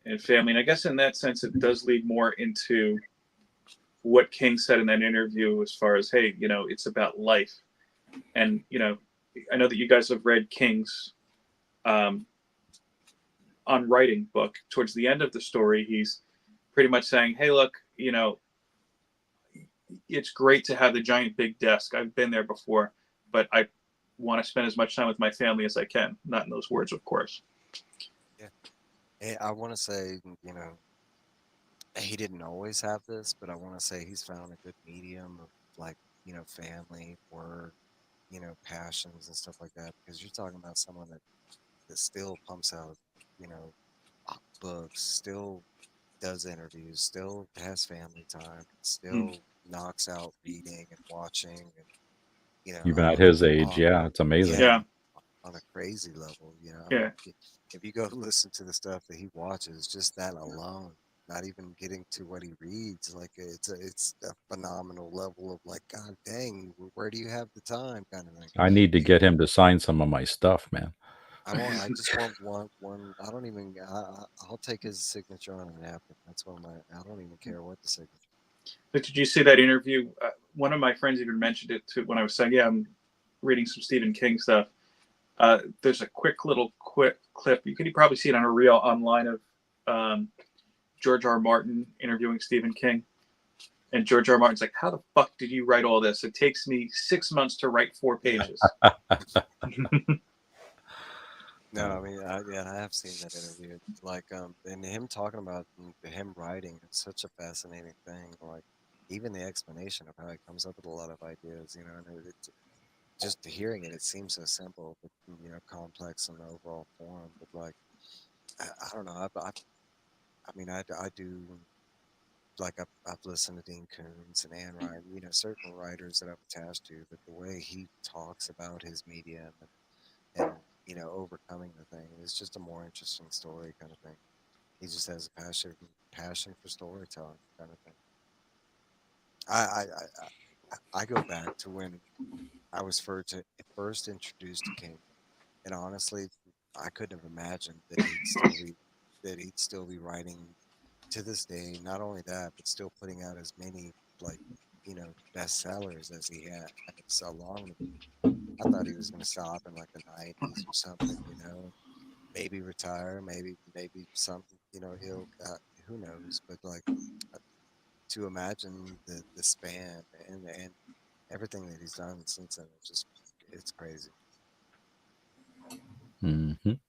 and family. And I guess in that sense, it does lead more into what King said in that interview as far as, hey, it's about life. And, I know that you guys have read King's um, on writing book. Towards the end of the story, he's pretty much saying, hey, look, it's great to have the giant big desk. I've been there before, but I want to spend as much time with my family as I can. Not in those words, of course. Yeah. And I want to say, he didn't always have this, but I want to say he's found a good medium of, like, family, work, passions and stuff like that. Because you're talking about someone that still pumps out, you know, books, still does interviews, still has family time, Hmm. still knocks out reading and watching, and Even at his age, on, yeah, it's amazing. yeah, Yeah, on a crazy level. I mean, yeah. if you go listen to the stuff that he watches, just that alone, not even getting to what he reads, like it's a phenomenal level of, like, God dang, where do you have the time, kind of thing. I need to get him to sign some of my stuff, man. I just want one. I don't even. I'll take his signature on a napkin. That's one of my. I don't even care what the signature. But did you see that interview? One of my friends even mentioned it too when I was saying, yeah, I'm reading some Stephen King stuff. There's a quick clip. You can probably see it on a reel online of um, George R. R. Martin interviewing Stephen King. And George R. R. Martin's like, how the fuck did you write all this? It takes me 6 months to write 4 Yeah. pages. No, I mean, yeah, I have seen that interview. Like, and him talking about him writing, it's such a fascinating thing. Like, even the explanation of how he comes up with a lot of ideas, and just hearing it, it seems so simple, but complex in the overall form. But, like, I don't know. I mean, I do, like, I've listened to Dean Koontz and Anne Ryan, certain writers that I've attached to, but the way he talks about his medium and overcoming the thing is just a more interesting story, kind of thing. He just has a passion for storytelling, kind of thing. I go back to when I was first introduced to King, and honestly, I couldn't have imagined that he'd still be writing to this day. Not only that, but still putting out as many, like, bestsellers as he has along. I thought he was going to stop in, like, the 90s or something, maybe retire, maybe something, he'll, who knows, but, like, uh, to imagine the span and everything that he's done since then, it's crazy. Hmm. Can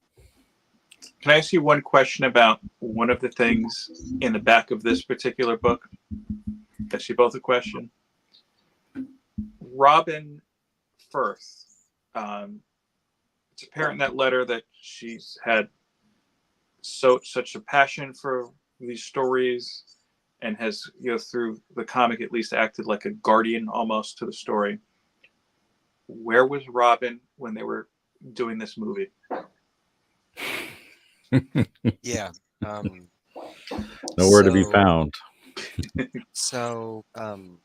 I ask you one question about one of the things in the back of this particular book? Ask you both a question. Robin Firth. Um, it's apparent in that letter that she's had such a passion for these stories and has, through the comic at least, acted like a guardian almost to the story. Where was Robin when they were doing this movie? Yeah. Um. Nowhere to be So found.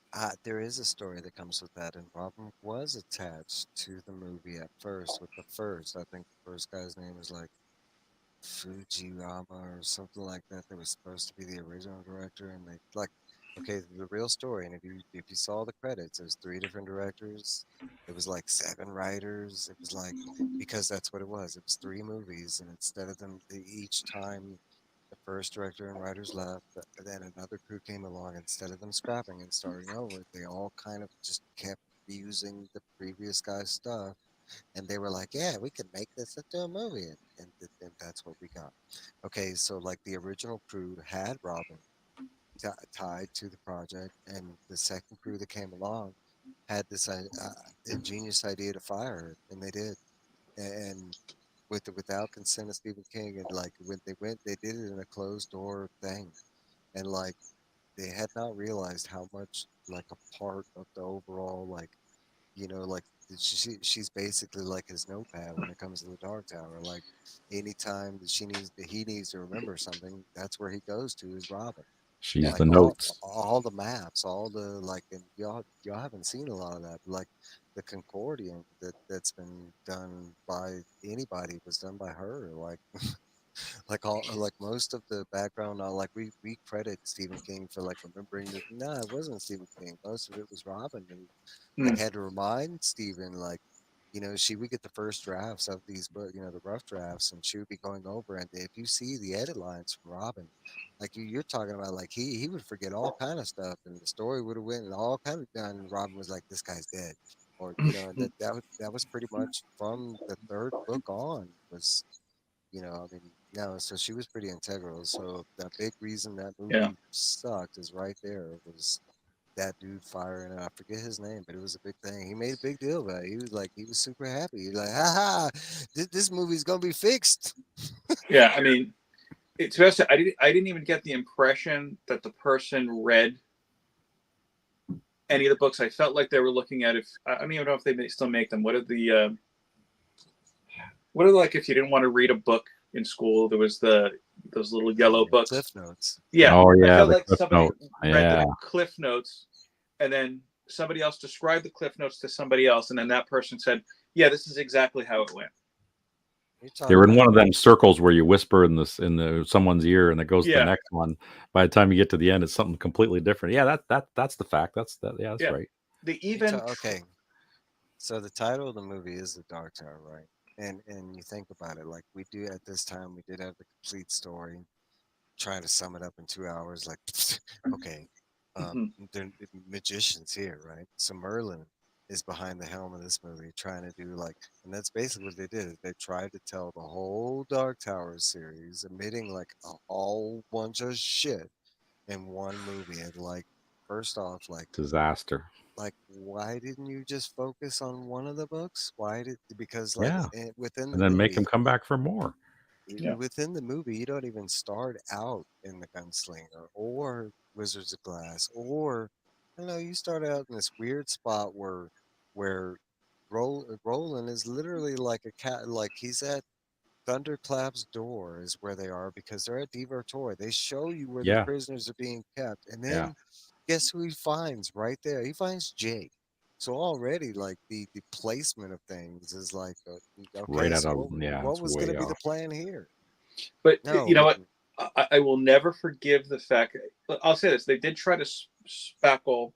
there is a story that comes with that, and Robin was attached to the movie at first. With the first, I think the first guy's name was, like, Fujiyama or something like that. That was supposed to be the original director, and they, like, okay, the real story. And if you saw the credits, there's three different directors. It was like seven writers. It was like, because that's what it was. It was three movies, and instead of them, each time the first director and writers left, then another crew came along. Instead of them scrapping and starting over, they all kind of just kept using the previous guy's stuff, and they were like, "Yeah, we could make this into a movie," and that's what we got. Okay, so, like, the original crew had Robin tied to the project, and the second crew that came along had this ingenious idea to fire her, and they did. And without consent of Stephen King, and like when they went, they did it in a closed door thing, and like they had not realized how much like a part of the overall like like she's basically like his notepad when it comes to the Dark Tower. Like anytime that he needs to remember something, that's where he goes to is Robin. She's Like the notes. all the maps, all the like, and y'all haven't seen a lot of that. Like the Concordian that's been done by anybody was done by her. Like all like most of the background, like we credit Stephen King for like remembering that. No, it wasn't Stephen King. Most of it was Robin who like Mm. had to remind Stephen like. She would get the first drafts of these, but the rough drafts, and she would be going over. And if you see the edit lines from Robin, like you're talking about, like he would forget all kind of stuff, and the story would have went and all kind of done. And Robin was like, "This guy's dead," or that was pretty much from the third book on. I mean, no. So she was pretty integral. So the big reason that Yeah. movie sucked is right there. Was that dude firing? And I forget his name, but it was a big thing. He made a big deal about it. He was super happy. He was like, "Ha ha! This movie's gonna be fixed." Yeah. I mean, it's best. I didn't even get the impression that the person read any of the books. I felt like they were looking at if I don't even know if they still make them. What are like if you didn't want to read a book in school, there was those little yellow books. Cliff Notes. Yeah, Oh I yeah, felt the like Cliff somebody Notes. read Yeah, the Cliff Notes, and then somebody else described the Cliff Notes to somebody else, and then that person said, "Yeah, this is exactly how it went." You're they talking were in about one of them circles where you whisper in the someone's ear, and it goes to the Yeah, next one. By the time you get to the end, it's something completely different. Yeah, that's the fact. That's that. Yeah, that's yeah. right. They even okay. So the title of the movie is The Dark Tower, right? And you think about it, like we do at this time, we did have the complete story. Trying to sum it up in 2 hours, like, okay, Mhm. they're magicians here, right? So Merlin is behind the helm of this movie, trying to do like, and that's basically what they did. Is they tried to tell the whole Dark Tower series, emitting like a whole bunch of shit in one movie. And like, first off, Disaster. why didn't you just focus on one of the books? Why did because like Yeah, within the and then make them movie, come back for more. Yeah, within the movie, you don't even start out in the Gunslinger or Wizards of Glass, or you start out in this weird spot where Roland is literally like a cat, like he's at Thunderclap's door is where they are because they're at Divertor. They show you where the Yeah, prisoners are being kept, and yeah, then guess who he finds right there? He finds Jake. So already, like the placement of things is like, right okay, out so of yeah, what it's was going to way be the off. plan here? but No, you know we what? I will never forgive the fact. I'll say this: they did try to spackle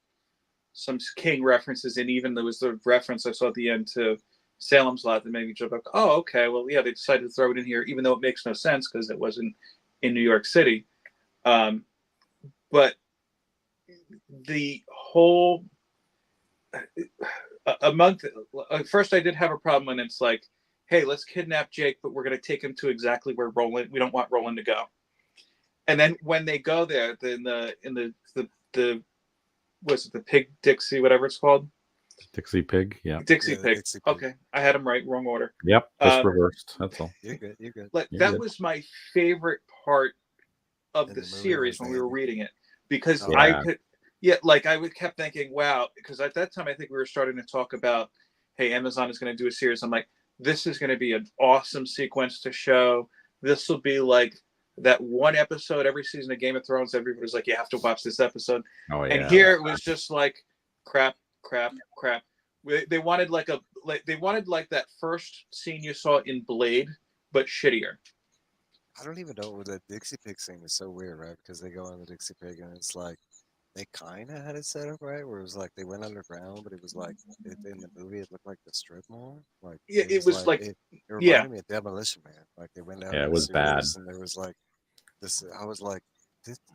some King references, and even there was the reference I saw at the end to Salem's Lot that made me joke like, "Oh, okay, well, yeah, they decided to throw it in here, even though it makes no sense because it wasn't in New York City." Um, but the whole a month first, I did have a problem when it's like, "Hey, let's kidnap Jake, but we're going to take him to exactly where Roland. We don't want Roland to go." And then when they go there, the was it the Pig Dixie, whatever it's called? Dixie Pig. Yeah. Dixie yeah, the Pig. Dixie Pig. Okay, I had them right, wrong order. Yep. Just Um, reversed. That's all. You're good. You're good. like You're that good. was my favorite part of In the the movie was series the when we were ending. reading it because Oh, I Yeah. could, yeah, like I would kept thinking, wow, because at that time I think we were starting to talk about, hey, Amazon is going to do a series. I'm like, this is going to be an awesome sequence to show. This will be like that one episode every season of Game of Thrones. Everybody's like, you have to watch this episode, Oh and yeah. here it was just like crap, crap, crap. They wanted they wanted like that first scene you saw in Blade, but shittier. I don't even know what the Dixie Pig scene is so weird, right? Because they go on the Dixie Pig and it's like they kind of had it set up right, where it was like they went underground, but it was like in the movie it looked like the strip mall. Like Yeah, it it was was like like, it yeah, reminded me of Demolition Man. Like they went down Yeah. in It the was bad. sewers and there was like this. I was like,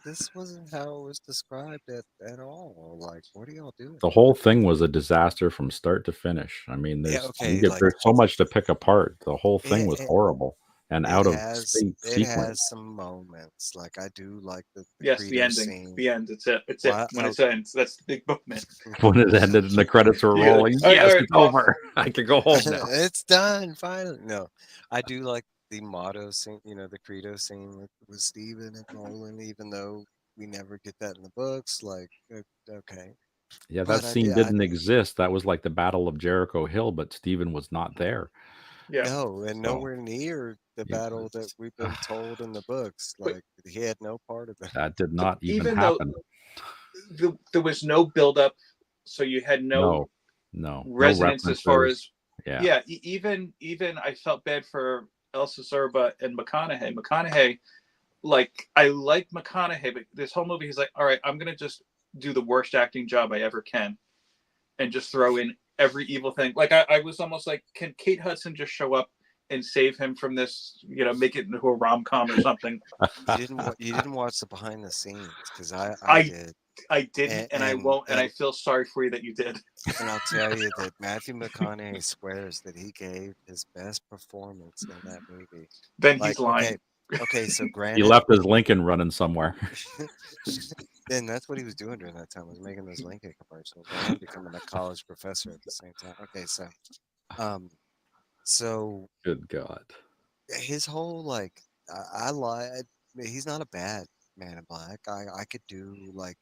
this wasn't how it was described at all. Like, what are y'all doing? The whole thing was a disaster from start to finish. I mean, Yeah, there's okay, like there's so much to pick apart. The whole thing was and, horrible. and It out of has state it sequence. has some moments. Like I do like the Yes, the Credo ending, scene. the end. It's it. It's it. Well, When it ends, that's the big moment. When it ended and the credits were Yeah, like, rolling, all right, yes, all right, it's boss. over. I can go home now. it's done finally. No, I do like the motto scene. The Credo scene with Steven and Nolan, even though we never get that in the books. Like, okay, Yeah, that but I scene did. I didn't exist. That was like the Battle of Jericho Hill, but Stephen was not there. Yeah, no, and So nowhere near the it battle that was we've been told in the books. but Like he had no part of that. that did not even even though happen. there was no build up, so you had no No, no resonance as far references. as Yeah, yeah. Even I felt bad for Elsa Serba and McConaughey. McConaughey, like I like McConaughey, but this whole movie he's like, all right, I'm gonna just do the worst acting job I ever can and just throw in every evil thing. Like I was almost like, can Kate Hudson just show up and save him from this? Make it into a rom com or something. You didn't watch the behind the scenes because I I did, I didn't, and and I and won't, and I and feel sorry for you that you did. and I'll tell you that Matthew McConaughey swears that he gave his best performance in that movie. Then Like, he's lying. okay, so he granted, left his Lincoln running somewhere. then that's what he was doing during that time was making those Lincoln commercials and becoming a college professor at the same time. Okay, um, so Good God. his whole like I lied. He's not a bad Man in Black. I could do like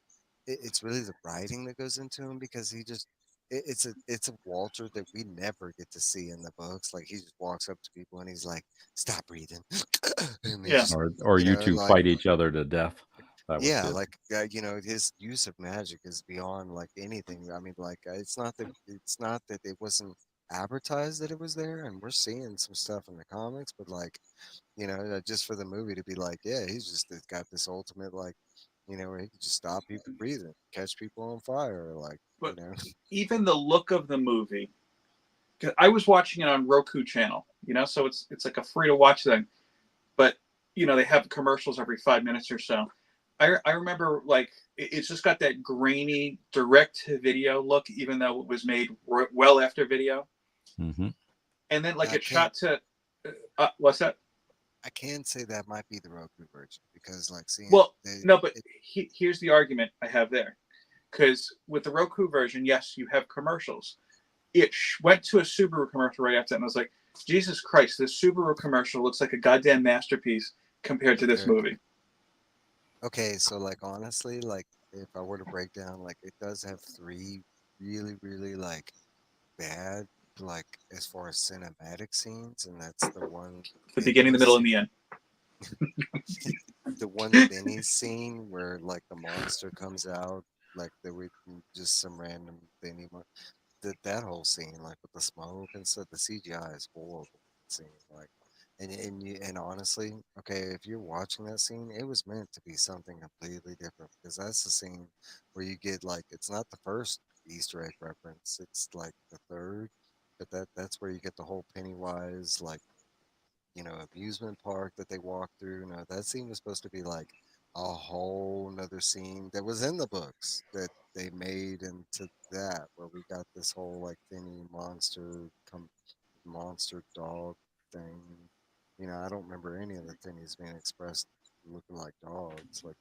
it's really the writing that goes into him because he just it's a Walter that we never get to see in the books. Like he just walks up to people and he's like, "Stop breathing," and they Yeah, just Or you two like fight each other to death. That was yeah, his. like his use of magic is beyond like anything. I mean, like it's not that it wasn't advertised that it was there, and we're seeing some stuff in the comics, but like just for the movie to be like, yeah, he's just got this ultimate like, where he can just stop people breathing, catch people on fire, like but even the look of the movie. 'Cause I was watching it on Roku channel, so it's like a free to watch thing. But they have commercials every 5 minutes or so. I remember like it's just got that grainy direct to video look, even though it was made well after video. Mm-hmm. And then like I it can't. shot to what's that? I can say that might be the Roku version because like seeing Well, no, but here's the argument I have there. Because with the Roku version, yes, you have commercials. It went to a Subaru commercial right after that, and I was like, Jesus Christ, this Subaru commercial looks like a goddamn masterpiece compared to this compared movie. okay, so like honestly, like if I were to break down, like it does have three really, really like bad, like as far as cinematic scenes, and that's the one The beginning, the Benny's middle, and scene, the end. the one Benny's scene where like the monster comes out, like there would just some random Benny. That whole scene, like with the smoke and stuff, the CGI is horrible. Scene, like, and honestly, okay, if you're watching that scene, it was meant to be something completely different because that's the scene where you get like it's not the first Easter egg reference, it's like the third, but that's where you get the whole Pennywise like amusement park that they walk through. No, that scene was supposed to be like a whole nother scene that was in the books that they made into that, where we got this whole like thinny monster dog thing. I don't remember any of the thinnies being expressed looking like dogs, like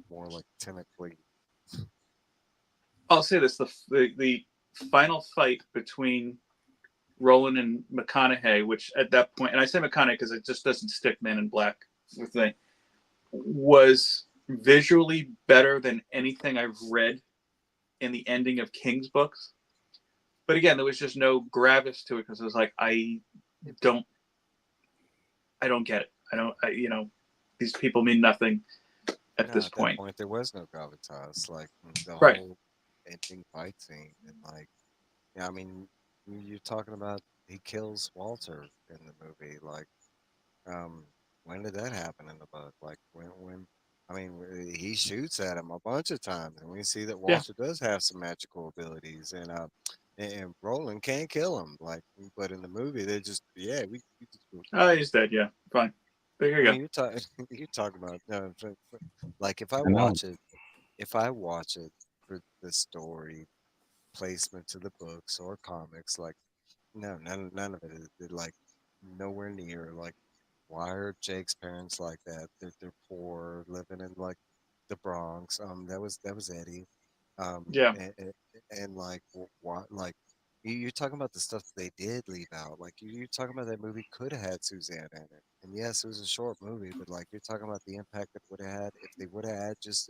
more like tentacly. I'll say this: the final fight between Roland and McConaughey, which at that point, and I say McConaughey because it just doesn't stick Man in Black with me, was visually better than anything I've read in the ending of King's books. But again, there was just no gravis to it because it was like don't, I don't get it. I don't, these people mean nothing at No, this at that point. point there was no gravitas, like the Right. whole ending fight scene, and like yeah, I mean, you're talking about he kills Walter in the movie. Like, um, when did that happen in the book? Like, I mean, he shoots at him a bunch of times, and we see that Yeah. Walter does have some magical abilities, and Roland can't kill him. Like, but in the movie, they just, yeah, we just, Oh, he's dead. Yeah. Fine. There I you mean, go. you're talking about, no, like, I know. if I watch it for the story placement to the books or comics, like, no, none of it is like nowhere near like. why are Jake's parents like that? They're poor, living in like the Bronx. That was Eddie. Yeah, And like what like you're talking about the stuff that they did leave out. Like you're talking about that movie could have had Suzanne in it. And yes, it was a short movie, but like you're talking about the impact it would have had if they would have had just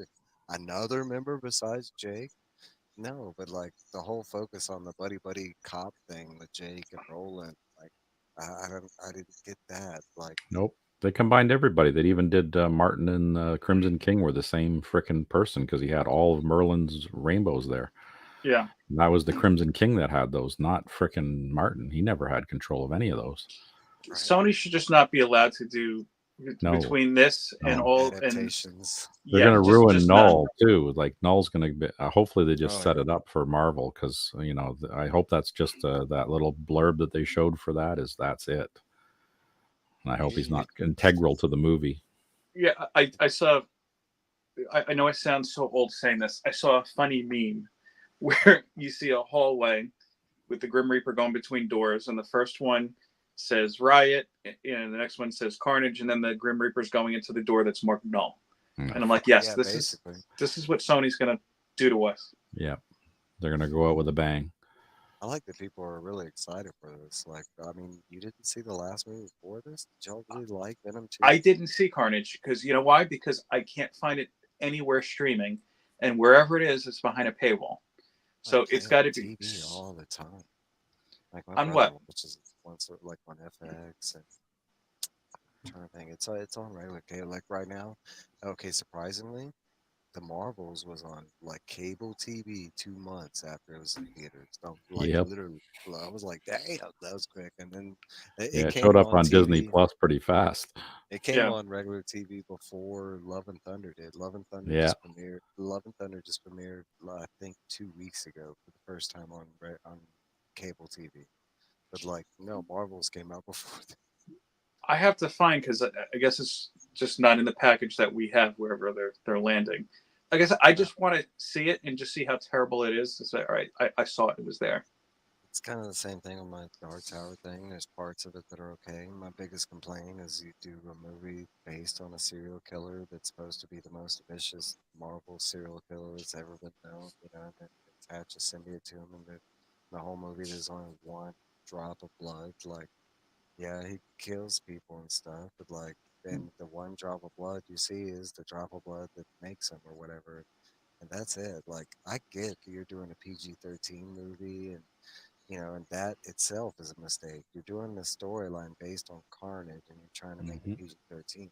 another member besides Jake. No, but like the whole focus on the buddy buddy cop thing with Jake and Roland, like I didn't get that. Like Nope. They combined everybody. They even did Martin and Crimson King were the same frickin' person because he had all of Merlin's rainbows there. yeah. And that was the Crimson King that had those, not frickin' Martin. He never had control of any of those. right, Sony should just not be allowed to do No, between this and no. all and adaptations. They're yeah, gonna ruin just none. Null too. Like Null's gonna be. Hopefully, they just Oh set yeah. it up for Marvel because I hope that's just that little blurb that they showed for that's it. And I hope he's You, not integral to the movie. Yeah, I saw. I know I sound so old saying this. I saw a funny meme where you see a hallway with the Grim Reaper going between doors, and the first one says riot, and the next one says carnage, and then the Grim Reaper's going into the door that's marked null. Mm. And I'm like, yes, yeah, basically. this is what Sony's gonna do to us. Yeah, they're gonna go out with a bang. I like that people are really excited for this. Like, I mean, you didn't see the last movie before this? Did y'all really like Venom 2? I didn't see Carnage because you know why? Because I can't find it anywhere streaming, and wherever it is, it's behind a paywall. I So play it's on got to be TV all the time. Like my on brother what? watches it once, like on FX, and I'm trying to think. It's on regular cable. Like right now, okay, surprisingly, the Marvels was on like cable TV 2 months after it was in theaters. So like Yep. literally, I was like, damn, that was quick. And then it Yeah, it showed came up on on Disney TV. Plus pretty fast. It came Yeah, on regular TV before Love and Thunder did. Yeah. Love and Thunder just premiered, I think, 2 weeks ago for the first time on cable TV. But like, no, Marvels came out before. I have to find because I guess it's just not in the package that we have wherever they're landing. I guess I No, just want to see it and just see how terrible it is. To say, all right, I saw it; it was there. it's kind of the same thing on my Dark Tower thing. There's parts of it that are okay. My biggest complaint is you do a movie based on a serial killer that's supposed to be the most vicious Marvel serial killer that's ever been known, and then attach a symbiote to him, and the whole movie there's only one drop of blood. Like, yeah, he kills people and stuff, but like, then the one drop of blood you see is the drop of blood that makes him or whatever, and that's it. Like, I get you're doing a PG-13 movie, and that itself is a mistake. You're doing the storyline based on Carnage, and you're trying to make it Hmm. PG-13.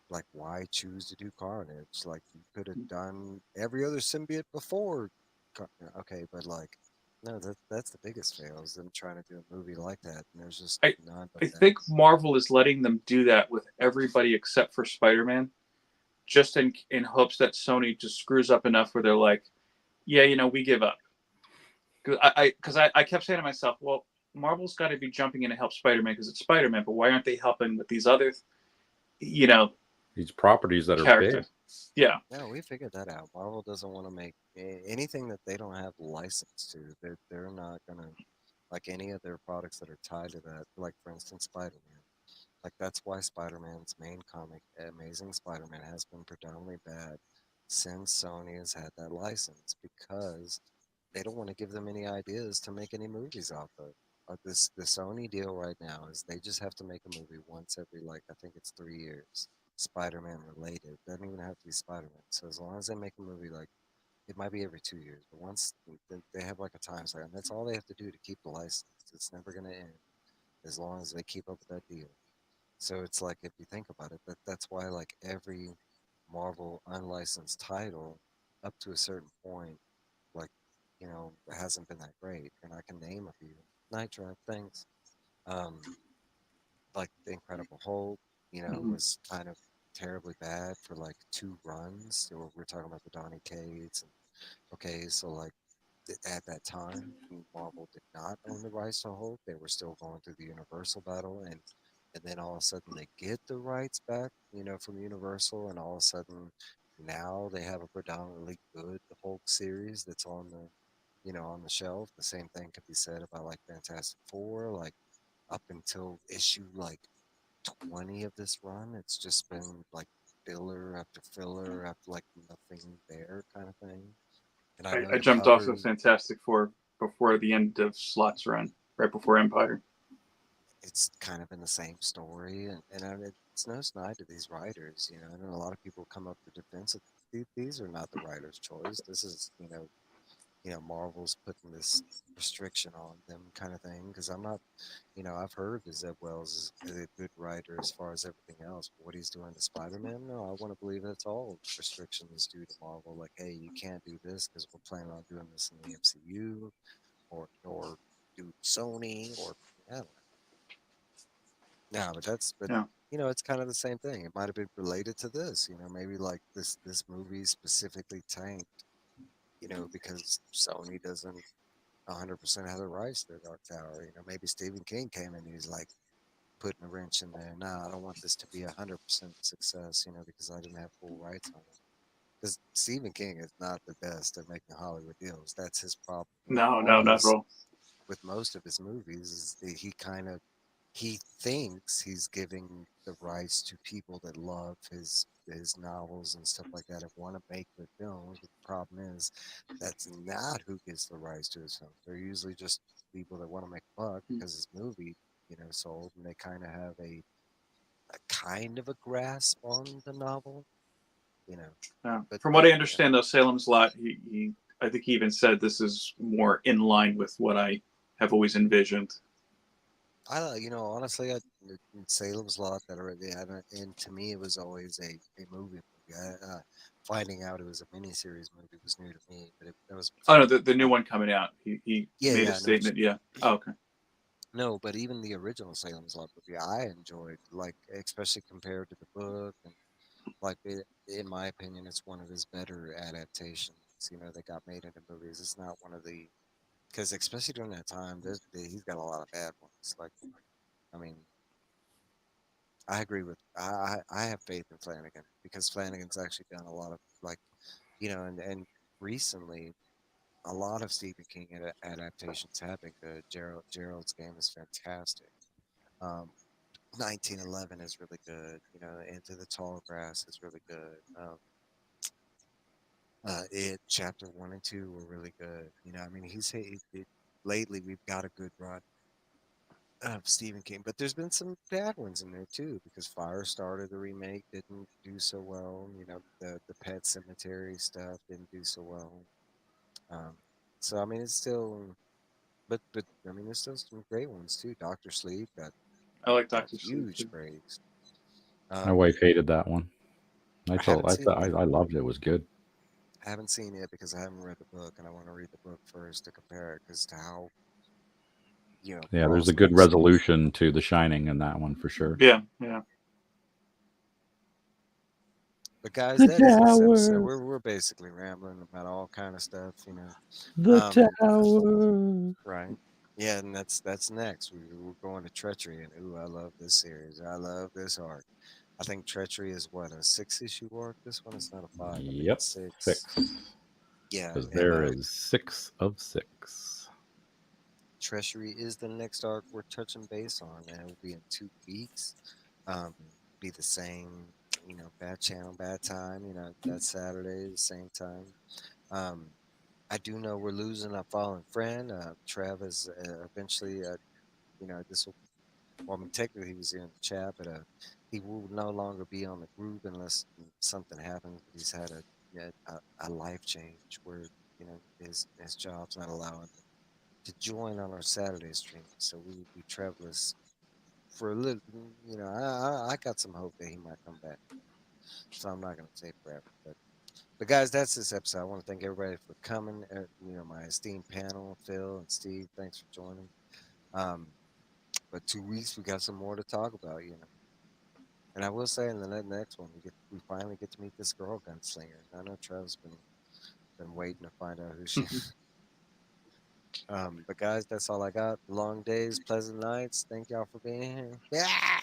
Like, why choose to do Carnage? Like, you could have done every other symbiote before. Okay, but like, no, that's the biggest fail is them trying to do a movie like that, and there's just I none of I that. think Marvel is letting them do that with everybody except for Spider-Man, just in hopes that Sony just screws up enough where they're like, yeah, we give up. Because I kept saying to myself, well, Marvel's got to be jumping in to help Spider-Man because it's Spider-Man, but why aren't they helping with these other, you know, These properties that are big. characters? Yeah, No, we figured that out. Marvel doesn't want to make anything that they don't have license to. They're not gonna like any of their products that are tied to that. Like for instance, Spider-Man. Like that's why Spider-Man's main comic, Amazing Spider-Man, has been predominantly bad since Sony has had that license because they don't want to give them any ideas to make any movies off of. The Sony deal right now is they just have to make a movie once every like I think it's 3 years, Spider-Man related. Doesn't even have to be Spider-Man. So as long as they make a movie like it might be every 2 years, but once they have like a time slot, and that's all they have to do to keep the license. It's never going to end as long as they keep up with that deal. So it's like if you think about it, that's why like every Marvel unlicensed title up to a certain point, like hasn't been that great. And I can name a few. Night Trap, things. Um, like the Incredible Hulk, was kind of terribly bad for like 2 runs. So we're talking about the Donny Cates, and okay, so like at that time, Marvel did not own the rights to Hulk. They were still going through the Universal battle, and then all of a sudden they get the rights back, from Universal, and all of a sudden now they have a predominantly good Hulk series that's on the shelf. The same thing could be said about like Fantastic Four, like up until issue like 20 of this run, it's just been like filler after filler after like nothing there kind of thing. And I know I the jumped off of covers, Fantastic Four before the end of Slot's run, right before Empire. it's kind of in the same story, and it's no snide to these writers, you know. And a lot of people come up to defense of these are not the writer's choice. This is, Marvel's putting this restriction on them kind of thing. Because I'm not, I've heard that Zeb Wells is a good writer as far as everything else. But what he's doing to Spider-Man, no, I want to believe it's all restrictions due to Marvel. Like, hey, you can't do this because we're planning on doing this in the MCU, or do Sony, or I don't know. No, but Yeah. it's kind of the same thing. It might have been related to this, maybe like this movie specifically tanked, because Sony doesn't 100% have the rights to the Dark Tower. Maybe Stephen King came in and he's like putting a wrench in there. Nah, I don't want this to be 100% success, because I didn't have full rights on it. Because Stephen King is not the best at making Hollywood deals. That's his problem with No, no, not at all. most of his movies is that he thinks he's giving the rights to people that love his novels and stuff like that and want to make the films. But the problem is that's not who gets the rights to his films. They're usually just people that want to make a buck because his movie, sold, and they kind of have a kind of a grasp on the novel, you know. But From what but I yeah, understand, though, Salem's Lot, I think he even said this is more in line with what I have always envisioned. honestly, Salem's Lot that already, and to me, it was always a movie. Finding out it was a miniseries movie was new to me, but that was Oh before no, it the came new out. one coming out. He Yeah, made a yeah, I know what statement. Yeah. Oh, okay. no, but even the original Salem's Lot movie, I enjoyed, like, especially compared to the book, and like, in my opinion, it's one of his better adaptations. That got made into movies. It's not one of the because especially during that time, he's got a lot of bad ones. Like, I mean, I agree with I have faith in Flanagan because Flanagan's actually done a lot of, like, and recently a lot of Stephen King adaptations have been good. Gerald's Game is fantastic. Um, 1911 is really good. Into the Tall Grass is really good. It Chapter 1 and 2 were really good. I mean, lately we've got a good run of Stephen King, but there's been some bad ones in there too because Firestarter, the remake, didn't do so well. The Pet Cemetery stuff didn't do so well. Um, so I mean, it's still, but I mean, there's still some great ones too. Doctor Sleep I like got Doctor Sleep huge too. praise. My Um, wife hated that one. I haven't seen it. I loved it. It was good. I haven't seen it because I haven't read the book, and I want to read the book first to compare it because to how Yeah, there's a Frost good looks. resolution to The Shining in that one for sure. Yeah, yeah. But guys, The that is this episode. tower, We're basically rambling about all kind of stuff. the Um, tower. right? Yeah, and that's next. We're going to Treachery, and ooh, I love this series. I love this arc. I think Treachery is what, a 6-issue arc. This one is not a 5. I think Yep, it's 6. 6. Yeah, Because and there is 6 of 6. Treachery is the next arc we're touching base on, and it will be in 2 weeks. Um, be the same, bad channel, bad time. That Saturday, the same time. Um, I do know we're losing a fallen friend. Trev is eventually, this will, well, I mean, technically he was in the chat, but he will no longer be on the group unless something happens. But he's had a life change where, his job's not allowing him to join on our Saturday stream. So we will be Trevless for a little, I got some hope that he might come back. So I'm not going to say forever, but guys, that's this episode. I want to thank everybody for coming. My esteemed panel, Phil and Steve, thanks for joining. Um, but 2 weeks, we got some more to talk about. And I will say, in the next one, we finally get to meet this girl gunslinger. I know Trev's been waiting to find out who she. But guys, that's all I got. Long days, pleasant nights. Thank y'all for being here. Yeah.